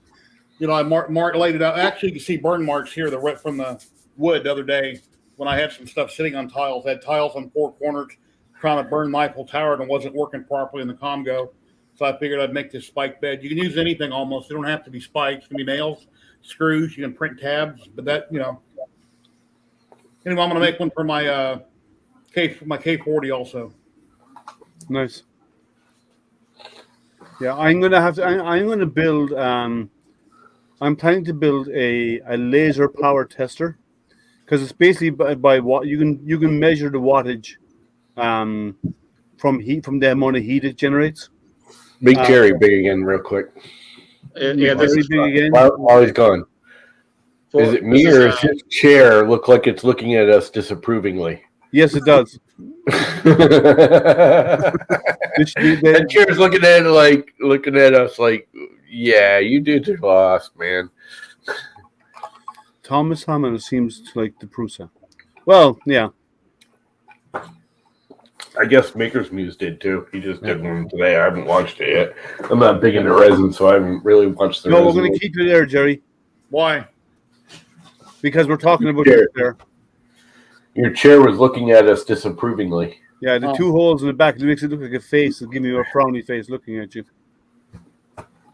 I laid it out. Actually, you can see burn marks here, from the wood the other day when I had some stuff sitting on tiles. I had tiles on 4 corners trying to burn my Eiffel Tower, and it wasn't working properly in the Congo. So I figured I'd make this spike bed. You can use anything almost. They don't have to be spikes. It can be nails, screws. You can print tabs, but that, Anyway, I'm going to make one for my K40 also. Nice. Yeah, I'm gonna build. I'm planning to build a laser power tester, because it's basically by what you can measure the wattage, from the amount of heat it generates. Big Jerry big again, real quick. Yeah, this is big again. While he's gone. Is it me or is his chair look like it's looking at us disapprovingly? Yes, it does. That chair's looking at us like, yeah, you did your lost, man. Thomas Hammond seems to like the Prusa. Well, yeah. I guess Maker's Muse did too. He just did one today. I haven't watched it yet. I'm not big into resin, so I haven't really watched the resin. No, we're going to keep you there, Jerry. Why? Because we're talking about your chair. Your chair was looking at us disapprovingly. Yeah, the 2 holes in the back, it makes it look like a face. It'll give you a frowny face looking at you.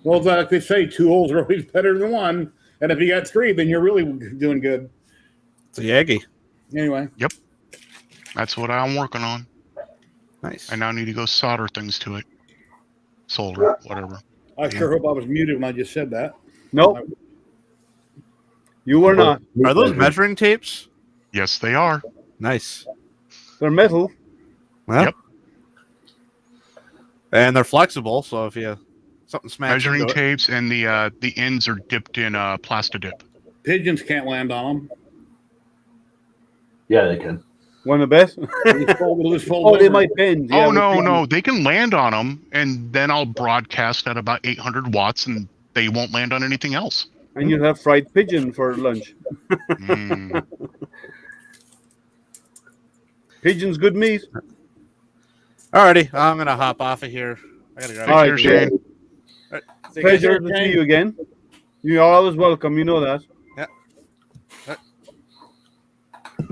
Well, like they say, 2 holes are always better than 1. And if you got 3, then you're really doing good. It's a Yagi. Anyway. Yep. That's what I'm working on. Nice. I now need to go solder things to it. Solder, whatever. I sure hope I was muted when I just said that. Nope. You were not. Are those measuring tapes? Yes, they are. Nice. They're metal. Well, Yep. And they're flexible, so if you something smacks Measuring into it. tapes, and the ends are dipped in Plastidip. Pigeons can't land on them. Yeah, they can. Want to bet? Oh, they might bend. Yeah, Oh, with no, pigeons. no. They can land on them, and then I'll broadcast at about 800 watts, and they won't land on anything else. And you'll have fried pigeon for lunch. Mm. Pigeon's good meat. Alrighty, I'm gonna hop off of here. I gotta grab All a right, Shane. All right, take Pleasure care. to see you again. You're always welcome. You know that. Yeah.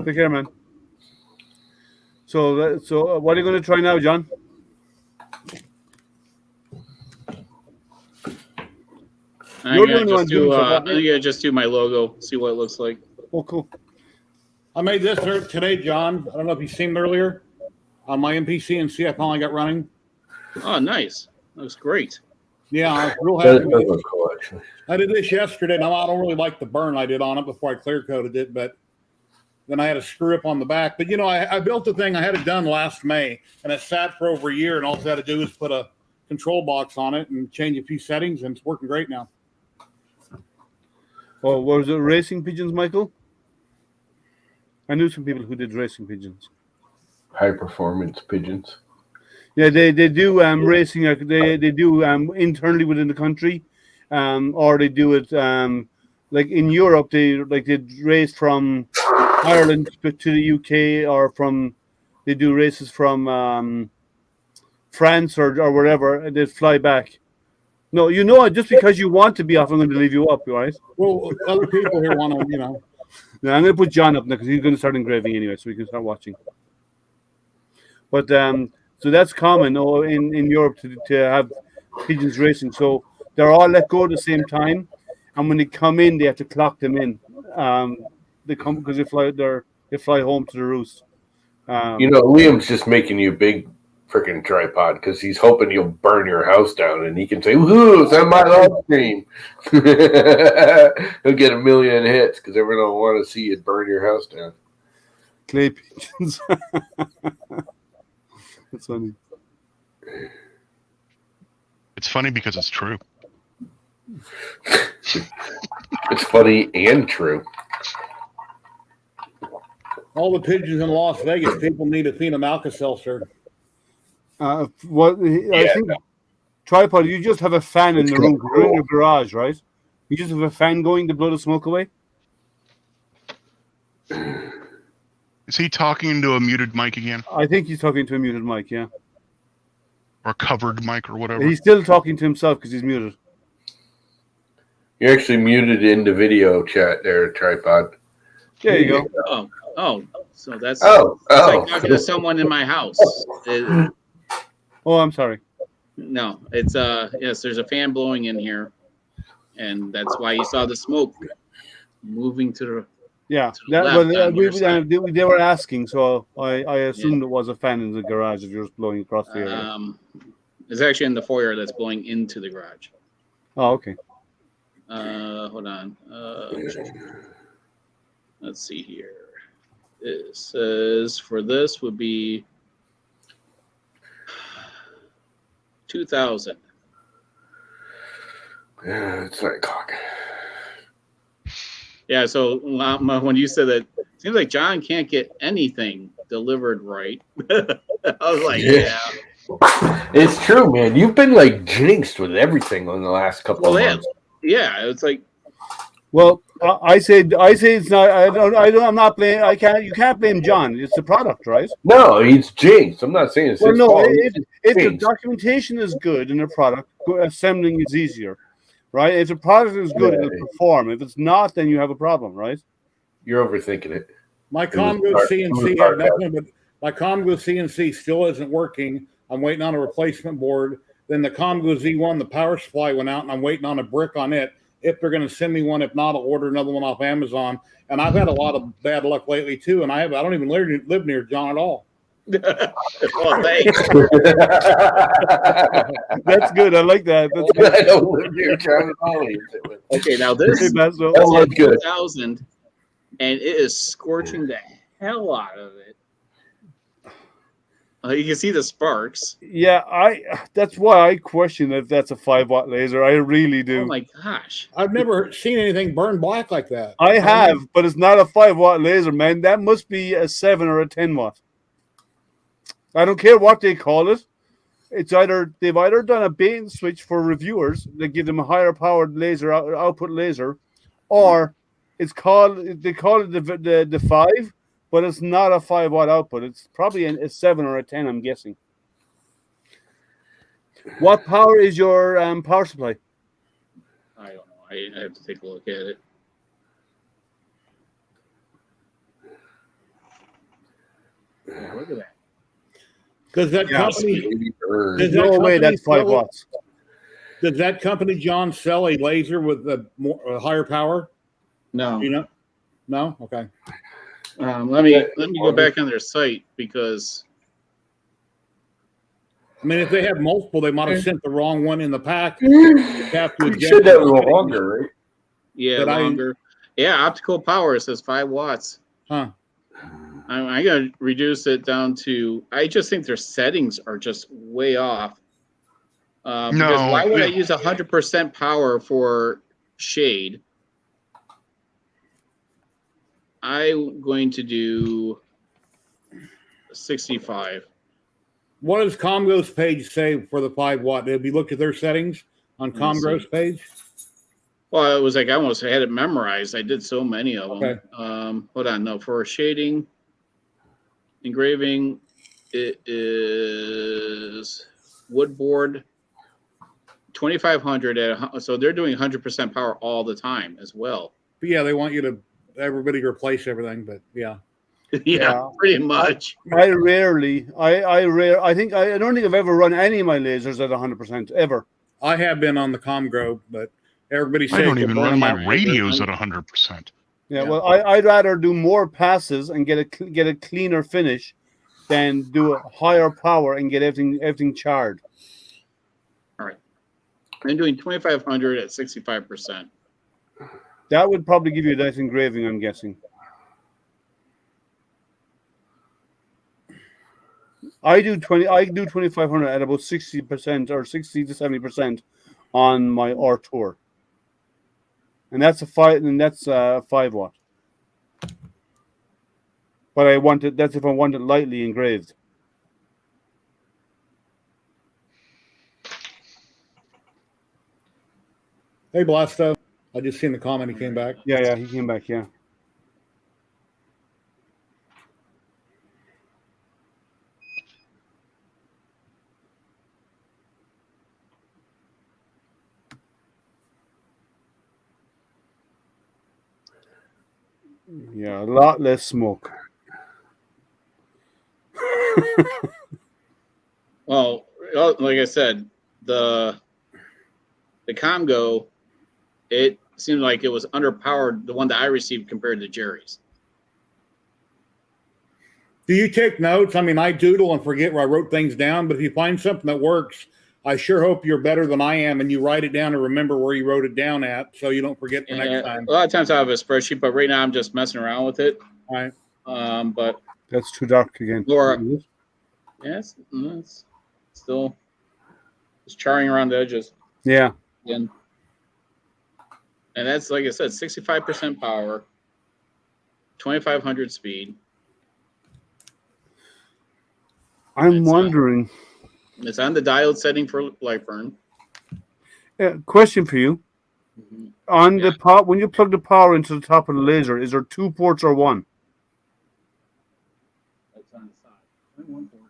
Take care, man. So what are you going to try now, John? I'm gonna just do my logo, see what it looks like. Oh, cool. I made this today, John. I don't know if you've seen it earlier on my MPC&C. I finally got running. Oh, nice. Looks great. Yeah, I was real That happy. does look cool, actually. I did this yesterday. Now, I don't really like the burn I did on it before I clear coated it, but then I had a screw up on the back. But, you know, I built the thing. I had it done last May, and it sat for over a year, and all I had to do was put a control box on it and change a few settings, and it's working great now. Oh, was it racing pigeons, Michael? I knew some people who did racing pigeons. High performance pigeons. Yeah, they do racing. They do internally within the country, or they do it like in Europe. They race from Ireland to the UK, or they do races from France or wherever, and they fly back. No, you know, just because you want to be off, I'm going to leave you up, right? Well, other people here want to, you know. Yeah, I'm going to put John up now because he's going to start engraving anyway, so we can start watching. But so that's common in Europe to have pigeons racing. So they're all let go at the same time, and when they come in, they have to clock them in. They come because they fly home to the roost. You know, Liam's just making you a big freaking tripod because he's hoping you'll burn your house down, and he can say, "Woohoo! It's on my live stream." He'll get 1 million hits because everyone will want to see you burn your house down. Clay pigeons. That's funny. It's funny because it's true. It's funny and true. All the pigeons in Las Vegas, people need a Athena Alka-Seltzer. I think tripod. You just have a fan in the room. You're in your garage, right? You just have a fan going to blow the smoke away. Is he talking to a muted mic again? I think he's talking to a muted mic. Yeah. Or covered mic or whatever? He's still talking to himself because he's muted. You're actually muted in the video chat there, tripod. There you go. Oh, so that's Oh. like talking to someone in my house. Oh, I'm sorry. No, it's yes, there's a fan blowing in here, and that's why you saw the smoke moving to the. Yeah, To the left on your side. they were asking, so I assumed it was a fan in the garage that you're just blowing across the area. It's actually in the foyer that's blowing into the garage. Oh, okay. Hold on. Let's see here. It says for this would be 2,000. Yeah, it's 9 o'clock. Yeah, so when you said that, it seems like John can't get anything delivered right. I was like, yeah. It's true, man. You've been like jinxed with everything in the last couple of months. Yeah, it's like. Well, I say it's not. I'm not blaming. You can't blame John. It's the product, right? No, he's jinxed. I'm not saying it's his fault. If the documentation is good in the product, assembling is easier, right? If the product is good, it'll perform. If it's not, then you have a problem, right? You're overthinking it. My Congo CNC had nothing but my Congo CNC still isn't working. I'm waiting on a replacement board. Then the Congo Z1, the power supply went out, and I'm waiting on a brick on it. If they're going to send me one, if not, I'll order another one off Amazon. And I've had a lot of bad luck lately too. And I don't even live near John at all. Well, thanks. That's good. I like that. That's good. I don't live near John at all. Okay, now this is That was good. 2,000, and it is scorching the hell out of it. You can see the sparks. Yeah, that's why I question if that's a 5-watt laser. I really do. Oh my gosh! I've never seen anything burn black like that. I have, but it's not a 5-watt laser, man. That must be a 7 or a 10-watt. I don't care what they call it. It's they've either done a bait and switch for reviewers that give them a higher powered laser output laser, or they call it the 5, but it's not a 5-watt output. It's probably a 7 or a 10. I'm guessing. What power is your power supply? I don't know. I have to take a look at it. Yeah, look at that. Does that Yeah, company? Does that No way, company that's 5 sell- watts. Does that company, John, sell a laser with a higher power? No. You know? No. Okay. Let me go back on their site because I mean, if they have multiple, they might have sent the wrong one in the pack. You Have to adjust said that the a little settings. longer, right? yeah, But longer. Yeah, optical power says 5 watts. Huh. I gotta reduce it down to. I just think their settings are just way off. Because No, why would I yeah. use 100% power for shade? I'm going to do 65. What does Comgo's page say for the 5-watt? Have you looked at their settings on Let me see. Comgo's page? Well, it was like I almost had it memorized. I did so many of them. Okay. Hold on. No, for shading, engraving, it is woodboard 2500 so they're doing 100% power all the time as well. But yeah, they want you to everybody to replace everything. But yeah, Yeah, pretty much. I think I don't think I've ever run any of my lasers at 100% ever. I have been on the Comgro, but everybody says I don't they're even burning run my out radios laser. at 100%. Yeah, Yeah. well, I'd rather do more passes and get a cleaner finish than do a higher power and get everything charred. I'm doing 2500 at 65%. That would probably give you that engraving, I'm guessing. I do 2500 at about 60% or 60 to 70% on my R tour. And that's a 5-watt. But that's if I want it lightly engraved. Hey, Blasto. I just seen the comment. He came back. Yeah, he came back, yeah. Yeah, a lot less smoke. Well, like I said, the Comgo, it seemed like it was underpowered, the one that I received compared to Jerry's. Do you take notes? I mean, I doodle and forget where I wrote things down, but if you find something that works, I sure hope you're better than I am and you write it down and remember where you wrote it down at so you don't forget the next time. A lot of times I have a spreadsheet, but right now I'm just messing around with it. All right. But That's too dark again. Laura, yes, it's still just charring around the edges. Yeah. Again. And that's, like I said, 65% power, 2500 speed. I'm wondering. It's on the diode setting for light burn. Question for you. On the when you plug the power into the top of the laser, is there 2 ports or 1? That's on the side. One port.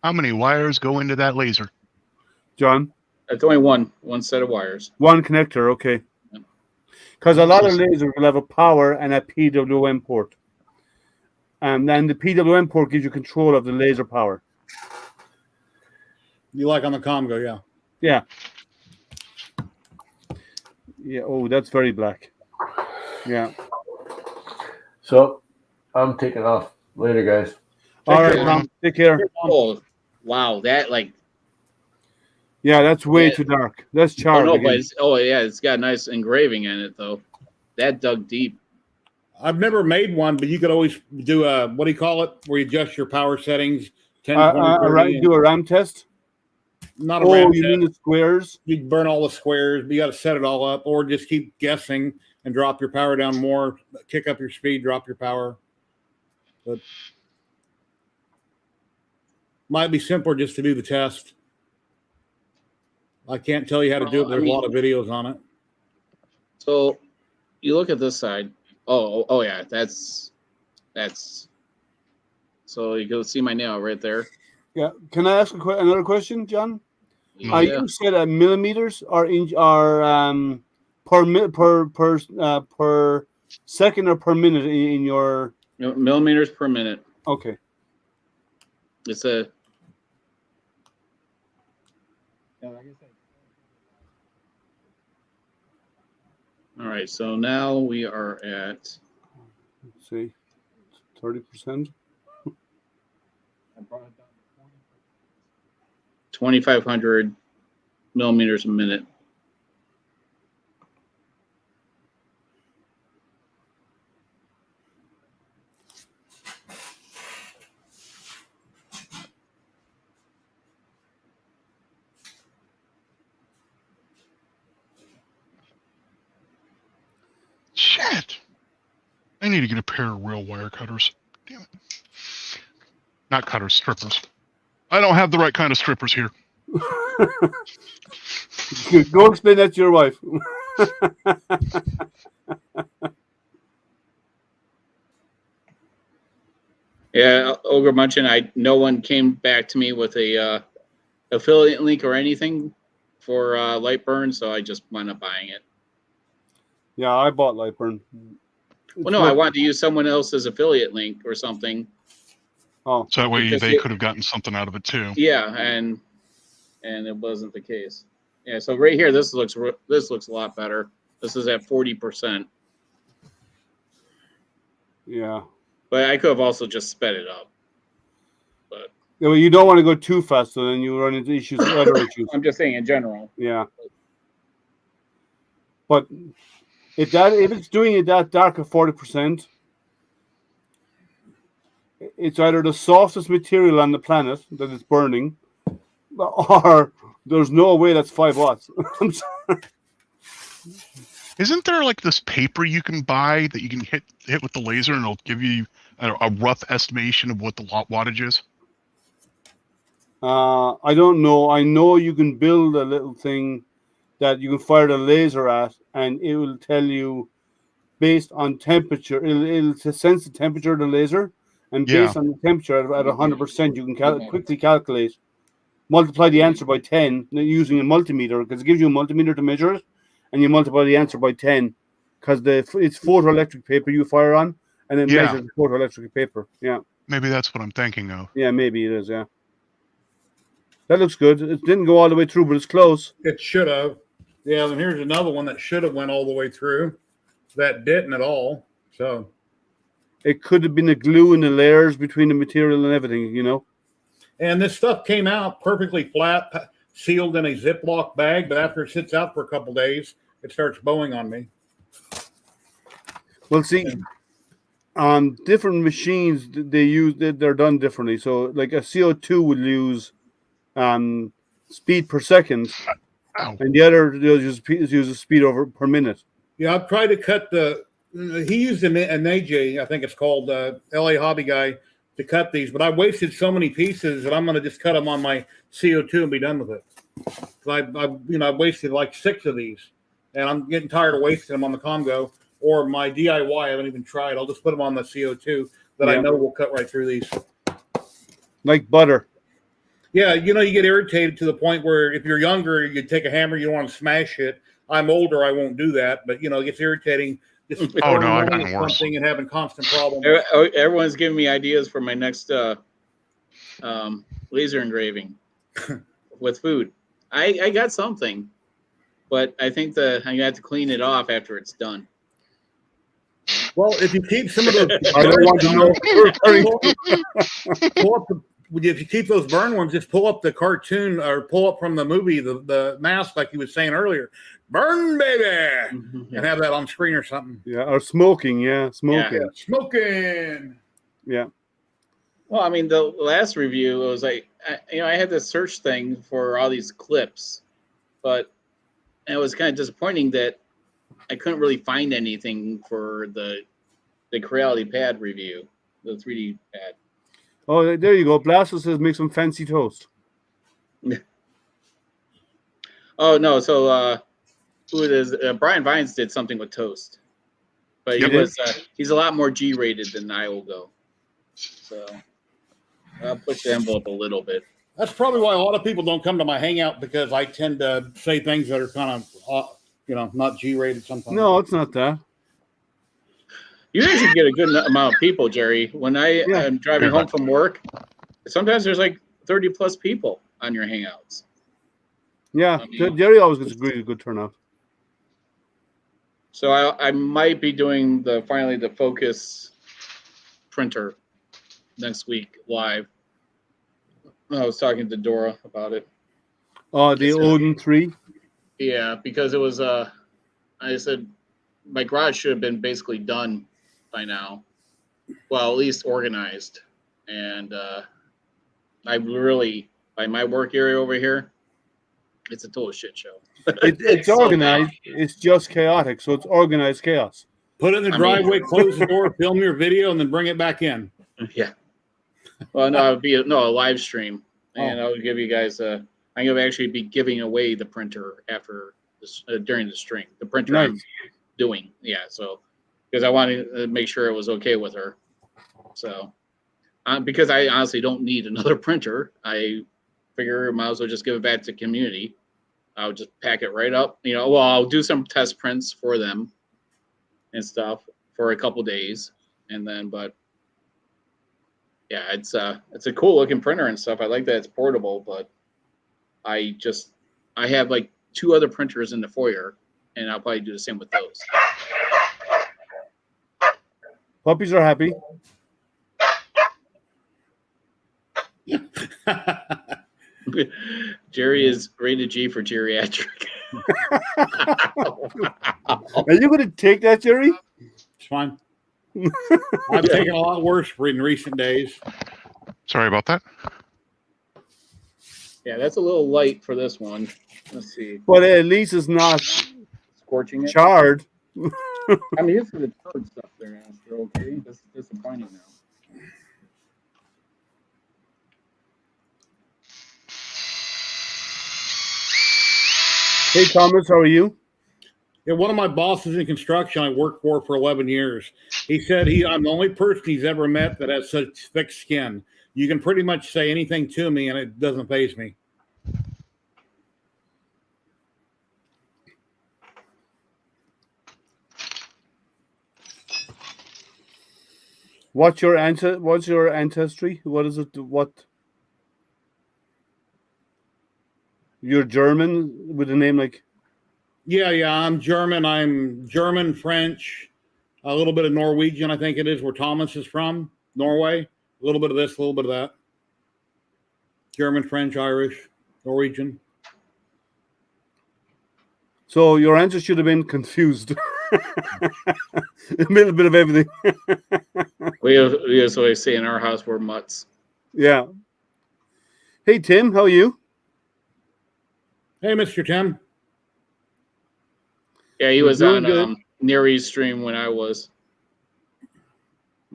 How many wires go into that laser? John? That's only one set of wires. 1 connector, okay. Because a lot of lasers will have a power and a PWM port. And then the PWM port gives you control of the laser power. You like on the Comgo, yeah. Yeah. Yeah. Oh, that's very black. Yeah. So I'm taking off. Later, guys. All right, Tom. Take care. Oh, wow. That, like. Yeah, that's way too dark. That's charred. Oh, no, again. but it's got a nice engraving in it, though. That dug deep. I've never made one, but you could always do a, what do you call it, where you adjust your power settings, 10, 20, 30, do a RAM test? not a RAM you mean the squares? You burn all the squares, but you got to set it all up, or just keep guessing and drop your power down more, kick up your speed, drop your power. But might be simpler just to do the test. I can't tell you how to do it. There's a lot of videos on it. So you look at this side. Oh yeah, that's. So you can see my nail right there. Yeah. Can I ask another question, John? Yeah. Are you set at millimeters or inch or per second or per minute in your millimeters per minute? Okay. It's a. All right, so now we are at. Let's see, 30%. 2,500 millimeters a minute. Shit. I need to get a pair of real wire cutters. Damn it. Not cutters, strippers. I don't have the right kind of strippers here. Go explain that to your wife. Yeah, Ogre Munchin, no one came back to me with a affiliate link or anything for Lightburn, so I just wound up buying it. Yeah, I bought Lightburn. Well, no, I wanted to use someone else's affiliate link or something. Oh, so that way they could have gotten something out of it too. Yeah, and it wasn't the case. Yeah, so right here, this looks a lot better. This is at 40%. Yeah. But I could have also just sped it up. But yeah, well, you don't want to go too fast, so then you run into issues, other issues. I'm just saying in general. Yeah. But if it's doing it that dark at 40%, it's either the softest material on the planet that is burning, or there's no way that's 5 watts. I'm sorry. Isn't there like this paper you can buy that you can hit with the laser and it'll give you a rough estimation of what the wattage is? I don't know. I know you can build a little thing that you can fire the laser at, and it will tell you based on temperature. It'll sense the temperature of the laser, and based on the temperature at 100%, you can quickly calculate, multiply the answer by 10 using a multimeter, because it gives you a multimeter to measure it, and you multiply the answer by 10 because it's photoelectric paper you fire on, and it measures the photoelectric paper. Yeah. Maybe that's what I'm thinking of. Yeah, maybe it is. Yeah. That looks good. It didn't go all the way through, but it's close. It should have. Yeah, and here's another one that should have went all the way through. That didn't at all. So it could have been the glue in the layers between the material and everything, you know. And this stuff came out perfectly flat, sealed in a Ziploc bag, but after it sits out for a couple days, it starts bowing on me. Well, see, on different machines, they're done differently. So, like a CO2 will use speed per second, and the other uses speed over per minute. Yeah, I've tried to cut he used an AJ, I think it's called, LA Hobby Guy, to cut these, but I wasted so many pieces that I'm going to just cut them on my CO2 and be done with it. I wasted like 6 of these, and I'm getting tired of wasting them on the Congo or my DIY. I haven't even tried. I'll just put them on the CO2 that I know will cut right through these. Like butter. Yeah, you get irritated to the point where if you're younger, you take a hammer, you want to smash it. I'm older, I won't do that, but it gets irritating. Just I've gotten worse. Something and having constant problems. Everyone's giving me ideas for my next laser engraving with food. I got something, but I think I got to clean it off after it's done. Well, if you keep some of those, I don't want to know. if you keep those burn ones, just pull up the cartoon or pull up from the movie the mask, like you was saying earlier. Burn, baby, and have that on screen or something. Yeah, or smoking. Yeah, smoking. Yeah, smoking. Yeah. Well, I mean, the last review, it was like, I had this search thing for all these clips, but it was kind of disappointing that I couldn't really find anything for the Creality pad review, the 3D pad. Oh, there you go. Blaster says make some fancy toast. Oh no! So who it is? Brian Vines did something with toast, but he's a lot more G-rated than I will go. So I'll push the envelope a little bit. That's probably why a lot of people don't come to my Hangout, because I tend to say things that are kind of, not G-rated sometimes. No, it's not that. You usually get a good amount of people, Jerry. When I am driving home from work, sometimes there's like 30 plus people on your Hangouts. Yeah, Jerry always gets a really good turnout. So I might be doing finally the Focus printer next week live. I was talking to Dora about it. Oh, the Odin 3? Yeah, because it was I said my garage should have been basically done by now. Well, at least organized. And I really, by my work area over here, it's a total shit show. It's organized. It's just chaotic. So it's organized chaos. Put it in the driveway, close the door, film your video, and then bring it back in. Yeah. Well, no, it would be a live stream. And I'll give you guys I'm going to actually be giving away the printer after this, during the stream. The printer I'm doing. Yeah, so because I wanted to make sure it was okay with her. So because I honestly don't need another printer, I figure I might as well just give it back to the community. I'll just pack it right up. I'll do some test prints for them and stuff for a couple days, and then yeah, it's a cool looking printer and stuff. I like that it's portable, but I have like 2 other printers in the foyer, and I'll probably do the same with those. Puppies are happy. Jerry is rated G for geriatric. Are you going to take that, Jerry? It's fine. I've taken a lot worse in recent days. Sorry about that. Yeah, that's a little light for this one. Let's see. But at least it's not scorching it. Charred. I'm used to the charred stuff there. They're okay. That's disappointing now. Hey, Thomas, how are you? Yeah, one of my bosses in construction I worked for 11 years. He said I'm the only person he's ever met that has such thick skin. You can pretty much say anything to me and it doesn't faze me. What's your ancestry? What is it? What? You're German with a name like? Yeah, I'm German. I'm German, French, a little bit of Norwegian, I think it is, where Thomas is from, Norway. A little bit of this, a little bit of that. German, French, Irish, Norwegian. So your answer should have been confused. A little bit of everything. We always say in our house we're mutts. Yeah. Hey, Tim, how are you? Hey, Mr. Tim. Yeah, he was on Near East stream when I was.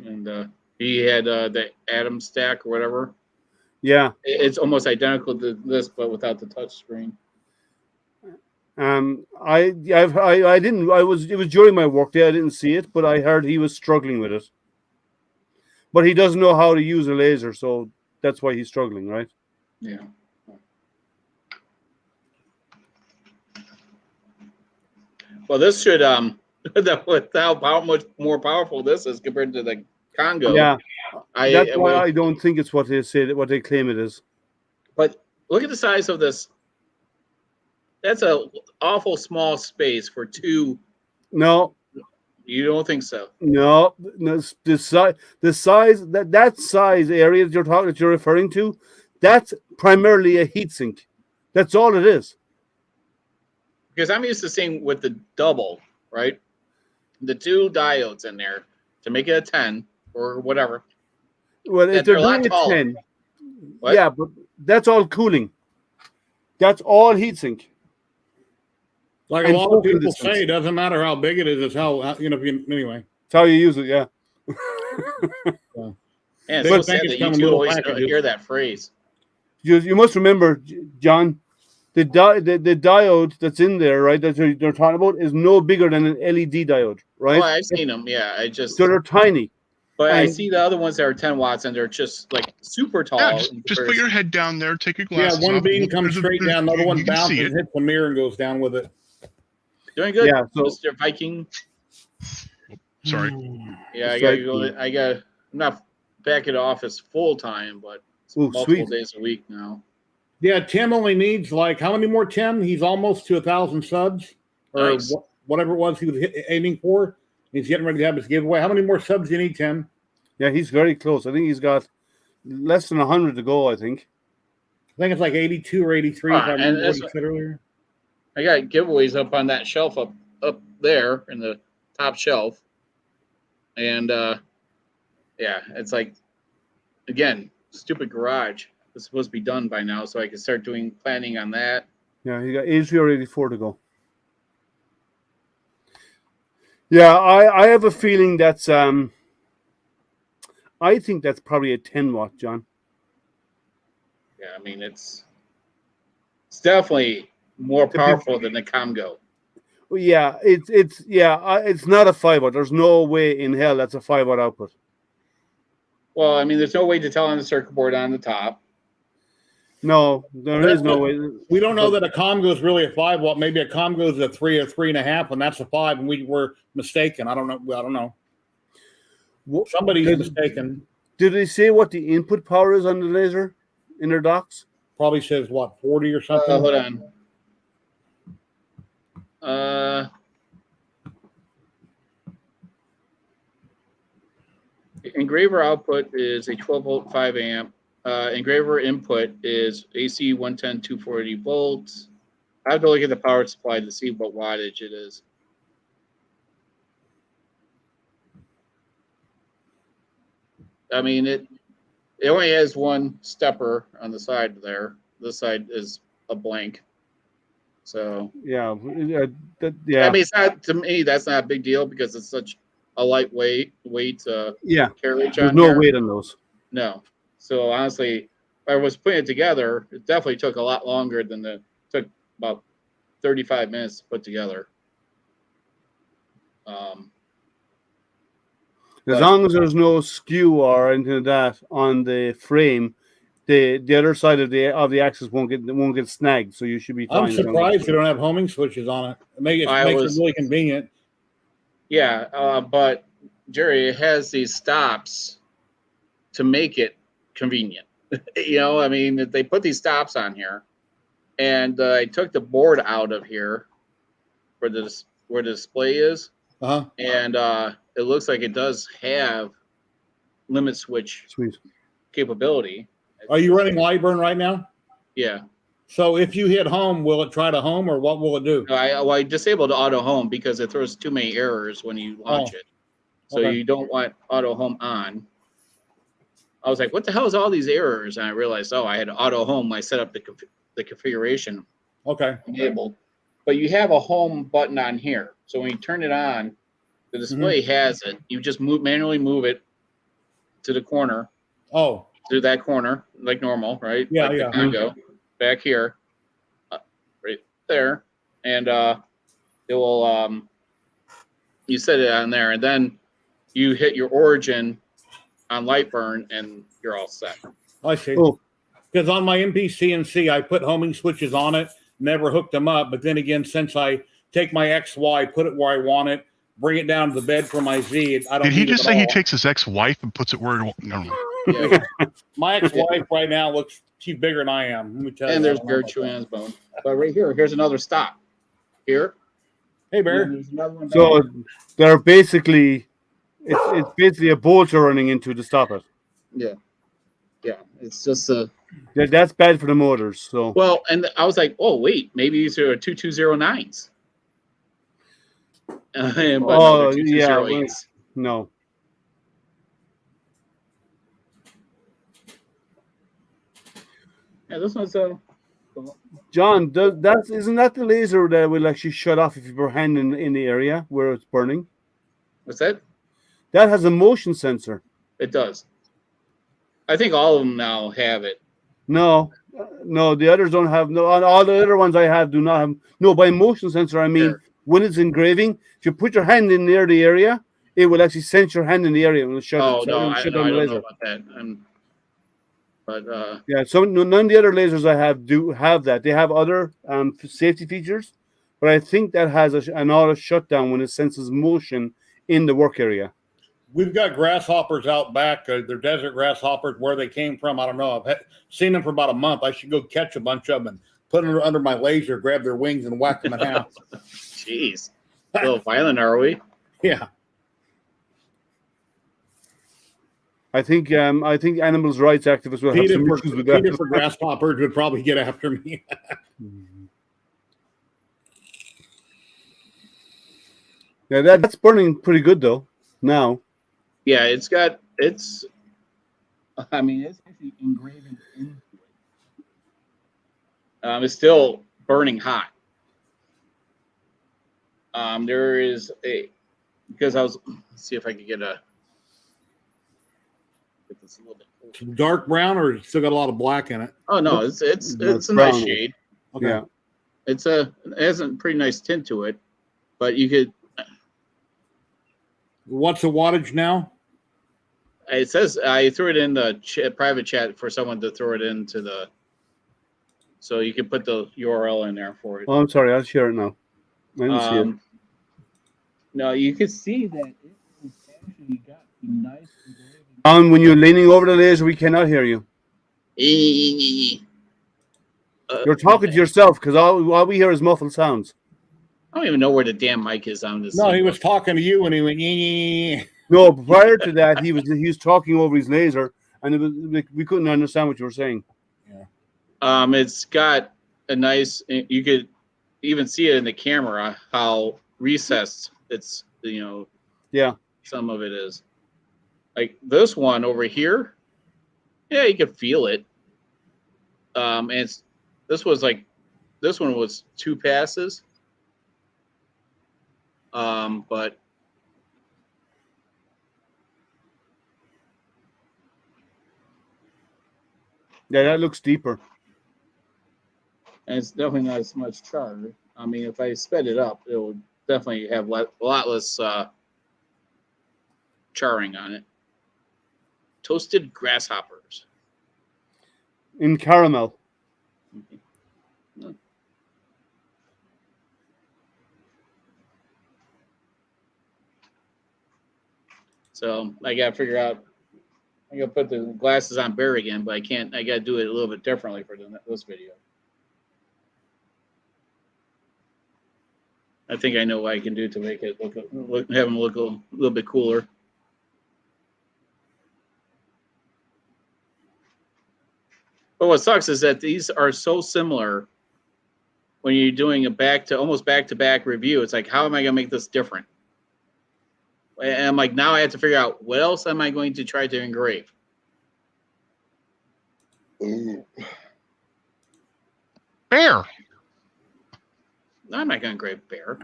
And he had the Atom stack or whatever. Yeah. It's almost identical to this, but without the touch screen. It was during my work day. I didn't see it, but I heard he was struggling with it. But he doesn't know how to use a laser, so that's why he's struggling, right? Yeah. Well, this should with how much more powerful this is compared to the Congo. Yeah, that's why I don't think it's what they say, what they claim it is. But look at the size of this. That's a awful small space for 2. No, You don't think so? No, the size that size area that you're referring to, that's primarily a heatsink. That's all it is. Because I'm used to seeing with the double, right? The 2 diodes in there to make it a 10 or whatever. Well, if they're doing a 10, yeah, but that's all cooling. That's all heatsink. Like a lot of people say, it doesn't matter how big it is. It's how anyway. It's how you use it, yeah. And it's so sad that you two always hear that phrase. You must remember, John, the diode that's in there, right, that they're talking about is no bigger than an LED diode, right? Oh, I've seen them, yeah. So they're tiny. But I see the other ones that are 10 watts, and they're just like super tall. Yeah, just put your head down there, take your glasses off. Yeah, one beam comes straight down, the other one bounces, hits the mirror, and goes down with it. Doing good, yeah, so, Mr. Viking. Sorry. Yeah, I gotta go. I'm not back at office full time, but multiple days a week now. Yeah, Tim only needs how many more, Tim? He's almost to 1,000 subs, or nice. Whatever it was he was aiming for. He's getting ready to have his giveaway. How many more subs do you need, Tim? Yeah, he's very close. I think he's got less than 100 to go, I think. I think it's like 82 or 83, if I remember what you said earlier. I got giveaways up on that shelf up there in the top shelf. And, yeah, it's like, again, stupid garage. It's supposed to be done by now, so I can start doing planning on that. Yeah, you got 83 or 84 to go. Yeah, I have a feeling that's I think that's probably a 10 watt, John. Yeah, I mean it's definitely more powerful than the Comgo. Yeah, it's not a 5 watt. There's no way in hell that's a 5 watt output. Well, I mean, there's no way to tell on the circuit board on the top. No, there is no way. We don't know that a Comgo is really a 5 watt. Maybe a Comgo is a 3 or 3.5, and that's a 5, and we were mistaken. I don't know. Somebody's mistaken. Did they say what the input power is on the laser in their docs? Probably says 40 or something. Hold on. Engraver output is a 12-volt 5 amp. Engraver input is AC 110 240 volts. I have to look at the power supply to see what wattage it is. I mean, it only has one stepper on the side there. This side is a blank. So yeah. I mean, it's not, to me, that's not a big deal because it's such a lightweight carriage. There's no weight on those. No. So honestly, if I was putting it together, it definitely took a lot longer than it took about 35 minutes to put together. As long as there's no skew or anything like that on the frame, the other side of the axis won't get snagged. So you should be fine. I'm surprised you don't have homing switches on it. It makes it really convenient. Yeah, but Jerry, it has these stops to make it convenient. I mean, they put these stops on here, and I took the board out of here for where the display is, and it looks like it does have limit switch capability. Are you running Lightburn right now? Yeah. So if you hit home, will it try to home, or what will it do? I disabled auto home because it throws too many errors when you launch it. So you don't want auto home on. I was like, what the hell is all these errors? And I realized, I had auto home. I set up the configuration. Okay. Enabled. But you have a home button on here. So when you turn it on, the display has it. You just manually move it to the corner. Oh. To that corner, like normal, right? Yeah, like yeah. The Congo, back here, right there. And it will, you set it on there. And then you hit your origin on Lightburn, and you're all set. I see. Because on my MPCNC, I put homing switches on it, never hooked them up. But then again, since I take my XY, put it where I want it, bring it down to the bed for my Z, I don't. Did he just say he takes his ex-wife and puts it where? No. Yeah. My ex-wife right now she's bigger than I am. Let me tell you. And there's Gerd Chuan's bone. But right here's another stop. Here, Hey, Bear. There's another one back So there. they're basically it's basically a bolt you're running into to stop it. Yeah. It's just a That's bad for the motors. So well, and I was like, oh wait, maybe these are 2209s. But no, oh they're yeah, 2208s. no. Yeah, this one's John, isn't that the laser that will actually shut off if you put your hand in the area where it's burning? what's that? That has a motion sensor. It does. I think all of them now have it. No, the others don't have. No, all the other ones I have do not have. No, by motion sensor I mean Here. when it's engraving, if you put your hand in near the area, it will actually sense your hand in the area and it'll shut Oh it. no, It'll I shut don't down the know laser. about that. But Yeah, so none of the other lasers I have do have that. They have other safety features, but I think that has an auto shutdown when it senses motion in the work area. We've got grasshoppers out back. They're desert grasshoppers. Where they came from, I don't know. I've seen them for about a month. I should go catch a bunch of them and put them under my laser, grab their wings, and whack them in half. jeez, a little violent, are we? Yeah. I think animals' rights activists will have some issues with that. Peter for grasshoppers would probably get after me. Yeah, that's burning pretty good though. Now, Yeah, it's I mean, it's actually engraving into it. It's still burning hot. There is because let's see if I could get this a little bit closer. Dark brown, or still got a lot of black in it? Oh no, it's a nice brown. shade. Okay. yeah, It has a pretty nice tint to it, but you could. What's the wattage now? It says I threw it in the private chat for someone to throw it into the. So you can put the URL in there for it. oh, I'm sorry, I'll share it now. I didn't see it. No, you can see that it has actually got a nice engraving. When you're leaning over the laser, we cannot hear you. You're talking to yourself because all we hear is muffled sounds. I don't even know where the damn mic is on this. No, thing. he was talking to you when he went. "Yee." No, prior to that, he was talking over his laser, and it was we couldn't understand what you were saying. It's got a nice. You could even see it in the camera how recessed it's. Yeah, Some of it is. Like this one over here. Yeah, you could feel it. And this one was 2 passes. But yeah, that looks deeper. and it's definitely not as much char. I mean, if I sped it up, it would definitely have a lot less charring on it. Toasted grasshoppers. In caramel. So I got to figure out. I got to put the glasses on Bear again, but I can't. I got to do it a little bit differently for this video. I think I know what I can do to make it have them look a little bit cooler. But what sucks is that these are so similar. When you're doing almost back-to-back review, it's like, how am I going to make this different? And I'm like, now I have to figure out what else am I going to try to engrave. Bear. No, I'm not going to engrave bear.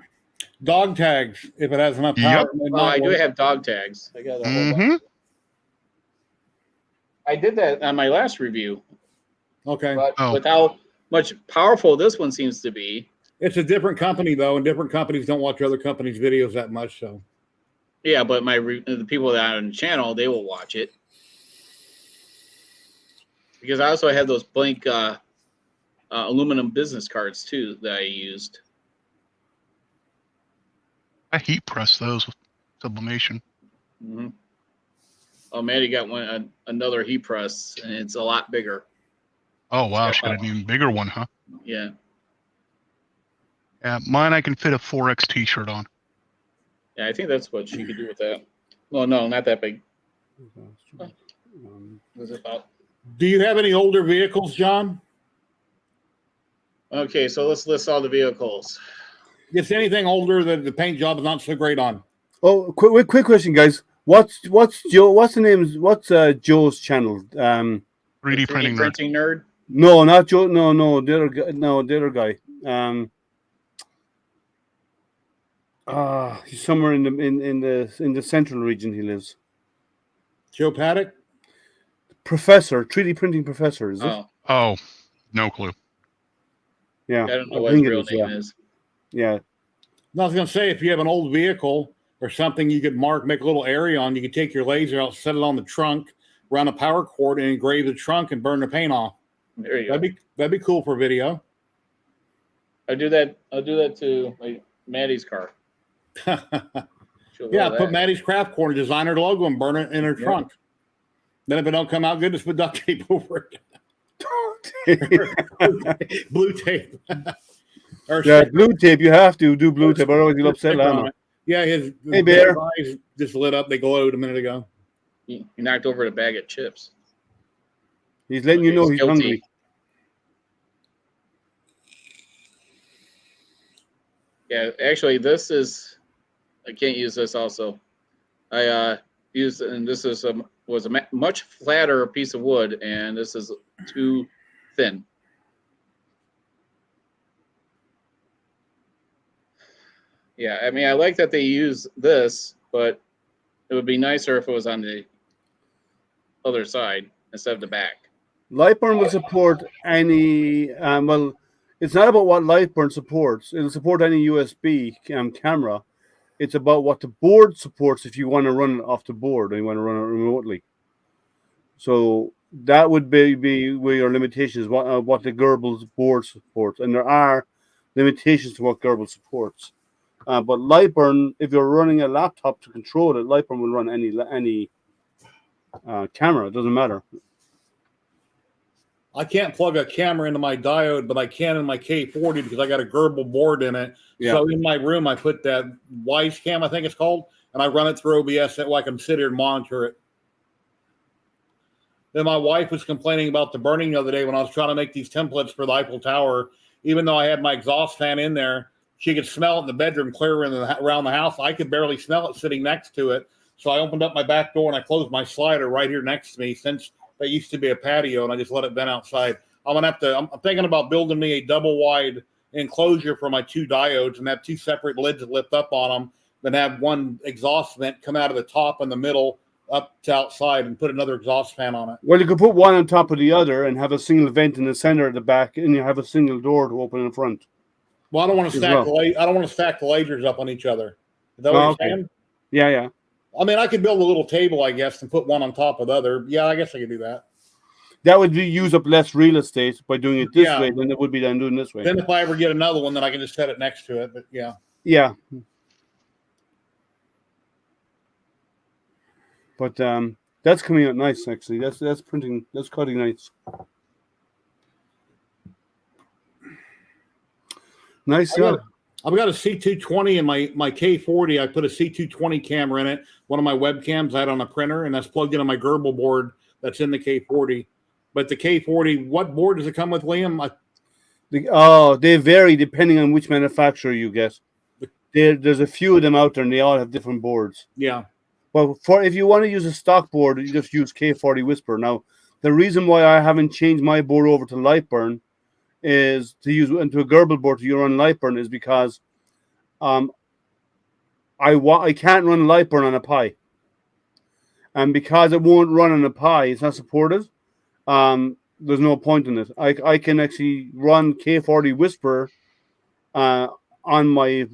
Dog tags, if it has enough power. Yep. Oh, I do have dog tags. I got a whole bunch. I did that on my last review, Okay. but Oh. with how much powerful this one seems to be. It's a different company, though, and different companies don't watch other companies' videos that much. So, Yeah, but the people that are on the channel, they will watch it. Because I also had those blank aluminum business cards, too, that I used. I heat press those with sublimation. Mm-hmm. Oh, Maddie got another heat press, and it's a lot bigger. Oh wow, she got an even bigger one, huh? Yeah. Mine I can fit a 4X t-shirt on. Yeah, I think that's what she could do with that. Well, no, not that big. Was it about? Do you have any older vehicles, John? Okay, so let's list all the vehicles. Just anything older that the paint job is not so great on. Oh, quick question, guys. What's Joe? What's the name? What's Joe's channel? 3D printing nerd. Nerd. No, not Joe. No, the other guy. No, the other guy. He's somewhere in the central region. He lives. Joe Paddock. Professor, 3D printing professor, is it? Oh, no clue. Yeah, I don't know what his real name is. Yeah. I was going to say, if you have an old vehicle or something, you could make a little area on. You could take your laser out, set it on the trunk, run a power cord, and engrave the trunk and burn the paint off. There you go. That'd be cool for video. I'll do that to like Maddie's car. Yeah, put Maddie's Craft Corner designer logo and burn it in her trunk. Then if it don't come out good, just put duct tape over it. Blue tape. Blue tape. You have to do blue tape, otherwise you'll upset Lama. Yeah, his Bear. eyes just lit up. They glowed a minute ago. He knocked over a bag of chips. He's letting you know he's hungry. Yeah, actually, this is. I can't use this. Also, I used, and this is was a much flatter piece of wood, and this is too thin. Yeah, I mean, I like that they use this, but it would be nicer if it was on the other side instead of the back. Lightburn will support any. Well, it's not about what Lightburn supports. It'll support any USB camera. It's about what the board supports if you want to run it off the board and you want to run it remotely. So that would be where your limitations, what the Goebbels board supports. And there are limitations to what Goebbels supports. But Lightburn, if you're running a laptop to control it, Lightburn will run any camera. It doesn't matter. I can't plug a camera into my diode, but I can in my K40 because I got a Goebbels board in it. Yeah. So in my room, I put that Wise Cam, I think it's called, and I run it through OBS so I can sit here and monitor it. Then my wife was complaining about the burning the other day when I was trying to make these templates for the Eiffel Tower. Even though I had my exhaust fan in there, she could smell it in the bedroom clear around the house. I could barely smell it sitting next to it. So I opened up my back door and I closed my slider right here next to me since that used to be a patio, and I just let it vent outside. I'm thinking about building me a double wide enclosure for my two diodes and have two separate lids that lift up on them, then have one exhaust vent come out of the top in the middle up to outside and put another exhaust fan on it. Well, you could put one on top of the other and have a single vent in the center at the back, and you have a single door to open in front. Well, I don't want to stack the lasers up on each other. Is that what you're saying? Yeah. I mean, I could build a little table, I guess, and put one on top of the other. Yeah, I guess I could do that. That would use up less real estate by doing it this way than it would be done doing this way. Then if I ever get another one, then I can just set it next to it. But yeah. Yeah. But that's coming out nice, actually. That's printing. That's cutting nice. Nice job. I've got a C220 in my K40. I put a C220 camera in it. One of my webcams I had on a printer, and that's plugged into my Goebbels board that's in the K40. But the K40, what board does it come with, Liam? They vary depending on which manufacturer you get. There's a few of them out there, and they all have different boards. Yeah. Well, if you want to use a stock board, you just use K40 Whisper. Now, the reason why I haven't changed my board over to Lightburn is to use into a Goebbels board to run Lightburn is because I can't run Lightburn on a Pi, and because it won't run on a Pi, it's not supported. There's no point in it. I can actually run K40 Whisper on my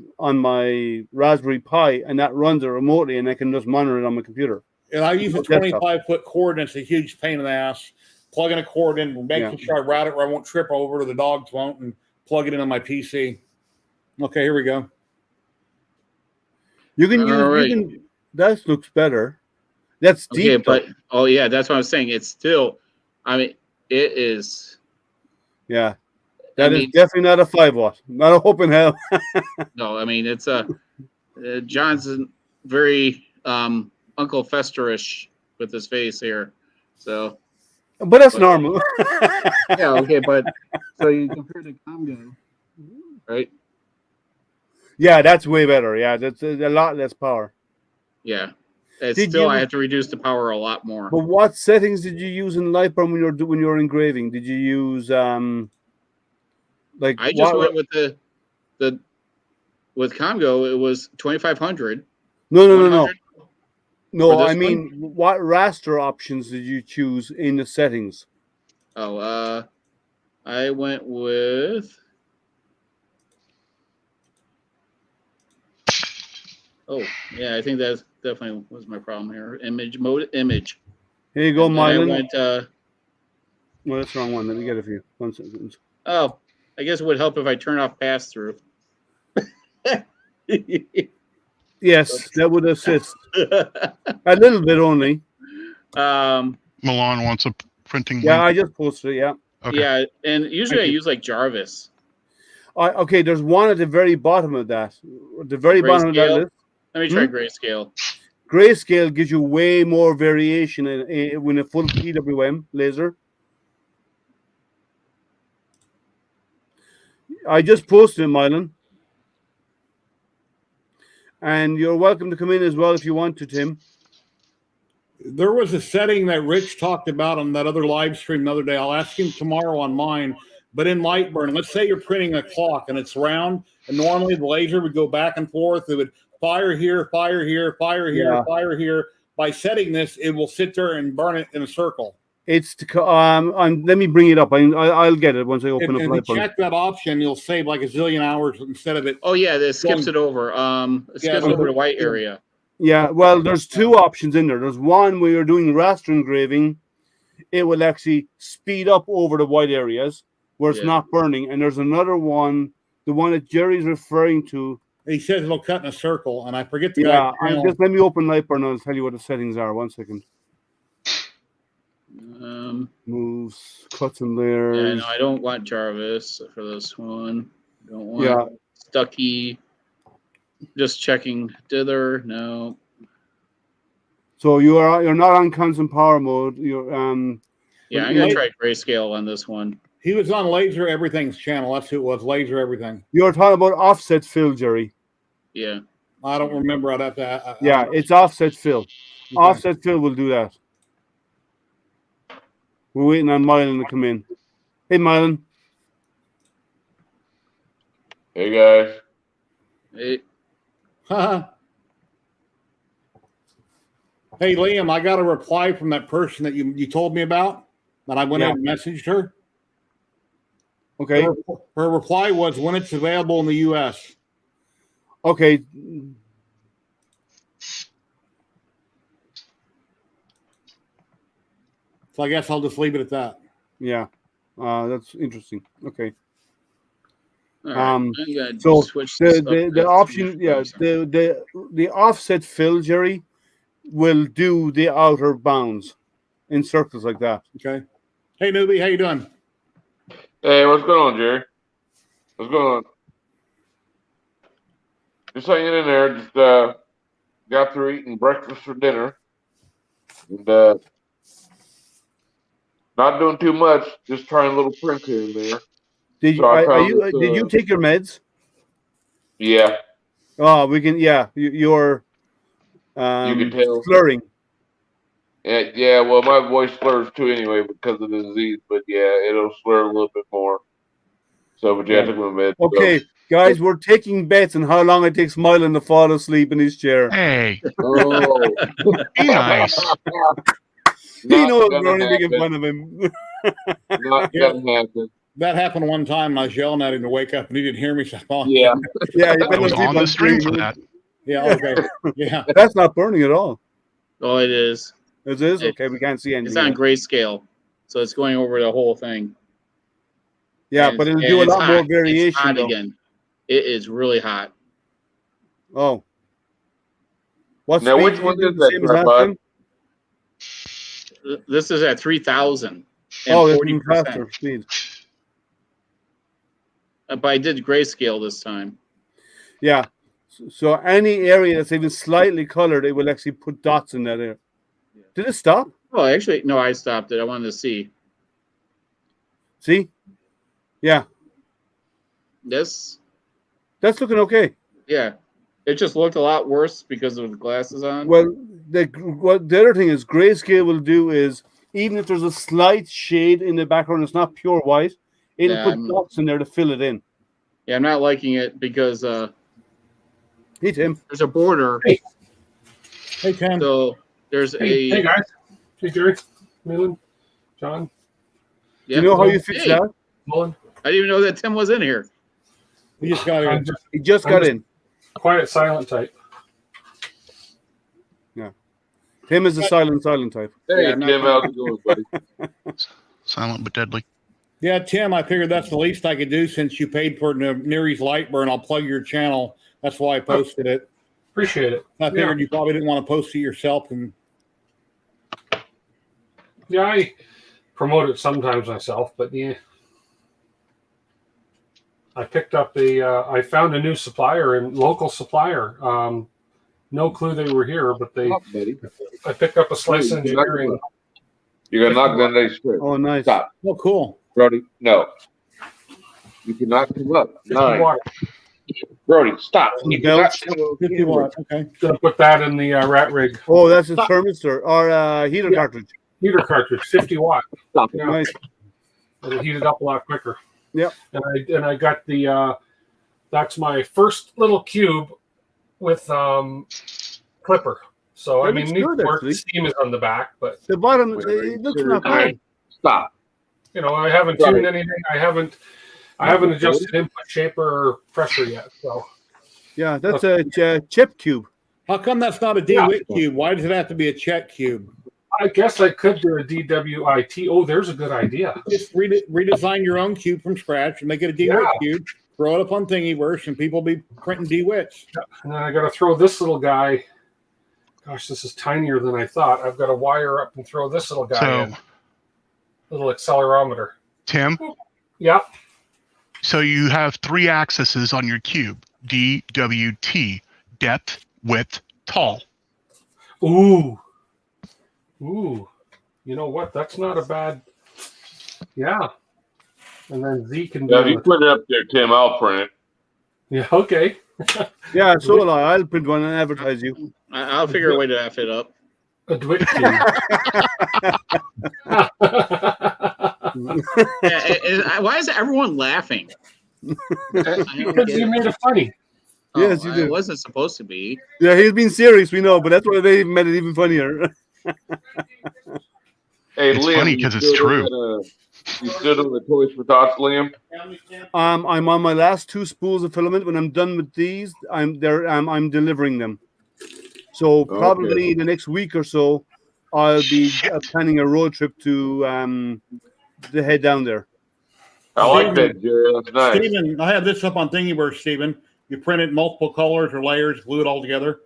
Raspberry Pi, and that runs it remotely, and I can just monitor it on my computer. And I use a 25-foot cord, and it's a huge pain in the ass. Plugging a cord in, making sure I route it where I won't trip over, or the dogs won't, and plug it into my PC. Okay, here we go. You can use. That looks better. That's deep. Okay, but that's what I was saying. It's still. I mean, it is. Yeah. That is mean, definitely not a 5-watt. Not a hope in hell. no, I mean it's John's very Uncle Festerish with his face here. So, But that's normal. yeah, okay, but so you compare to Congo, right? Yeah, that's way better. Yeah, that's a lot less power. Yeah, it's Did still you- I have to reduce the power a lot more. But what settings did you use in Lightburn when you're engraving? Did you use like I just went with the with Congo. It was 2500. No. 100? No, For I this mean, what raster options did you choose in the settings? Oh, I went with. Oh, yeah, I think that definitely was my problem here. Image mode, image. Here you go, And then I Mylan. went. Well, that's the wrong one. Let me get it for you. 1 second. Oh, I guess it would help if I turn off pass through. Yes, that would assist. A little bit only. Milan wants a printing Yeah, link. I just posted it, yeah. Okay. Yeah, and usually I Thank you. use like Jarvis. Okay, there's one at the very bottom of that. At the very bottom of that Grayscale? list. Let me try grayscale. Grayscale gives you way more variation in a full PWM laser. I just posted it, Mylan. And you're welcome to come in as well if you want to, Tim. There was a setting that Rich talked about on that other live stream the other day. I'll ask him tomorrow on mine. But in Lightburn, let's say you're printing a clock and it's round, and normally the laser would go back and forth. It would fire here, fire here, fire here, Yeah. fire here. By setting this, it will sit there and burn it in a circle. It's let me bring it up. I'll get it once I open If up you Lightburn. check that option, you'll save like a zillion hours instead of it. Oh yeah, this skips it over. It skips over the white area. Yeah, well, there's two options in there. There's one where you're doing raster engraving. It will actually speed up over the white areas where it's not burning. And there's another one, the one that Jerry's referring to. He says it'll cut in a circle, and I forget the Yeah, guy's channel. just let me open Lightburn and I'll tell you what the settings are. 1 second. Moves, cuts and Yeah, layers. no, I don't want Jarvis for this one. Don't want Stucky. Just checking dither. No. So you're not on constant power mode. You're Yeah, I'm gonna try grayscale on this one. He was on Laser Everything's channel. That's who it was, Laser Everything. You're talking about offset fill, Jerry. Yeah. I don't remember. I'd have to. Yeah, it's offset fill. Offset fill will do that. We're waiting on Mylan to come in. Hey, Mylan. Hey, guys. Hey. Hey, Liam, I got a reply from that person that you told me about, and I went ahead and messaged her. Okay. Her reply was when it's available in the U.S. Okay. So I guess I'll just leave it at that. Yeah. That's interesting. Okay. All right, I'm gonna So switch this up the to option, yeah, the offset fill, Jerry, will do the outer bounds in circles like that. Okay. Hey, newbie, how you doing? Hey, what's going on, Jerry? What's going on? Just hanging in there. Just got through eating breakfast for dinner, and not doing too much. Just trying a little print here and there. Did So I found this, did you take your meds? Yeah. Oh, we can. Yeah, you're You can tell. slurring. Yeah, well, my voice slurs too anyway because of the disease, but yeah, it'll slur a little bit more. So, but yeah, I took my med. Okay, guys, we're taking bets on how long it takes Mylan to fall asleep in his chair. Hey, Oh. be nice. He knows gonna we're only making happen. fun of him. Not gonna happen. That happened one time, and I was yelling at him to wake up, and he didn't hear me. So Yeah. Yeah, you I better was sleep on the stream for that. Yeah, okay. Yeah. That's not burning at all. Oh, it is. It is? Okay, we can't see anything. It's on yet. grayscale, so it's going over the whole thing. Yeah, And but it'll and do a it's lot more hot. It's variation. hot Though. again. It is really hot. Oh. What Now, speed which did one you is do? that, Same as last Tripod? time? This is at 3,000 and Oh, that's 40%. even faster speed. but I did grayscale this time. Yeah. So any area that's even slightly colored, it will actually put dots in that area. Did it stop? Oh, actually, no, I stopped it. I wanted to see. See? Yeah. This? That's looking okay. Yeah. It just looked a lot worse because of the glasses on. Well, the other thing is grayscale will do is even if there's a slight shade in the background, it's not pure white, it'll Yeah, put dots in there to fill it in. Yeah, I'm not liking it because Hey, Tim. there's a border. Hey. Hey, Tim. So there's Hey guys. Hey Jerry, Leland, John, Do you know how you fix that? Mullen. I didn't even know that Tim was in here. We just got I'm in. just He just I'm got just- in. quiet, silent type. Yeah. Tim is a silent type. Hey, Yeah, I'm not- Tim, how's it going, buddy? Silent but deadly. Yeah, Tim, I figured that's the least I could do since you paid for Neary's Lightburn. I'll plug your channel. That's why I posted it. Appreciate it. I figured you probably didn't want to post it yourself. And Yeah, I promote it sometimes myself, but yeah. I picked up I found a new supplier and local supplier. No clue they were here, but I picked up a slice engineering. You're gonna knock down that straight. Oh, nice. Stop, oh, cool. Brody. No, you cannot come up. 50 Nine, watt. Brody. Stop. You cannot Belts. come up. 50 watt. Okay. Gonna put that in the rat rig Oh, that's a thermistor or heater cartridge. heater cartridge, 50 watt. Stop. Yeah, Nice. it'll heat it up a lot quicker. Yep. And I got the that's my first little cube with clipper. So I That mean, looks needs good, work. actually. Steam is on the back, but The bottom, it looks not bad. Stop. you know, I haven't Right. tuned anything. I haven't adjusted input shape or pressure yet. So Yeah, that's a chip cube. How come that's not a DeWitt cube? Why does it have to be a Czech cube? I guess I could do a DWIT. Oh, there's a good idea. Just redesign your own cube from scratch and make it a DeWitt Yeah. cube. Throw it up on Thingiverse, and people be printing DeWitts. And then I got to throw this little guy. Gosh, this is tinier than I thought. I've got to wire up and throw this little guy in. So, Little accelerometer. Tim, Yeah. so you have 3 axes on your cube: DWT, depth, width, tall. Ooh. Ooh. You know what? That's not a bad. Yeah. And then Z can Yeah, if do you it. put it up there, Tim, I'll print it. Yeah, okay. Yeah, so will I. I'll print one and advertise you. I'll figure a way to F it up. A DWIT Why is everyone laughing? I don't Because get you it. made it funny. Yes, you It do. wasn't supposed to be. Yeah, he's been serious, we know, but that's why they made it even funnier. Hey, It's Liam, funny you 'cause it's still true. You still doing the Toys for Tots, Liam? I'm on my last 2 spools of filament. When I'm done with these, I'm delivering them. So probably the next week or so, I'll be planning a road trip to head down there. I like that, Jerry. That's nice. Stephen, I have this up on Thingiverse, Stephen. You printed multiple colors or layers, glue it all together.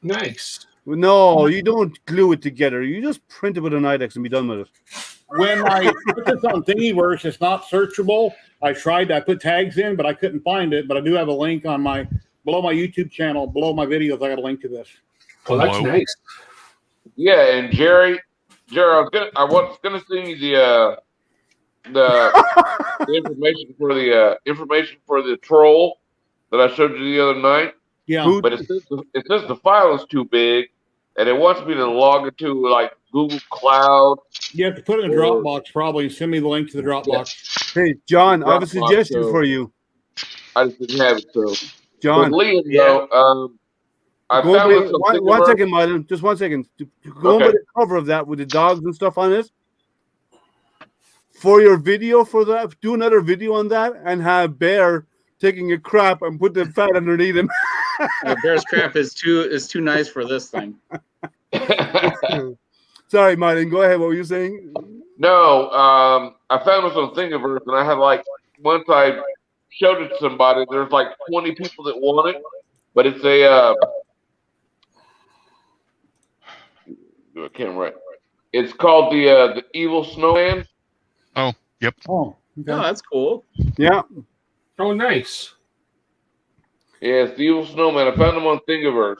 Nice. No, you don't glue it together. You just print it with an IDEX and be done with it. When I put this on Thingiverse, it's not searchable. I put tags in, but I couldn't find it. But I do have a link on below my YouTube channel, below my videos. I got a link to this. Well, that's Whoa. nice. Yeah, and Jerry, I was gonna send you the information for the troll that I showed you the other night. Yeah. Who- But it says the file is too big, and it wants me to log it to like Google Cloud. You have to put it in a Dropbox probably and send me the link to the Dropbox. Hey, John, I have a Dropbox, suggestion so- for you. I just didn't have it, so. John, But Liam, Yeah. though, I go found over, this on one Thingiverse. second, Marlon. Just 1 second. Go over Okay. the cover of that with the dogs and stuff on it. For your video for that, do another video on that and have Bear taking a crap and put the fat underneath him. Bear's crap is too nice for this thing. Sorry, Martin. Go ahead. What were you saying? No, I found this on Thingiverse, and I had once I showed it to somebody, there's 20 people that want it, but it's I can't write. It's called the Evil Snowman. Oh, yep. Oh, Oh, that's cool. Yeah. Oh, nice. Yeah, it's the evil snowman. I found him on Thingiverse.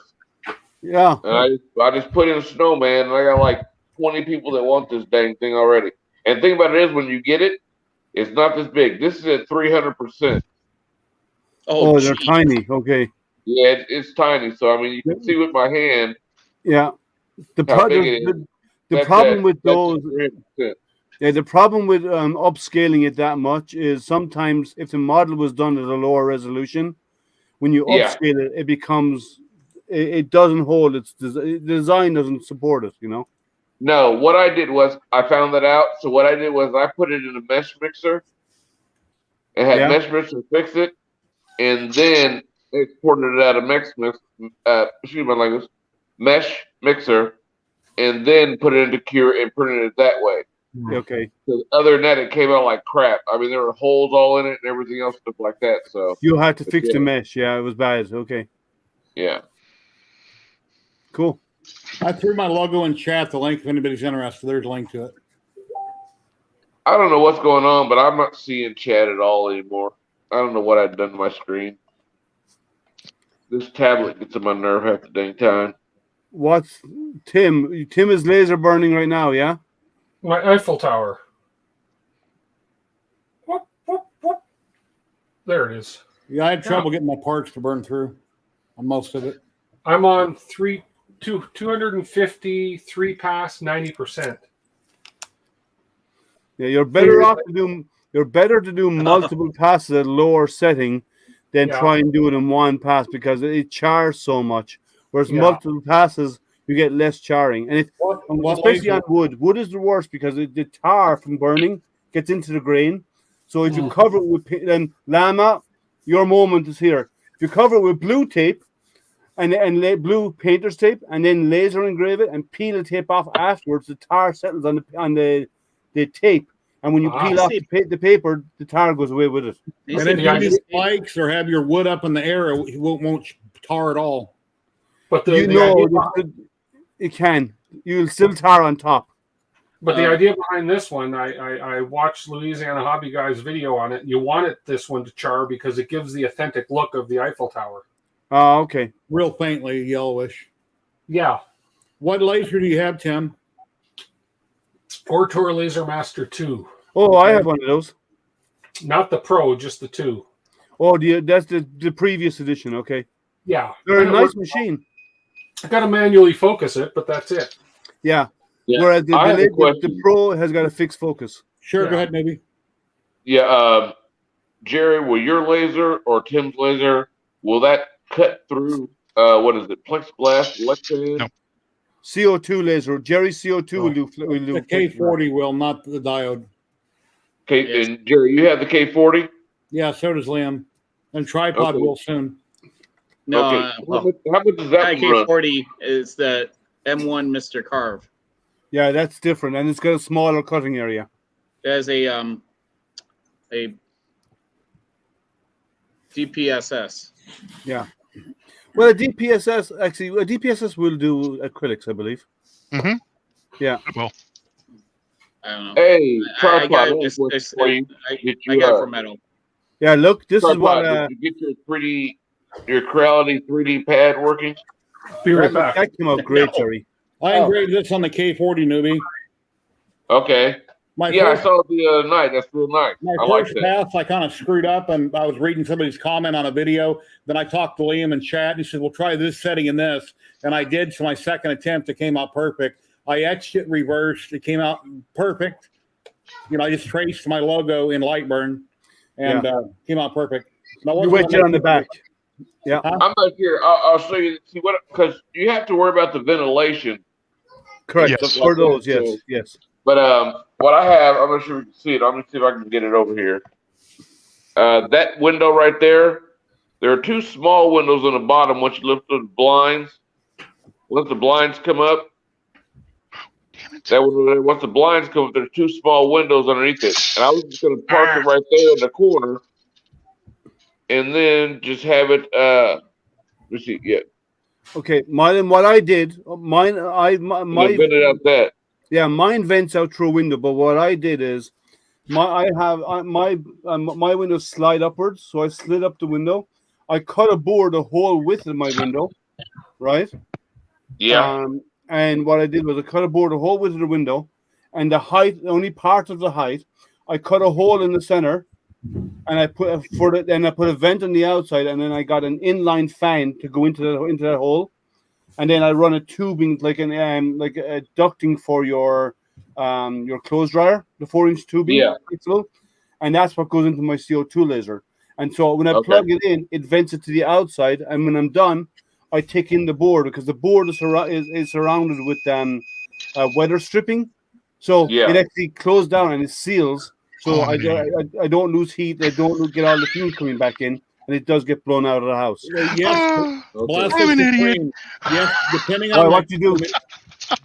Yeah. And I just put in snowman, and I got like 20 people that want this dang thing already. And the thing about it is, when you get it, it's not this big. This is at 300%. Oh, they're tiny. Okay. Yeah, it's tiny. So I mean, you can see with my hand. Yeah. The how big it is. The problem with those. Yeah, the problem with upscaling it that much is sometimes if the model was done at a lower resolution, when you upscale it, it becomes it doesn't hold its the design doesn't support it. You know. No, what I did was I found that out. So what I did was I put it in a mesh mixer. It had mesh mixer fix it, and then exported it out of excuse my language, mesh mixer, and then put it into Cure and printed it that way. Okay. So other than that, it came out like crap. I mean, there were holes all in it and everything else stuff like that. So you had to fix the mesh. Yeah, it was bad. Okay. Yeah. Cool. I threw my logo in chat. The link, if anybody's interested, there's a link to it. I don't know what's going on, but I'm not seeing chat at all anymore. I don't know what I've done to my screen. This tablet gets on my nerve half the dang time. What's Tim? Tim is laser burning right now, yeah? My Eiffel Tower. Whoop, whoop, whoop. There it is. Yeah, I had trouble getting my parts to burn through on most of it. I'm on 250, 3-pass, 90%. Yeah, you're better to do multiple passes at lower setting than try and do it in one pass because it chars so much. Whereas multiple passes, you get less charring. And especially on wood. Wood is the worst because the tar from burning gets into the grain. So if you cover it with then Llama, your moment is here. If you cover it with blue tape and blue painter's tape and then laser engrave it and peel the tape off afterwards, the tar settles on the tape. And when you peel off the paper, the tar goes away with it. And if you use spikes or have your wood up in the air, it won't tar at all. But it can. You'll still tar on top. But the idea behind this one, I watched Louisiana Hobby Guy's video on it. You want this one to char because it gives the authentic look of the Eiffel Tower. Oh, okay. Real faintly yellowish. Yeah. What laser do you have, Tim? Ortor Laser Master 2. Oh, I have one of those. Not the Pro, just the 2. Oh, that's the previous edition. Okay. Yeah. They're a nice machine. I got to manually focus it, but that's it. Yeah. Whereas the Pro has got a fixed focus. Sure, go ahead, maybe. Yeah, Jerry, will your laser or Tim's laser, will that cut through, what is it, plexiglass? No. CO2 laser. Jerry's CO2 will do. The K40 will, not the diode. Okay, and Jerry, you have the K40? Yeah, so does Liam. And tripod will soon. No, okay. How much does that K40 is the M1 Mr. Carve. Yeah, that's different, and it's got a smaller cutting area. It has a DPSS. Yeah. Well, a DPSS will do acrylics, I believe. Mm-hmm. Yeah. Well, I don't know. Hey, I got it for metal. Yeah, look, this tripod, is what. Did you get your Creality 3D pad working? Be right back. That came out great, Jerry. I engraved this on the K40, newbie. Okay. I saw it the other night. That's real nice. My first pass, I kind of screwed up, and I was reading somebody's comment on a video. Then I talked to Liam in chat, and he said, "Well, try this setting and this." And I did. So my second attempt, it came out perfect. I etched it reversed. It came out perfect. I just traced my logo in Lightburn, and came out perfect. You went on the back. Yeah. I'm not here. I'll show you. See what? Because you have to worry about the ventilation. Correct. Yes. For those, yes. But what I have, I'm not sure if you can see it. I'm gonna see if I can get it over here. That window right there. There are two small windows on the bottom. Once you lift the blinds, once the blinds come up, once the blinds come up, there's two small windows underneath it. And I was just gonna park it right there in the corner, and then just have it. Let's see. Yeah. Okay, what I did, mine vented out that. Yeah, mine vents out through a window, but what I did is My windows slide upwards, so I slid up the window. I cut a board a whole width of my window, right? Yeah. And what I did was I cut a board a whole width of the window, and the height, only part of the height, I cut a hole in the center, and I put a vent on the outside, and then I got an inline fan to go into that hole, and then I run a tubing like a ducting for your clothes dryer, the 4-inch tubing, Yeah. and that's what goes into my CO2 laser. And so when I plug it in, it vents it to the outside, and when I'm done, I take in the board because the board is surrounded with weather stripping, so it actually closes down and it seals. So I don't lose heat. I don't get all the fumes coming back in, and it does get blown out of the house. Yes, I'm an idiot. Yes, depending on what you do.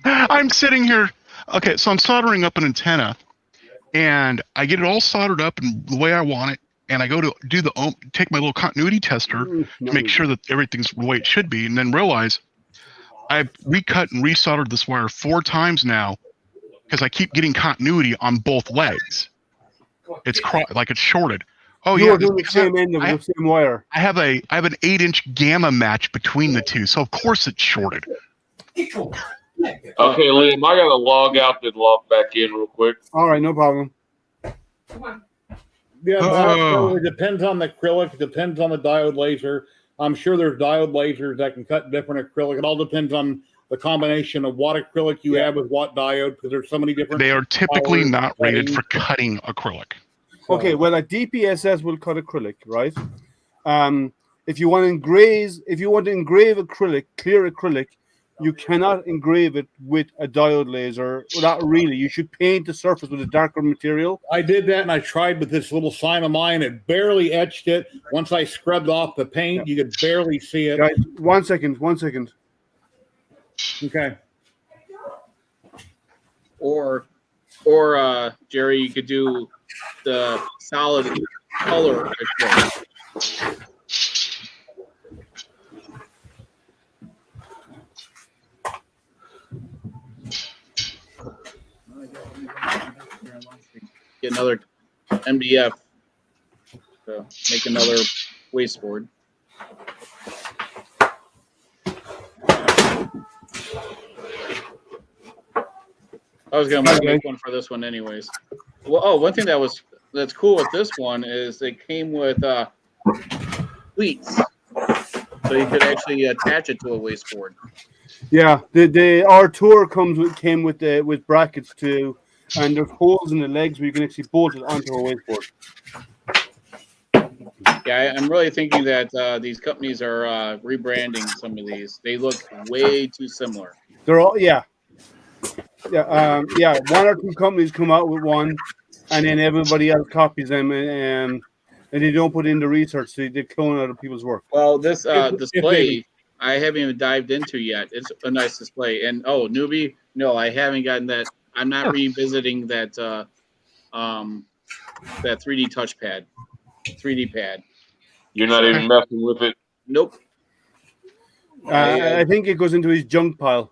I'm sitting here. Okay, so I'm soldering up an antenna, and I get it all soldered up in the way I want it, and I go to do take my little continuity tester to make sure that everything's the way it should be, and then realize I've recut and resoldered this wire 4 times now because I keep getting continuity on both legs. It's like it's shorted. Oh You're yeah, doing the same end of the same wire. I have an 8-inch gamma match between the two, so of course it's shorted. Okay, Liam, I gotta log out and log back in real quick. All right, no problem. Yeah, also, it depends on the acrylic. It depends on the diode laser. I'm sure there's diode lasers that can cut different acrylic. It all depends on the combination of what acrylic you have with what diode, because there's so many different. They are typically not rated for cutting acrylic. Okay, well, a DPSS will cut acrylic, right? If you want to engrave acrylic, clear acrylic, you cannot engrave it with a diode laser. Well, not really. You should paint the surface with a darker material. I did that, and I tried with this little sign of mine. It barely etched it. Once I scrubbed off the paint, you could barely see it. Guys, 1 second. Okay. Or Jerry, you could do the solid color acrylic. Get another MDF to make another wasteboard. I was gonna make one for this one anyways. Well, one thing that's cool with this one is it came with cleats, so you could actually attach it to a wasteboard. Yeah, our tour came with brackets too, and there's holes in the legs where you can actually bolt it onto a wasteboard. Yeah, I'm really thinking that these companies are rebranding some of these. They look way too similar. They're all one or two companies come out with one, and then everybody else copies them, and they don't put in the research. So they clone other people's work. Well, this display I haven't even dived into yet. It's a nice display. And newbie, no, I haven't gotten that. I'm not revisiting that 3D touchpad, 3D pad. You're not even messing with it. Nope. I think it goes into his junk pile.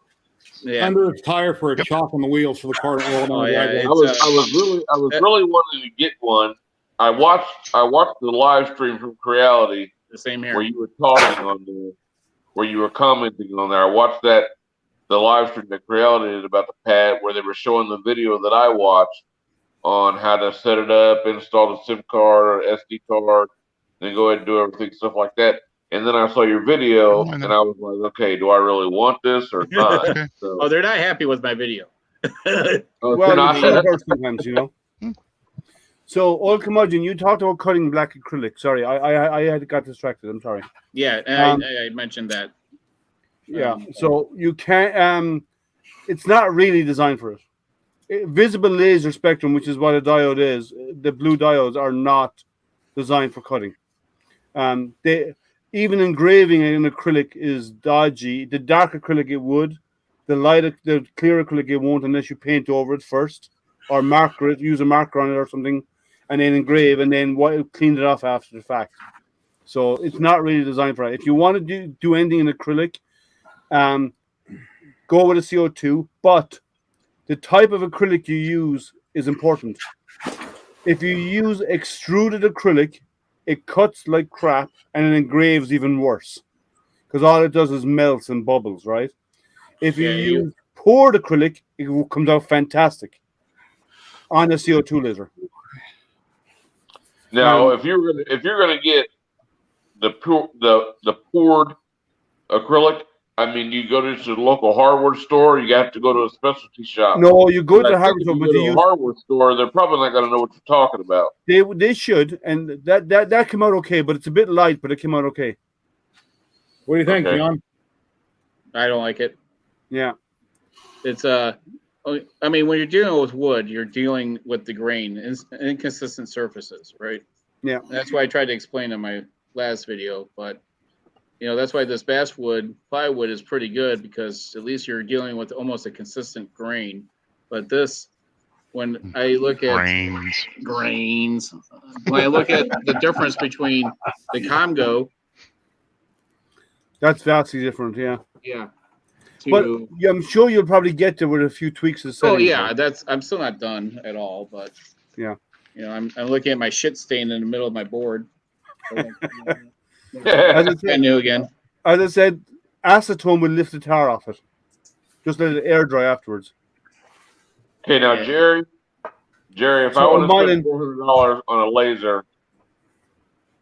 Yeah. Under his tire for a chalk on the wheels for the car to roll down the driveway. I was really wanting to get one. I watched the live stream from Creality. The same here. Where you were talking on there, where you were commenting on there. I watched the live stream that Creality did about the pad, where they were showing the video that I watched on how to set it up, install the SIM card or SD card, then go ahead and do everything, stuff like that. And then I saw your video, and I was like, okay, do I really want this or not? So, they're not happy with my video. Well, sometimes, So, Old Curmudgeon, you talked about cutting black acrylic. Sorry, I got distracted. I'm sorry. Yeah, I mentioned that. Yeah, so you can't. It's not really designed for it. Visible laser spectrum, which is what a diode is, the blue diodes are not designed for cutting. Even engraving in acrylic is dodgy. The dark acrylic it would, the clear acrylic it won't unless you paint over it first or marker it, use a marker on it or something, and then engrave and then clean it off after the fact. So it's not really designed for that. If you want to do anything in acrylic, go with a CO2, but the type of acrylic you use is important. If you use extruded acrylic, it cuts like crap and it engraves even worse because all it does is melts and bubbles, right? If you use poured acrylic, it comes out fantastic on a CO2 laser. Now, if you're gonna get the poured acrylic, I mean, you go to the local hardware store. You have to go to a specialty shop. No, you go to the hardware store. But the hardware store, they're probably not going to know what you're talking about. They should, and that came out okay, but it's a bit light, but it came out okay. What do you think, John? I don't like it. Yeah, it's I mean, when you're dealing with wood, you're dealing with the grain and inconsistent surfaces, right? Yeah, that's why I tried to explain in my last video, but. You know, that's why this basswood plywood is pretty good because at least you're dealing with almost a consistent grain. But this, when I look at grains, when I look at the difference between the Congo, that's vastly different. Yeah. Yeah. But I'm sure you'll probably get there with a few tweaks of settings. Oh yeah, I'm still not done at all, but yeah. You know, I'm looking at my shit stain in the middle of my board. As I said, acetone will lift the tar off it. Just let it air dry afterwards. Okay, now Jerry, if I want to spend $400 on a laser,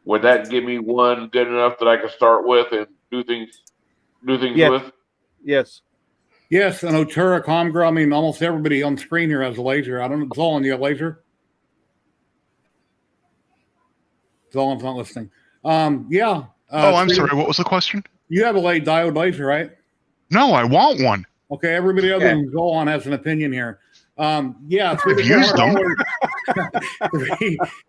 would that give me one good enough that I can start with and do things with? Yes. Yes, an Otura Comgrow. I mean, almost everybody on screen here has a laser. I don't know. Zolan, you have a laser? Zolan's not listening. Yeah. I'm sorry. What was the question? You have a diode laser, right? No, I want one. Okay, everybody other than Zolan has an opinion here. Yeah, I've used them.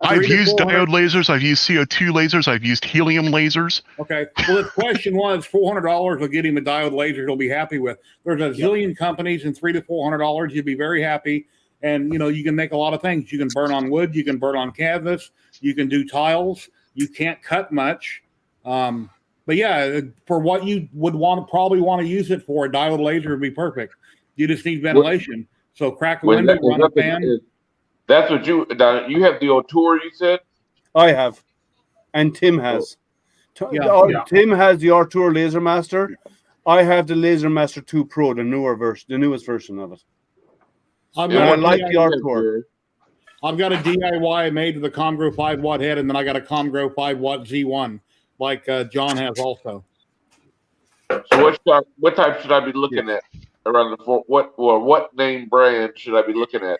I've used diode lasers. I've used CO2 lasers. I've used helium lasers. Okay. Well, the question was $400 will get him a diode laser he'll be happy with. There's a zillion companies, and $300 to $400 you'd be very happy. And you can make a lot of things. You can burn on wood. You can burn on canvas. You can do tiles. You can't cut much. But yeah, for what you would probably want to use it for, a diode laser would be perfect. You just need ventilation. So crack a window, run a fan. That's what you have the Otura, you said? I have. And Tim has. Tim has the Otura Laser Master. I have the Laser Master 2 Pro, the newest version of it. I like the Otura. I've got a DIY made with a Comgrow 5-watt head, and then I got a Comgrow 5-watt Z1, like John has also. So what type should I be looking at around what name brand should I be looking at?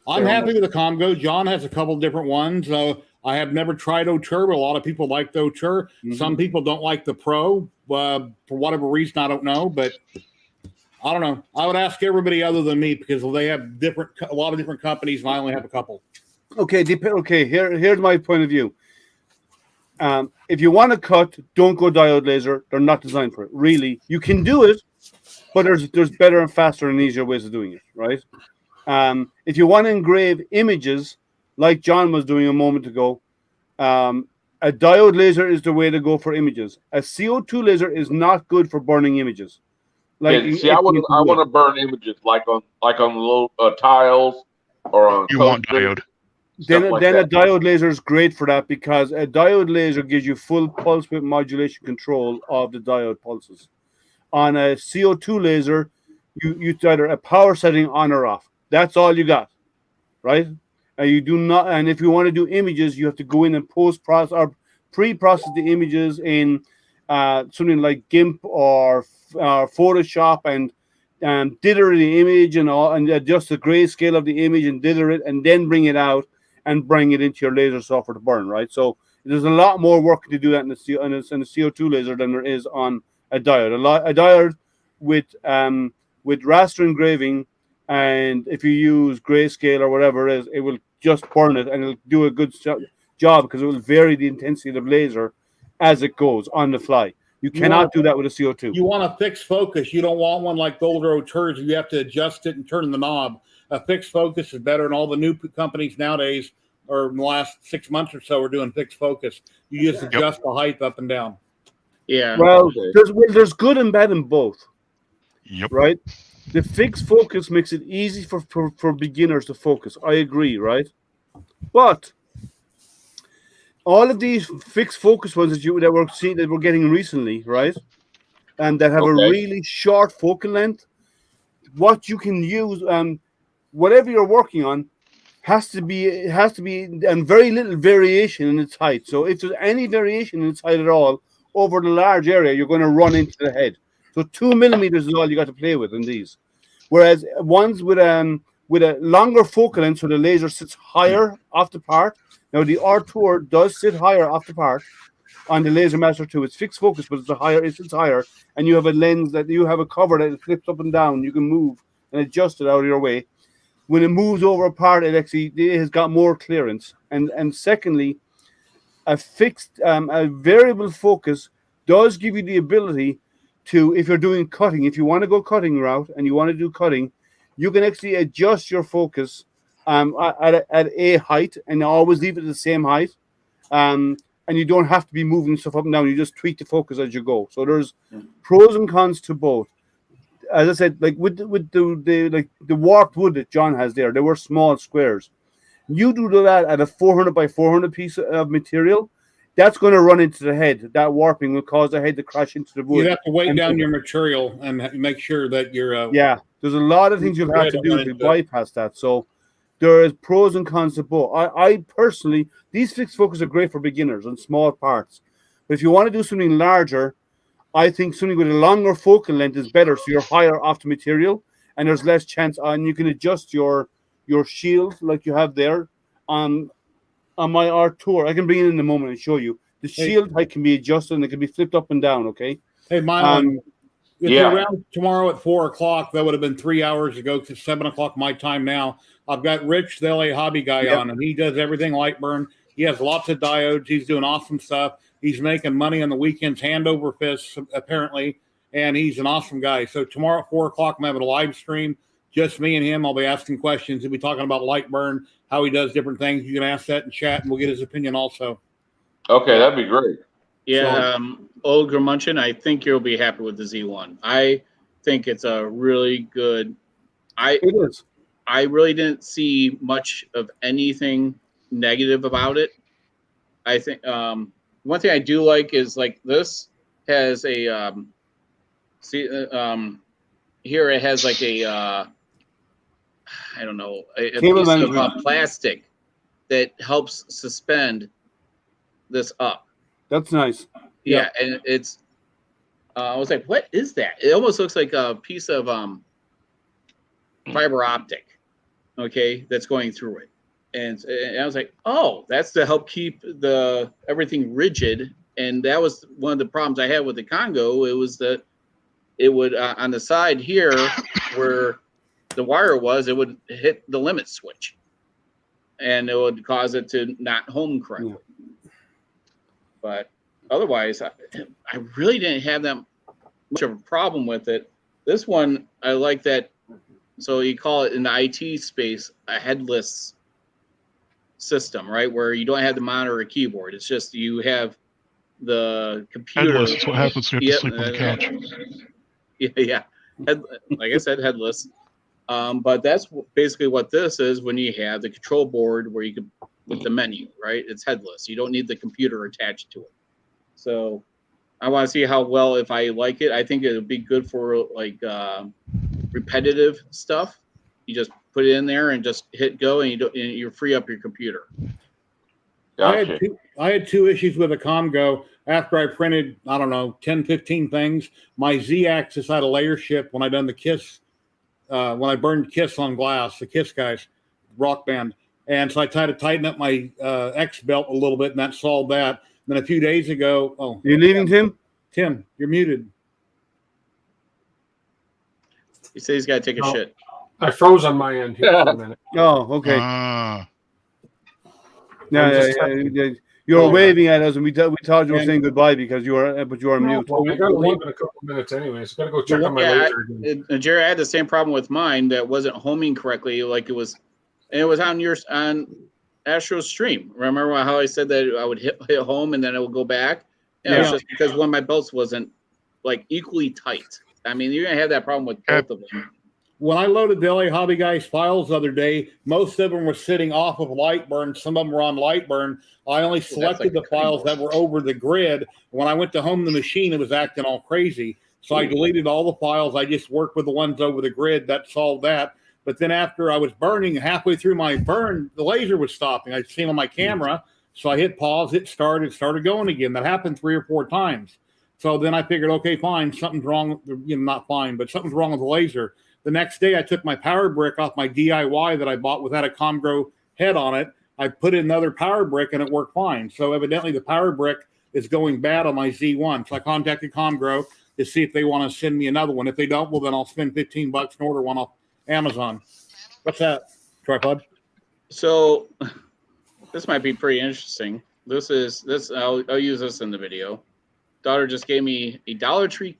I'm happy with the Comgrow. John has a couple different ones. I have never tried Otura, but a lot of people like the Otura. Mm-hmm. Some people don't like the Pro for whatever reason. I don't know, but I don't know. I would ask everybody other than me because they have a lot of different companies, and I only have a couple. Okay, here's my point of view. If you want to cut, don't go diode laser. They're not designed for it. Really, you can do it, but there's better and faster and easier ways of doing it, right? If you want to engrave images, like John was doing a moment ago, a diode laser is the way to go for images. A CO2 laser is not good for burning images. I want to burn images like on little tiles or on. You want diode. Then a diode laser is great for that because a diode laser gives you full pulse width modulation control of the diode pulses. On a CO2 laser, you either a power setting on or off. That's all you got, right? You do not. And if you want to do images, you have to go in and post-process or pre-process the images in something like GIMP or Photoshop and dither the image and adjust the grayscale of the image and dither it and then bring it out and bring it into your laser software to burn, right? So there's a lot more work to do that in a CO2 laser than there is on a diode. A diode with raster engraving, and if you use grayscale or whatever it is, it will just burn it and it'll do a good job because it will vary the intensity of the laser as it goes on the fly. You cannot do that with a CO2. You want a fixed focus. You don't want one like the older Oturas. You have to adjust it and turn the knob. A fixed focus is better, and all the new companies nowadays, or in the last 6 months or so, are doing fixed focus. You just adjust the height up and down. Yeah. Well, there's good and bad in both. Yep. Right? The fixed focus makes it easy for beginners to focus. I agree, right? But all of these fixed focus ones that we're getting recently, right, and that have a Okay. really short focal length, what you can use, whatever you're working on, has to be and very little variation in its height. So if there's any variation in its height at all over the large area, you're going to run into the head. So 2 millimeters is all you got to play with in these. Whereas ones with a longer focal length, so the laser sits higher off the part. Now the R2 does sit higher off the part on the Laser Master 2. It's fixed focus, but it sits higher, and you have a lens that you have a cover that flips up and down. You can move and adjust it out of your way. When it moves over a part, it has got more clearance. And secondly, a variable focus does give you the ability to, if you're doing cutting, if you want to go cutting route and you want to do cutting, you can actually adjust your focus at a height and always leave it at the same height. And you don't have to be moving stuff up and down. You just tweak the focus as you go. So there's pros and cons to both. As I said, like with the warped wood that John has there, they were small squares. You do that at a 400 by 400 piece of material, that's going to run into the head. That warping will cause the head to crash into the wood. You have to weight down your material and make sure that you're. There's a lot of things you'll have to do to bypass that. So there is pros and cons to both. I personally, these fixed focus are great for beginners on small parts. But if you want to do something larger, I think something with a longer focal length is better. So you're higher off the material and there's less chance, and you can adjust your shield like you have there on my R2. I can bring it in a moment and show you. The shield height can be adjusted and it can be flipped up and down, okay? Hey, Mylan, if you're around tomorrow at 4 o'clock, that would have been 3 hours ago to 7 o'clock my time now. I've got Rich, the LA hobby guy, on, and he does everything light burn. He has lots of diodes. He's doing awesome stuff. He's making money on the weekends, hand over fist, apparently, and he's an awesome guy. So tomorrow at 4 o'clock, I'm having a live stream, just me and him. I'll be asking questions. He'll be talking about light burn, how he does different things. You can ask that in chat, and we'll get his opinion also. Okay, that'd be great. Yeah, Old Gramunchin, I think you'll be happy with the Z1. I think it's a really good. It is. I really didn't see much of anything negative about it. I think one thing I do like is like this has a here it has like a I don't know, a piece of plastic that helps suspend this up. That's nice. Yeah, and it's I was like, what is that? It almost looks like a piece of fiber optic, okay, that's going through it. And I was like, oh, that's to help keep everything rigid. And that was one of the problems I had with the Congo. It was that it would on the side here where the wire was, it would hit the limit switch, and it would cause it to not home correctly. But otherwise, I really didn't have that much of a problem with it. This one, I like that. So you call it in the IT space a headless system, right? Where you don't have the monitor or keyboard. It's just you have the computer. Headless. That's what happens when you have to sleep on the couch. Yeah. Like I said, headless. But that's basically what this is when you have the control board where you can put the menu, right? It's headless. You don't need the computer attached to it. So I want to see how well, if I like it. I think it would be good for like repetitive stuff. You just put it in there and just hit go, and you free up your computer. Gotcha. I had two issues with a Comgo. After I printed, I don't know, 10, 15 things, my Z-axis had a layer shift when I done the Kiss, when I burned Kiss on glass, the Kiss guys, rock band. And so I tried to tighten up my X belt a little bit, and that solved that. And then a few days ago, you leaving, Tim? Tim, you're muted. He says he's got to take a shit. I froze on my end here for a minute. Oh, okay. Yeah. You were waving at us, and we thought you were saying goodbye because you were mute. Well, we got to leave in a couple of minutes anyways. Got to go check on my laser again. Jerry, I had the same problem with mine that wasn't homing correctly, like it was, and it was on Astro's stream. Remember how I said that I would hit home and then it would go back? Yeah, it's just because one of my belts wasn't like equally tight. I mean, you're gonna have that problem with both of them. when I loaded the LA Hobby Guys files the other day, most of them were sitting off of Lightburn. Some of them were on Lightburn. I only selected the files that were over the grid. When I went to home the machine, it was acting all crazy. So I deleted all the files. I just worked with the ones over the grid. That solved that. But then after I was burning, halfway through my burn, the laser was stopping. I'd seen on my camera. So I hit pause, hit start, it started going again. That happened 3 or 4 times. So then I figured, okay, fine, something's wrong. Not fine, but something's wrong with the laser. The next day, I took my power brick off my DIY that I bought without a Comgrow head on it. I put in another power brick, and it worked fine. So evidently, the power brick is going bad on my Z1. So I contacted Comgrow to see if they want to send me another one. If they don't, well, then I'll spend $15 and order one off Amazon. What's that, Tripod? So this might be pretty interesting. I'll use this in the video. Daughter just gave me a Dollar Tree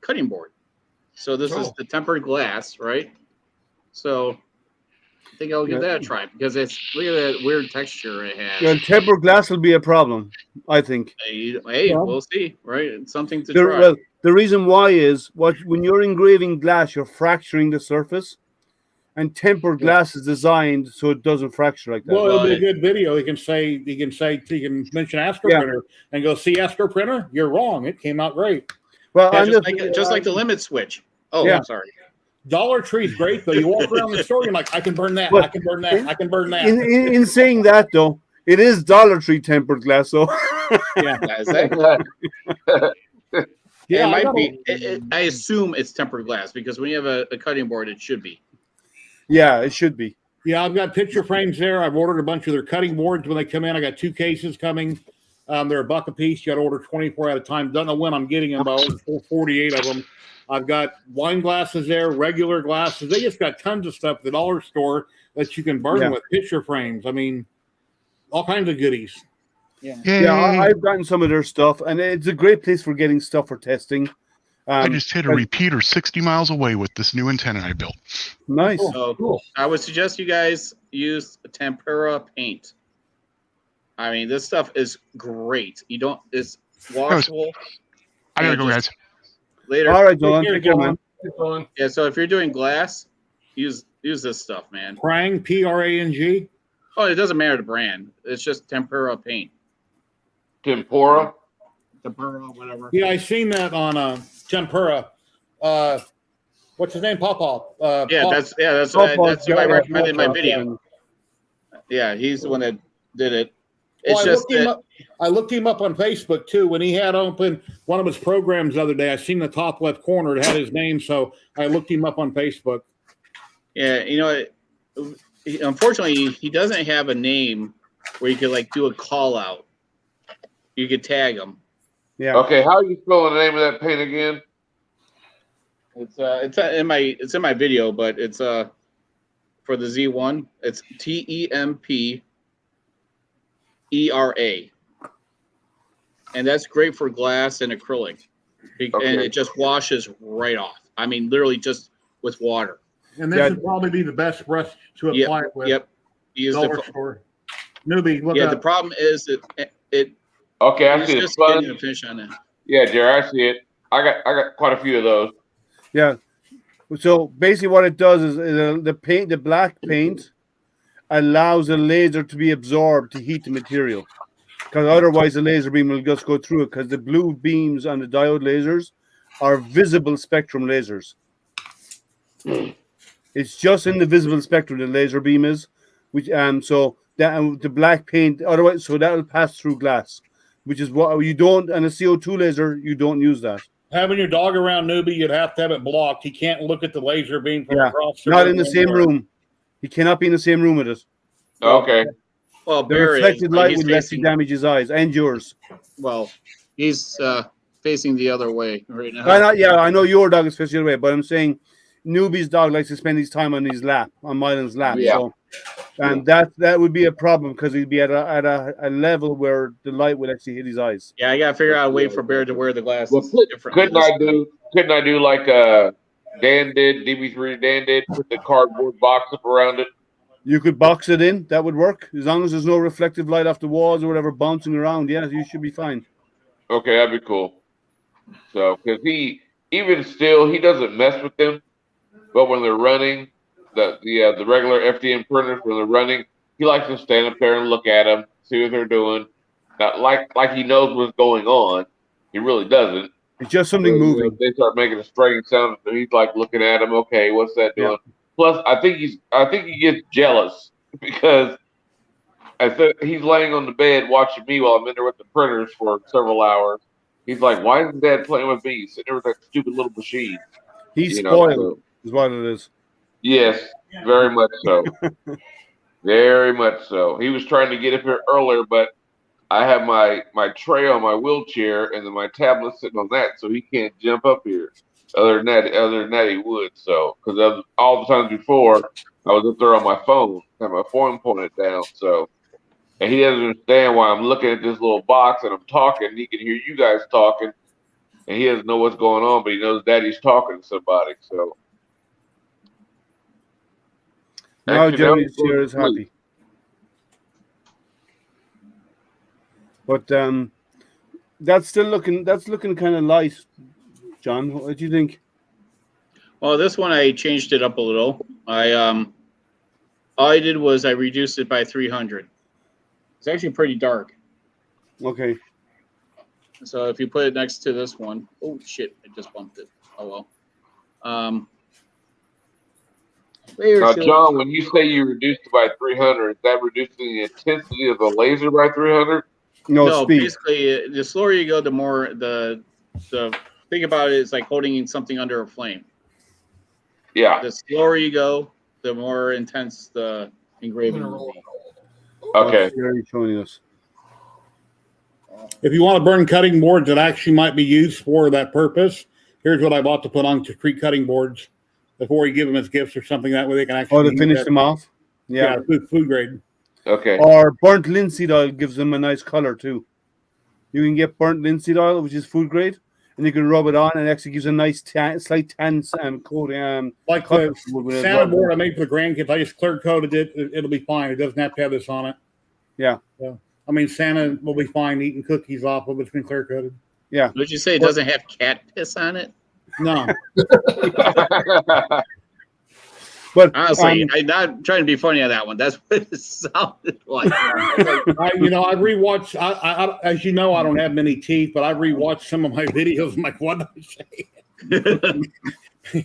cutting board. So this is the tempered glass, right? So I think I'll give that a try because look at that weird texture it has. Yeah, tempered glass will be a problem, I think. Hey, we'll see, right? It's something to try. Well, the reason why is when you're engraving glass, you're fracturing the surface, and tempered glass is designed so it doesn't fracture like that. Well, it'll be a good video. He can mention Astro Printer and go, see Astro Printer? You're wrong. It came out great. Well, just like the limit switch. Oh, yeah. I'm sorry. Dollar Tree's great though. You walk around the store, you're like, I can burn that. I can burn that. I can burn that. In saying that though, it is Dollar Tree tempered glass. So yeah, it might be. I assume it's tempered glass because when you have a cutting board, it should be. Yeah, it should be. Yeah, I've got picture frames there. I've ordered a bunch of their cutting boards when they come in. I got 2 cases coming. They're $1 a piece. You got to order 24 at a time. Don't know when I'm getting them, but I ordered 48 of them. I've got wine glasses there, regular glasses. They just got tons of stuff at the dollar store that you can burn with. Picture frames. I mean, all kinds of goodies. Yeah, I've gotten some of their stuff, and it's a great place for getting stuff for testing. I just hit a repeater 60 miles away with this new antenna I built. Nice. Cool. I would suggest you guys use tempera paint. I mean, this stuff is great. It's washable. I gotta go, guys. Later. All right, Dylan. Take care, man. Yeah, so if you're doing glass, use this stuff, man. Prang, Prang. Oh, it doesn't matter the brand. It's just tempera paint. Tempura, whatever. Yeah, I seen that on tempura. What's his name? Pop. That's who I recommended in my video. Yeah, he's the one that did it. It's I looked him up on Facebook too. When he had open one of his programs the other day, I seen the top left corner. It had his name, so I looked him up on Facebook. Yeah, unfortunately, he doesn't have a name where you could do a call out. You could tag him. Yeah. Okay, how are you spelling the name of that paint again? It's in my video, but it's for the Z1. It's TEMPERA, and that's great for glass and acrylic, and it just washes right off. I mean, literally just with water. And this would probably be the best brush to apply it with. Yep. Dollar store. Newbie, look up. The problem is that it. Okay, I see it. Just getting a fish on it. Yeah, Jerry, I see it. I got quite a few of those. Yeah. So basically, what it does is the black paint allows the laser to be absorbed to heat the material, because otherwise the laser beam will just go through it. Because the blue beams on the diode lasers are visible spectrum lasers. It's just in the visible spectrum the laser beam is, which so that the black paint otherwise so that will pass through glass, which is what you don't. And a CO2 laser, you don't use that. Having your dog around, Newbie, you'd have to have it blocked. He can't look at the laser beam from across the room. Not in the same room. He cannot be in the same room with it. Okay. Well, the Barry, reflected light would actually damage his eyes and yours. Well, he's facing the other way right now. I know your dog is facing the other way, but I'm saying Newbie's dog likes to spend his time on his lap, on Mylan's lap. Yeah. So, and that would be a problem because he'd be at a level where the light would actually hit his eyes. Yeah, I gotta figure out a way for Bear to wear the glasses. Well, couldn't I do like Dan did, DB3 Dan did, put the cardboard box up around it? You could box it in. That would work as long as there's no reflective light off the walls or whatever bouncing around. Yeah, you should be fine. Okay, that'd be cool. So, because he doesn't mess with them. but when they're running, the regular FDM printers when they're running, he likes to stand up there and look at them, see what they're doing. Not like he knows what's going on. He really doesn't. It's just something moving. They start making a strange sound, and he's like looking at him. Okay, what's that doing? Yeah. Plus, I think he gets jealous because I said he's laying on the bed watching me while I'm in there with the printers for several hours. He's like, "Why isn't Dad playing with me? He's sitting there with that stupid little machine." He's spoiled, is what it is. Yes, very much so. Very much so. He was trying to get up here earlier, but I have my tray on my wheelchair and then my tablet sitting on that, so he can't jump up here. Other than that, he would. So, because all the times before, I was up there on my phone, had my phone pointed down. So, and he doesn't understand why I'm looking at this little box and I'm talking. He can hear you guys talking, and he doesn't know what's going on, but he knows Daddy's talking to somebody. So, Now Johnny's here is happy. But that's looking kind of light, John. What do you think? Well, this one I changed it up a little. All I did was I reduced it by 300. It's actually pretty dark. Okay. So if you put it next to this one, oh shit, I just bumped it. Oh well. Now, John, when you say you reduced it by 300, is that reducing the intensity of the laser by 300? No, speed. Basically, the slower you go, the more the think about it is like holding something under a flame. Yeah. The slower you go, the more intense the engraving will be. Okay. Showing us. If you want to burn cutting boards that actually might be used for that purpose, here's what I bought to put on to treat cutting boards before you give them as gifts or something. That way they can actually. Oh, to finish them off. Yeah, food grade. Okay. Or burnt linseed oil gives them a nice color too. You can get burnt linseed oil, which is food grade, and you can rub it on, and it actually gives a nice slight tan coat. Like the Santa board I made for the grandkids, I just clear coated it. It'll be fine. It doesn't have to have this on it. Yeah. I mean, Santa will be fine eating cookies off of it. It's been clear coated. Yeah. Would you say it doesn't have cat piss on it? No. But honestly, I'm not trying to be funny on that one. That's what it sounded like. I rewatched. I as you know, I don't have many teeth, but I rewatched some of my videos. I'm like, what did I say?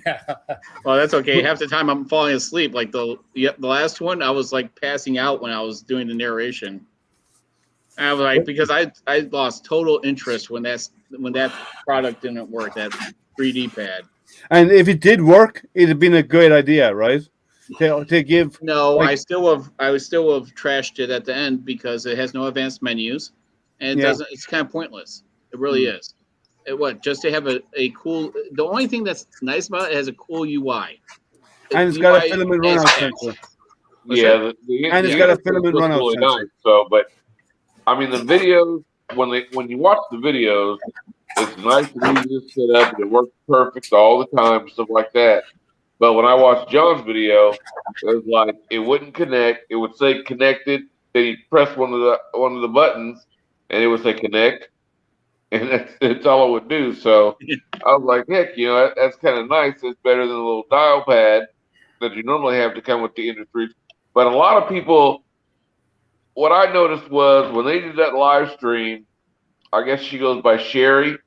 Yeah. Well, that's okay. Half the time I'm falling asleep. Like the last one, I was like passing out when I was doing the narration. I was like, because I lost total interest when that product didn't work, that 3D pad. And if it did work, it'd have been a great idea, right? To give. No, I would still have trashed it at the end because it has no advanced menus, and it doesn't. It's kind of pointless. It really is. Just to have a cool. The only thing that's nice about it has a cool UI. And it's got a filament runout sensor. Yeah, and it's got a filament runout sensor. Nice, so, but I mean, the videos when you watch the videos, it's nice and easy to set up, and it works perfect all the time, stuff like that. But when I watched John's video, it was like it wouldn't connect. It would say connected. Then you press one of the buttons, and it would say connect, and that's all it would do. So I was like, heck, that's kind of nice. It's better than a little dial pad that you normally have to come with the industry. But a lot of people, what I noticed was when they did that live stream, I guess she goes by Sherry.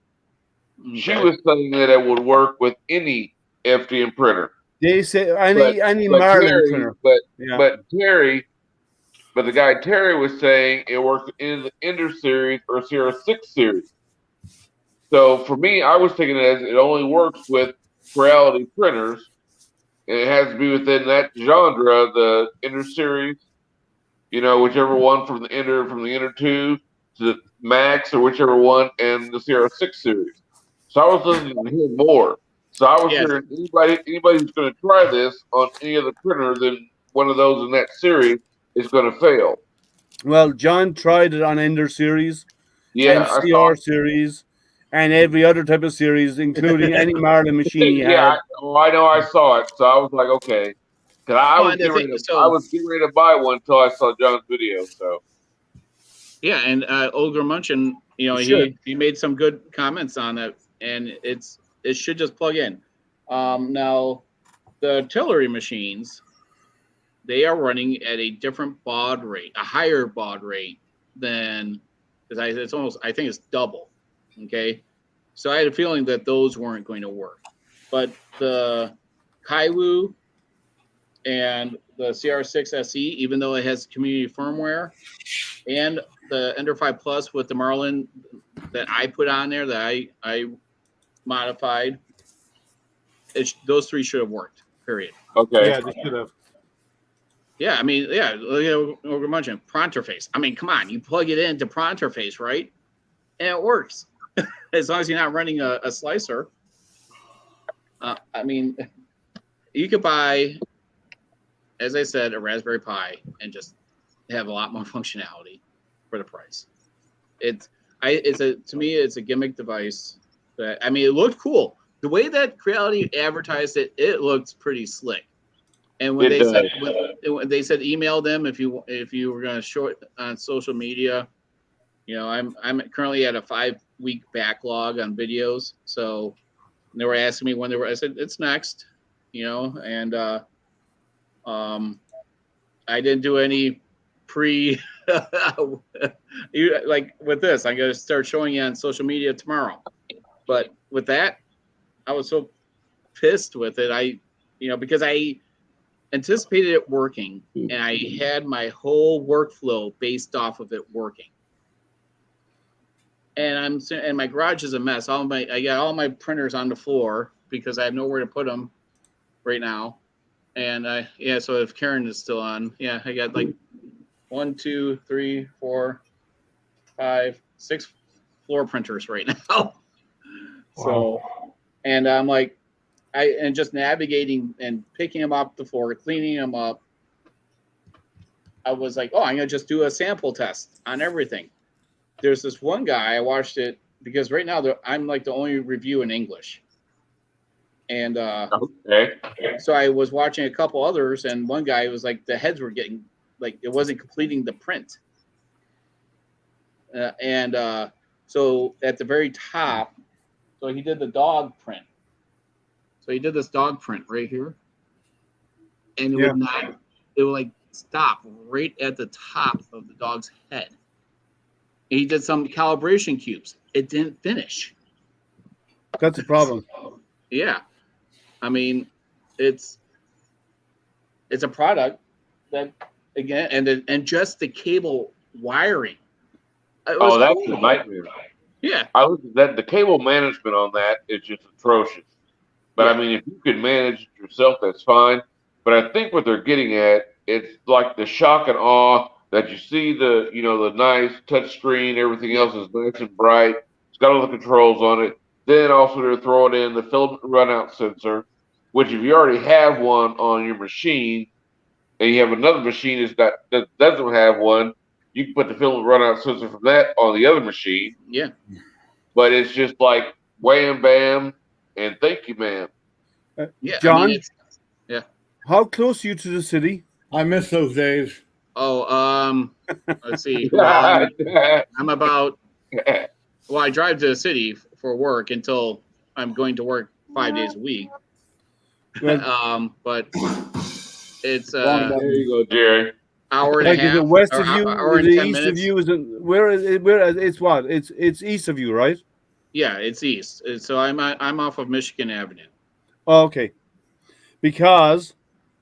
Okay. She was saying that it would work with any FDM printer. They say any Marlin printer. But the guy Terry was saying it works in the Ender series or Sierra 6 series. So for me, I was taking it as it only works with Creality printers. And it has to be within that genre, the Ender series, whichever one from the Ender 2 to the Max or whichever one, and the Sierra 6 series. So I was listening to hear more. So I was hearing anybody who's going to try this on any other printer than one of those in that series is going to fail. Well, John tried it on Ender series, and CR series, and every other type of series, including any Marlin machine he had. I know I saw it, so I was like, okay. Because I was getting ready to buy one until I saw John's video. So. Yeah, and Olga Munchin, he made some good comments on it, and it should just plug in. Now, The artillery machines, they are running at a different baud rate, a higher baud rate than, because it's almost, I think it's double. Okay. So I had a feeling that those weren't going to work. But the Kaiwu and the CR6 SE, even though it has community firmware, and the Ender 5 Plus with the Marlin that I put on there that I modified, those three should have worked, period. Okay. Yeah, they should have. Yeah, I mean, yeah, look at what we're mentioning, Pronterface. I mean, come on, you plug it into Pronterface, right? And it works. As long as you're not running a slicer. I mean, you could buy, as I said, a Raspberry Pi and just have a lot more functionality for the price. To me, it's a gimmick device. That, I mean, it looked cool. The way that Creality advertised it, it looked pretty slick. And when they said email them if you were going to show it on social media, you know, I'm currently at a 5-week backlog on videos. So they were asking me when they were. I said it's next, you know, and I didn't do any pre like with this. I'm going to start showing you on social media tomorrow. But with that, I was so pissed with it. Because I anticipated it working, and I had my whole workflow based off of it working. And my garage is a mess. I got all my printers on the floor because I have nowhere to put them right now. And so if Karen is still on, I got like 1, 2, 3, 4, 5, 6 floor printers right now. So, and I'm like, and just navigating and picking them off the floor, cleaning them up. I was like, I'm gonna just do a sample test on everything. There's this one guy, I watched it because right now I'm like the only review in English. And so I was watching a couple others, and one guy was like, the heads were getting, like, it wasn't completing the print. So at the very top, so he did the dog print. So he did this dog print right here. And it would like stop right at the top of the dog's head. And he did some calibration cubes. It didn't finish. That's a problem. Yeah. I mean, it's a product that, again, and just the cable wiring. That's a nightmare. Yeah. I looked at that. The cable management on that is just atrocious. But I mean, if you can manage it yourself, that's fine. But I think what they're getting at, it's like the shock and awe that you see the nice touch screen, everything else is nice and bright. It's got all the controls on it. Then also they're throwing in the filament runout sensor, which if you already have one on your machine and you have another machine that doesn't have one, you can put the filament runout sensor from that on the other machine. Yeah. But it's just like wham bam and thank you, ma'am. John, yeah. How close are you to the city? I miss those days. Oh, let's see. Well, I'm about. Well, I drive to the city for work until I'm going to work 5 days a week. But it's there you go, Jerry. Hour and a half. Is it west of you? Hour Is and it 10 east minutes. of you? Is it where? It's what? It's east of you, right? Yeah, it's east. So I'm off of Michigan Avenue. Oh, okay. Because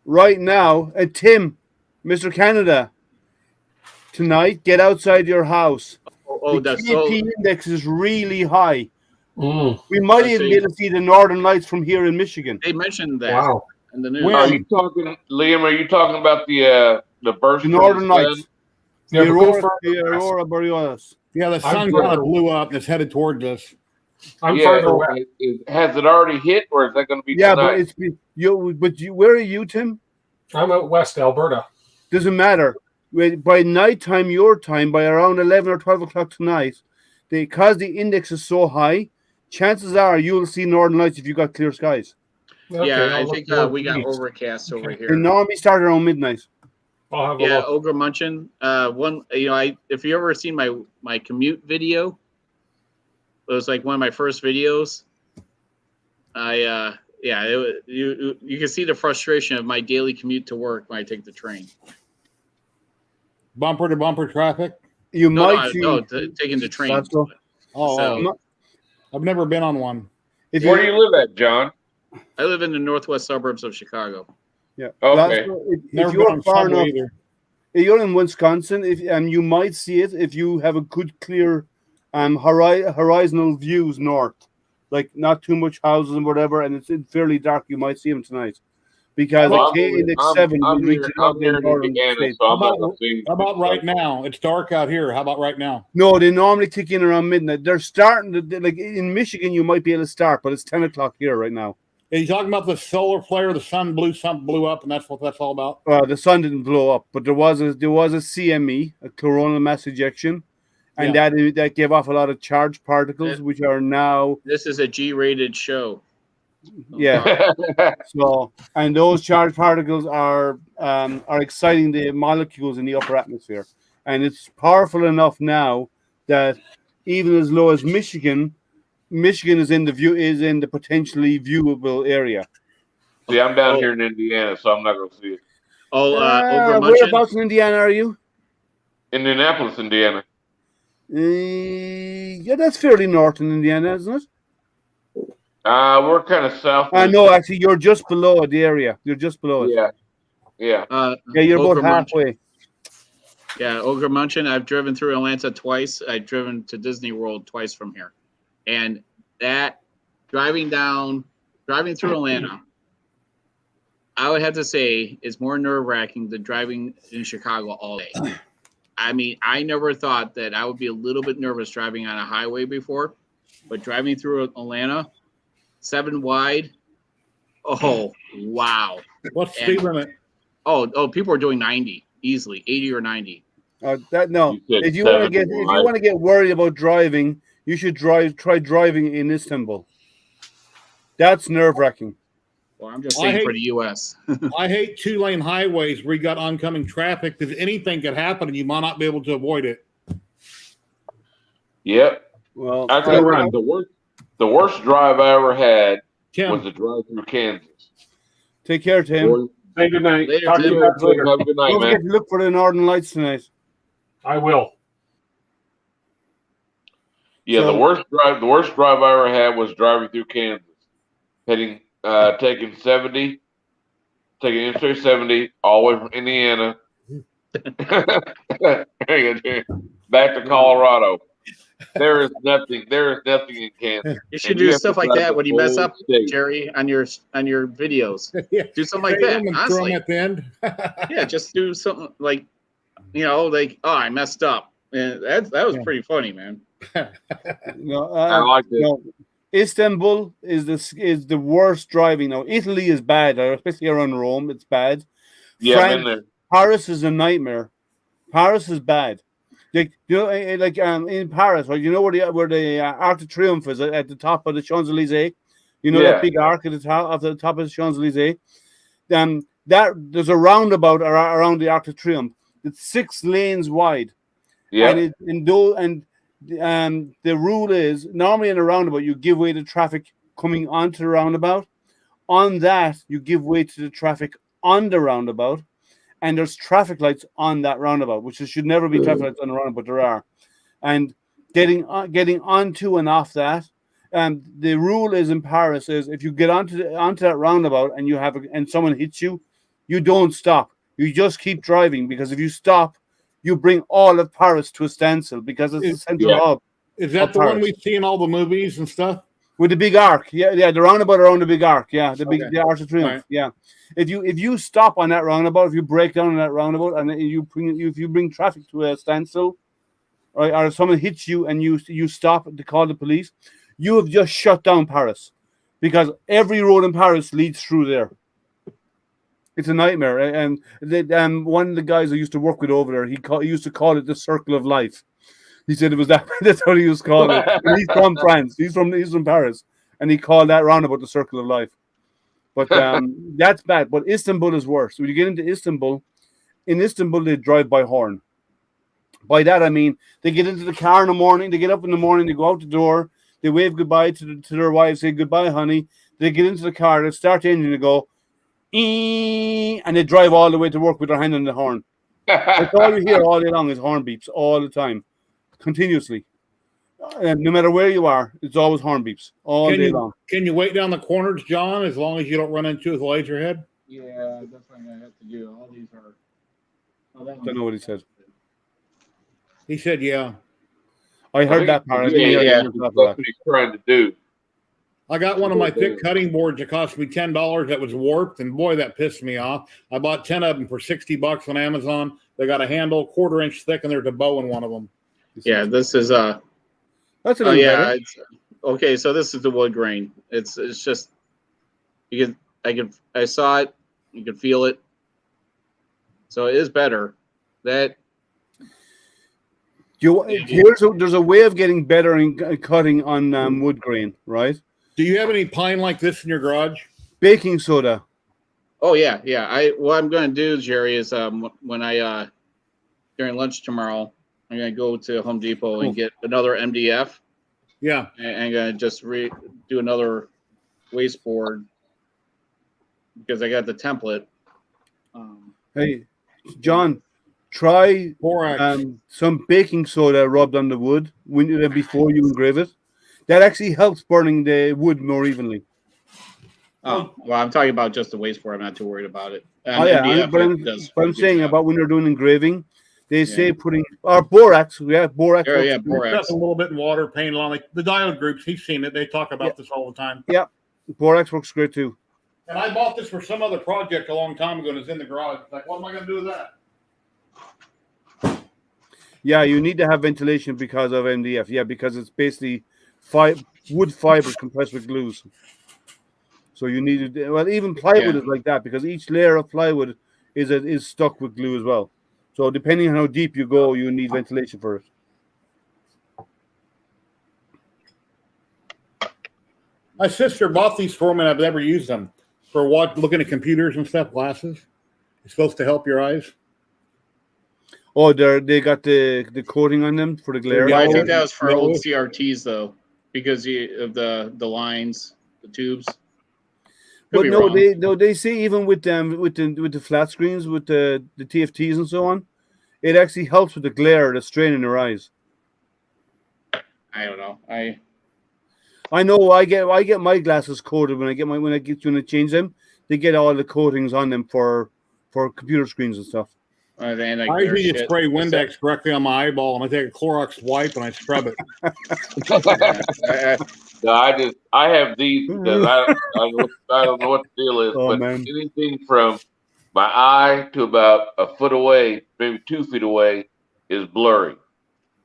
right now, Tim, Mr. Canada, tonight, get outside your house. Oh, the that's KP so. index is really high. Mm. We might Let's even see. be able to see the northern lights from here in Michigan. They mentioned that Wow. in the news. Are you talking, Liam? Are you talking about the burst? The from northern the sun? lights. Yeah, the but go aurora, further the west. aurora borealis. Yeah, the sun further- kind of blew up and it's headed towards us. I'm Yeah, further west. has it already hit, or is that going to be Yeah, tonight? but where are you, Tim? I'm out west, Alberta. Doesn't matter. By nighttime, your time, by around 11 or 12 o'clock tonight, because the index is so high, chances are you'll see northern lights if you got clear skies. Okay, Yeah, I'll I look think towards we the got east. overcast over They here. normally start around midnight. I'll have a Yeah, look. Ogre Munchin. If you ever seen my commute video, it was like one of my first videos. yeah, you can see the frustration of my daily commute to work when I take the train. Bumper to bumper traffic. You No, might see. taking the train. That's all. Oh, I've never been on one. Where do you live at, John? I live in the northwest suburbs of Chicago. Yeah. Okay. If you're far enough, if you're in Wisconsin, you might see it if you have a good clear horizontal views north, like not too much houses and whatever, and it's fairly dark. You might see them tonight because Well, the KNX7 will reach it up in northern states. How about right now? It's dark out here. How about right now? No, they normally kick in around midnight. They're starting to, like in Michigan, you might be able to start, but it's 10 o'clock here right now. Are you talking about the solar flare? The sun blew up, and that's what that's all about. The sun didn't blow up, but there was a CME, a coronal mass ejection, and that gave off a lot of charged particles, which are now. This is a G-rated show. Yeah. So, and those charged particles are exciting the molecules in the upper atmosphere, and it's powerful enough now that even as low as Michigan is in the potentially viewable area. See, I'm down here in Indiana, so I'm not going to see it. Whereabouts in Indiana are you? Indianapolis, Indiana. Yeah, that's fairly north in Indiana, isn't it? We're kind of south. No, actually, you're just below the area. You're just below it. Yeah. Yeah, you're about halfway. Yeah, Ogre Munchin. I've driven through Atlanta twice. I've driven to Disney World twice from here. And that driving through Atlanta, I would have to say is more nerve-wracking than driving in Chicago all day. I mean, I never thought that I would be a little bit nervous driving on a highway before, but driving through Atlanta, 7 wide, oh, wow. What's the speed limit? Oh, people are doing 90 easily, 80 or 90. If you want to get worried about driving, you should try driving in Istanbul. That's nerve-wracking. Well, I'm just saying for the U.S. I hate 2-lane highways where you got oncoming traffic because anything could happen and you might not be able to avoid it. Yep. Well, I can run. The worst drive I ever had was a drive through Kansas. Take care, Tim. Say good night. Later, Talk to you guys later. Have a good night, Don't forget man. to look for the Northern Lights tonight. I will. Yeah, the worst drive I ever had was driving through Kansas, taking Interstate 70 all the way from Indiana back to Colorado. There is nothing in Kansas. You should do stuff like that when you mess up, Jerry, on your videos. Do something like that. Honestly, at the end. Yeah, just do something like, I messed up. And that was pretty funny, man. I like it. Istanbul is the worst driving. Now, Italy is bad, especially around Rome. It's bad. Yeah, France, I've been there. Paris is a nightmare. Paris is bad. In Paris, right? You know where the Arc de Triomphe is at the top of the Champs-Elysees. You know that big arc at the top of the Champs-Elysees. There's a roundabout around the Arc de Triomphe. It's 6 lanes wide. Yeah. And the rule is normally in a roundabout you give way to traffic coming onto the roundabout. On that, you give way to the traffic on the roundabout, and there's traffic lights on that roundabout, which there should never be traffic lights on the roundabout, but there are. And getting onto and off that, the rule is in Paris is if you get onto that roundabout and someone hits you, you don't stop. You just keep driving, because if you stop, you bring all of Paris to a standstill, because it's the central hub. Is that the one we see in all the movies and stuff? With the big arc, the roundabout around the big arc, the Arc de Triomphe, Right. yeah. If you stop on that roundabout, if you break down on that roundabout, and if you bring traffic to a standstill, or if someone hits you and you stop to call the police, you have just shut down Paris, because every road in Paris leads through there. It's a nightmare, and one of the guys I used to work with over there, he used to call it the circle of life. He said it was that. That's what he used to call it. And he's from France. He's from Paris, and he called that roundabout the circle of life. But that's bad. But Istanbul is worse. When you get into Istanbul, they drive by horn. By that I mean they get into the car in the morning. They get up in the morning. They go out the door. They wave goodbye to their wives. Say goodbye, honey. They get into the car, they start the engine, and go, "Ee," and they drive all the way to work with their hand on the horn. That's all you hear all day long is horn beeps all the time, continuously. And no matter where you are, it's always horn beeps all day long. Can you wait down the corners, John, as long as you don't run into it with a laser head? Yeah, that's what I have to do. All these are. Oh, that Don't know what he said. He said, "Yeah." I heard that part. That's what he's trying to do. I got one of my thick cutting boards that cost me $10 that was warped, and boy, that pissed me off. I bought 10 of them for $60 on Amazon. They got a handle 1/4 inch thick, and there's a bow in one of them. Yeah, this is That's a oh little yeah. better. It's, okay, so this is the wood grain. It's just I saw it. You could feel it. So it is better. That There's a way of getting better in cutting on wood grain, right? Do you have any pine like this in your garage? Baking soda. Oh yeah. What I'm going to do, Jerry, is when I during lunch tomorrow, I'm going to go to Home Depot and get another MDF. Yeah. And I'm going to just do another wasteboard because I got the template. Hey, John, try some baking soda rubbed on the wood before you engrave it. That actually helps burning the wood more evenly. Oh, well, I'm talking about just the wasteboard. I'm not too worried about it. But I'm saying about when you're doing engraving, they say putting borax. Yeah, borax. Borax. A little bit in water, paint along like the diode groups. He's seen it. They talk about this all the time. Yeah, borax works great too. And I bought this for some other project a long time ago, and it's in the garage. It's like, what am I going to do with that? Yeah, you need to have ventilation because of MDF. Yeah, because it's basically wood fibers compressed with glues. So you need to, well, even plywood is like that because each layer of plywood is stuck with glue as well. So depending on how deep you go, you need ventilation for it. My sister bought these for me, and I've never used them. For looking at computers and stuff, glasses. It's supposed to help your eyes. Oh, they got the coating on them for the glare. Yeah, I think that was for old CRTs though, because of the lines, the tubes. But no, they say even with them with the flat screens, with the TFTs and so on, it actually helps with the glare, the strain in your eyes. I don't know. I know I get my glasses coated when I change them. They get all the coatings on them for computer screens and stuff. I usually just spray Windex directly on my eyeball, and I take a Clorox wipe and I scrub it. No, I have these because I don't know what the deal is, but anything from my eye to about a foot away, maybe 2 feet away, is blurry.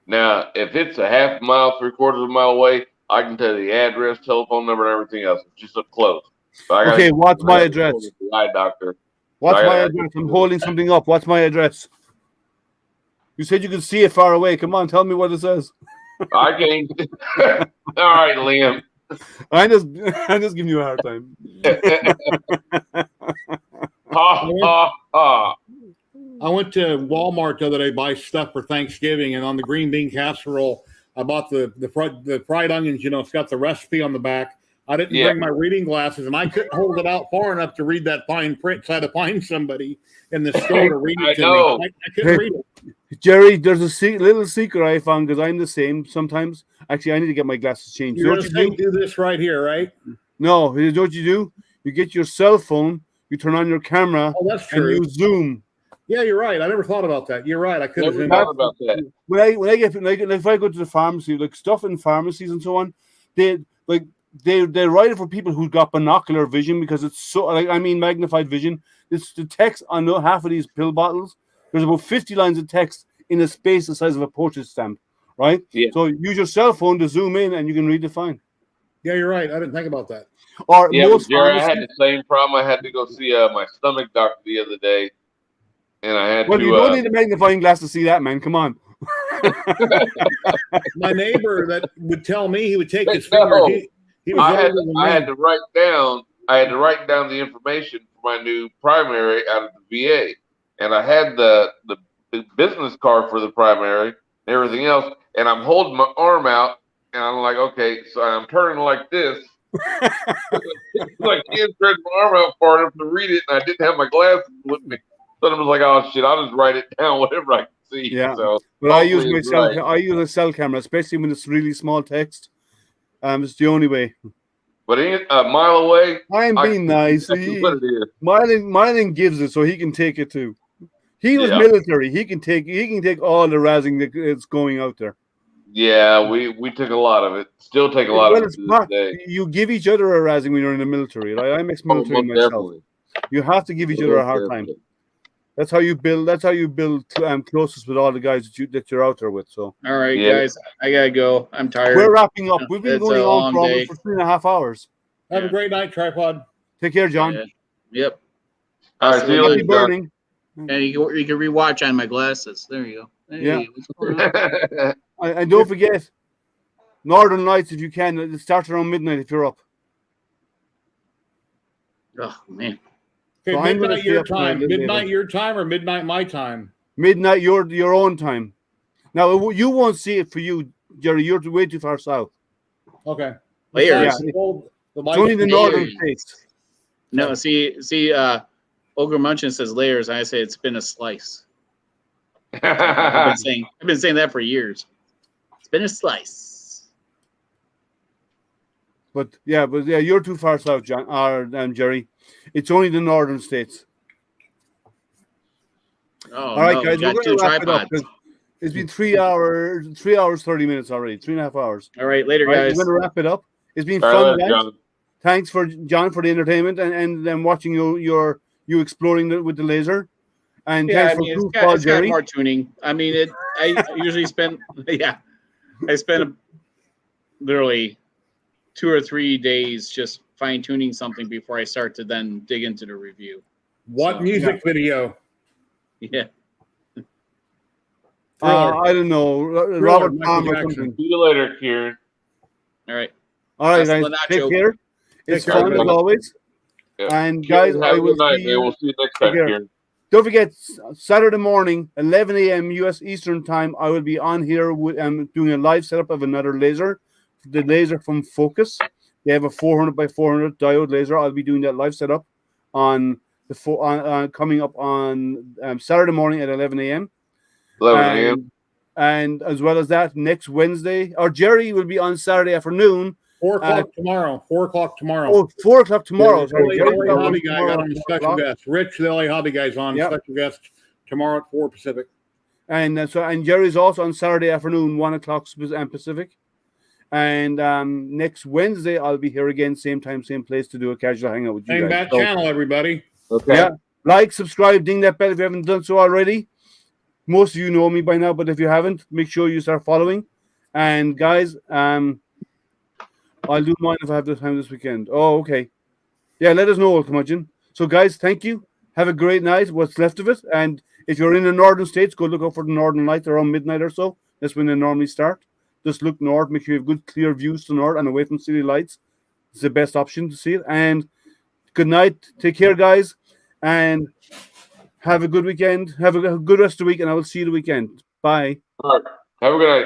Now, if it's a half mile, 3/4 of a mile away, I can tell you the address, telephone number, and everything else. It's just up close. Okay, what's my address? The eye doctor. What's my address? I'm holding something up. What's my address? You said you could see it far away. Come on, tell me what it says. I can't. All right, Liam. I'm just giving you a hard time. I went to Walmart the other day to buy stuff for Thanksgiving, and on the green bean casserole, I bought the fried onions. You know, it's got the recipe on the back. I didn't bring my reading glasses, and I couldn't hold it out far enough to read that fine print. So I had to find somebody in the store to read it to me. I couldn't read it. Jerry, there's a little secret I found because I'm the same sometimes. Actually, I need to get my glasses changed. You're going to do this right here, right? No, you know what you do? You get your cell phone, you turn on your camera, that's true. And you zoom. Yeah, you're right. I never thought about that. You're right. I could have thought about that. If I go to the pharmacy, like stuff in pharmacies and so on, they write it for people who got binocular vision because it's so magnified vision. It's the text on half of these pill bottles. There's about 50 lines of text in a space the size of a postage stamp, right? Yeah. So use your cell phone to zoom in and you can read it fine. Yeah, you're right. I didn't think about that. Or Jerry, I had the same problem. I had to go see my stomach doctor the other day, and I had you don't need a magnifying glass to see that, man. Come on. My neighbor that would tell me he would take his finger. He I had to write down the information for my new primary out of the VA, and I had the business card for the primary and everything else, and I'm holding my arm out, and I'm like, okay, so I'm turning like this. I can't stretch my arm out far enough to read it, and I didn't have my glasses with me. So I was like, "Oh shit! I'll just write it down, whatever I can see." Yeah. So, but I use hopefully my it's cell. right. I use a cell camera, especially when it's really small text. It's the only way. But a mile away, I'm I being can see nice. exactly what it is. Marlon gives it, so he can take it too. He was Yeah. military. He can take all the razzing that's going out there. Yeah, we took a lot of it. Still take a lot Well, of it it's to not. this day. You give each other a razzing when you're in the military, right? I'm ex-military Most myself. definitely. You have to give each other a hard time. That's how you build. That's how you build closest with all the guys that you're out there with. So. All right, Yeah. guys, I gotta go. I'm tired. We're wrapping up. We've been It's going a on long for day. almost for 3.5 hours. Have a great night, Tripod. Take care, John. Yeah. Yep. All right, see you Happy later, John. burning. And you can rewatch on my glasses. There you go. Hey, Yeah. what's going on? And don't forget, Northern Lights, if you can. It starts around midnight if you're up. Oh man. Okay, So I'm gonna midnight stay your up tonight a time. little Midnight later. your time or midnight my time? Midnight your own time. Now you won't see it for you, Jerry. You're way too far south. Okay. Layers. Yeah. The It's only the northern Layers. states. No, see, Ogre Munchin says layers. I say it's been a slice. I've been saying that for years. It's been a slice. But yeah, you're too far south, John or Jerry. It's only the northern states. Oh, All right, no, guys, we we're got going two to wrap it up. tripods. It's been 3 hours, 30 minutes already. 3.5 hours. All right, later, All right, guys. we're going to wrap it up. It's been All fun, right, guys. John. Thanks for John for the entertainment and then watching you exploring with the laser. And Yeah, thanks I mean, for it's goofball, got Jerry. more tuning. I mean, I usually spend, I spend literally 2 or 3 days just fine tuning something before I start to then dig into the review. What So, music video? Yeah. I don't know, Robert Michael Palm or Jackson. something. See you later, Kieran. All right. All right, Hasta guys, la take nacho. care. It's Take care, fun as brother. always. Yeah. And guys, Have I a will good night, see man. you. We'll see you next Take time, care. Kieran. Don't forget, Saturday morning, 11 a.m. U.S. Eastern Time, I will be on here with doing a live setup of another laser, the laser from Focus. They have a 400 by 400 diode laser. I'll be doing that live setup on coming up on Saturday morning at 11 a.m. 11 a.m. And as well as that, next Wednesday, or Jerry will be on Saturday afternoon. 4 o'clock tomorrow. 4 o'clock tomorrow. Oh, 4 o'clock tomorrow. Yeah, Sorry, LA Jerry's got one Hobby guy tomorrow got at on 4 special o'clock. guest. Rich, the LA Hobby guy's on Yep. special guest tomorrow at 4 Pacific. And Jerry's also on Saturday afternoon, 1 o'clock Pacific. And next Wednesday, I'll be here again, same time, same place to do a casual hangout with you Same guys. bat channel, everybody. Okay. Yeah, like, subscribe, ding that bell if you haven't done so already. Most of you know me by now, but if you haven't, make sure you start following. And guys, I'll do mine if I have the time this weekend. Oh, okay. Yeah, let us know, Curmudgeon. So, guys, thank you. Have a great night, what's left of it. And if you're in the northern states, go look out for the northern lights around midnight or so. That's when they normally start. Just look north, make sure you have good, clear views to north and away from city lights. It's the best option to see it. And good night. Take care, guys. And have a good weekend. Have a good rest of the week, and I will see you the weekend. Bye. All right. Have a good night.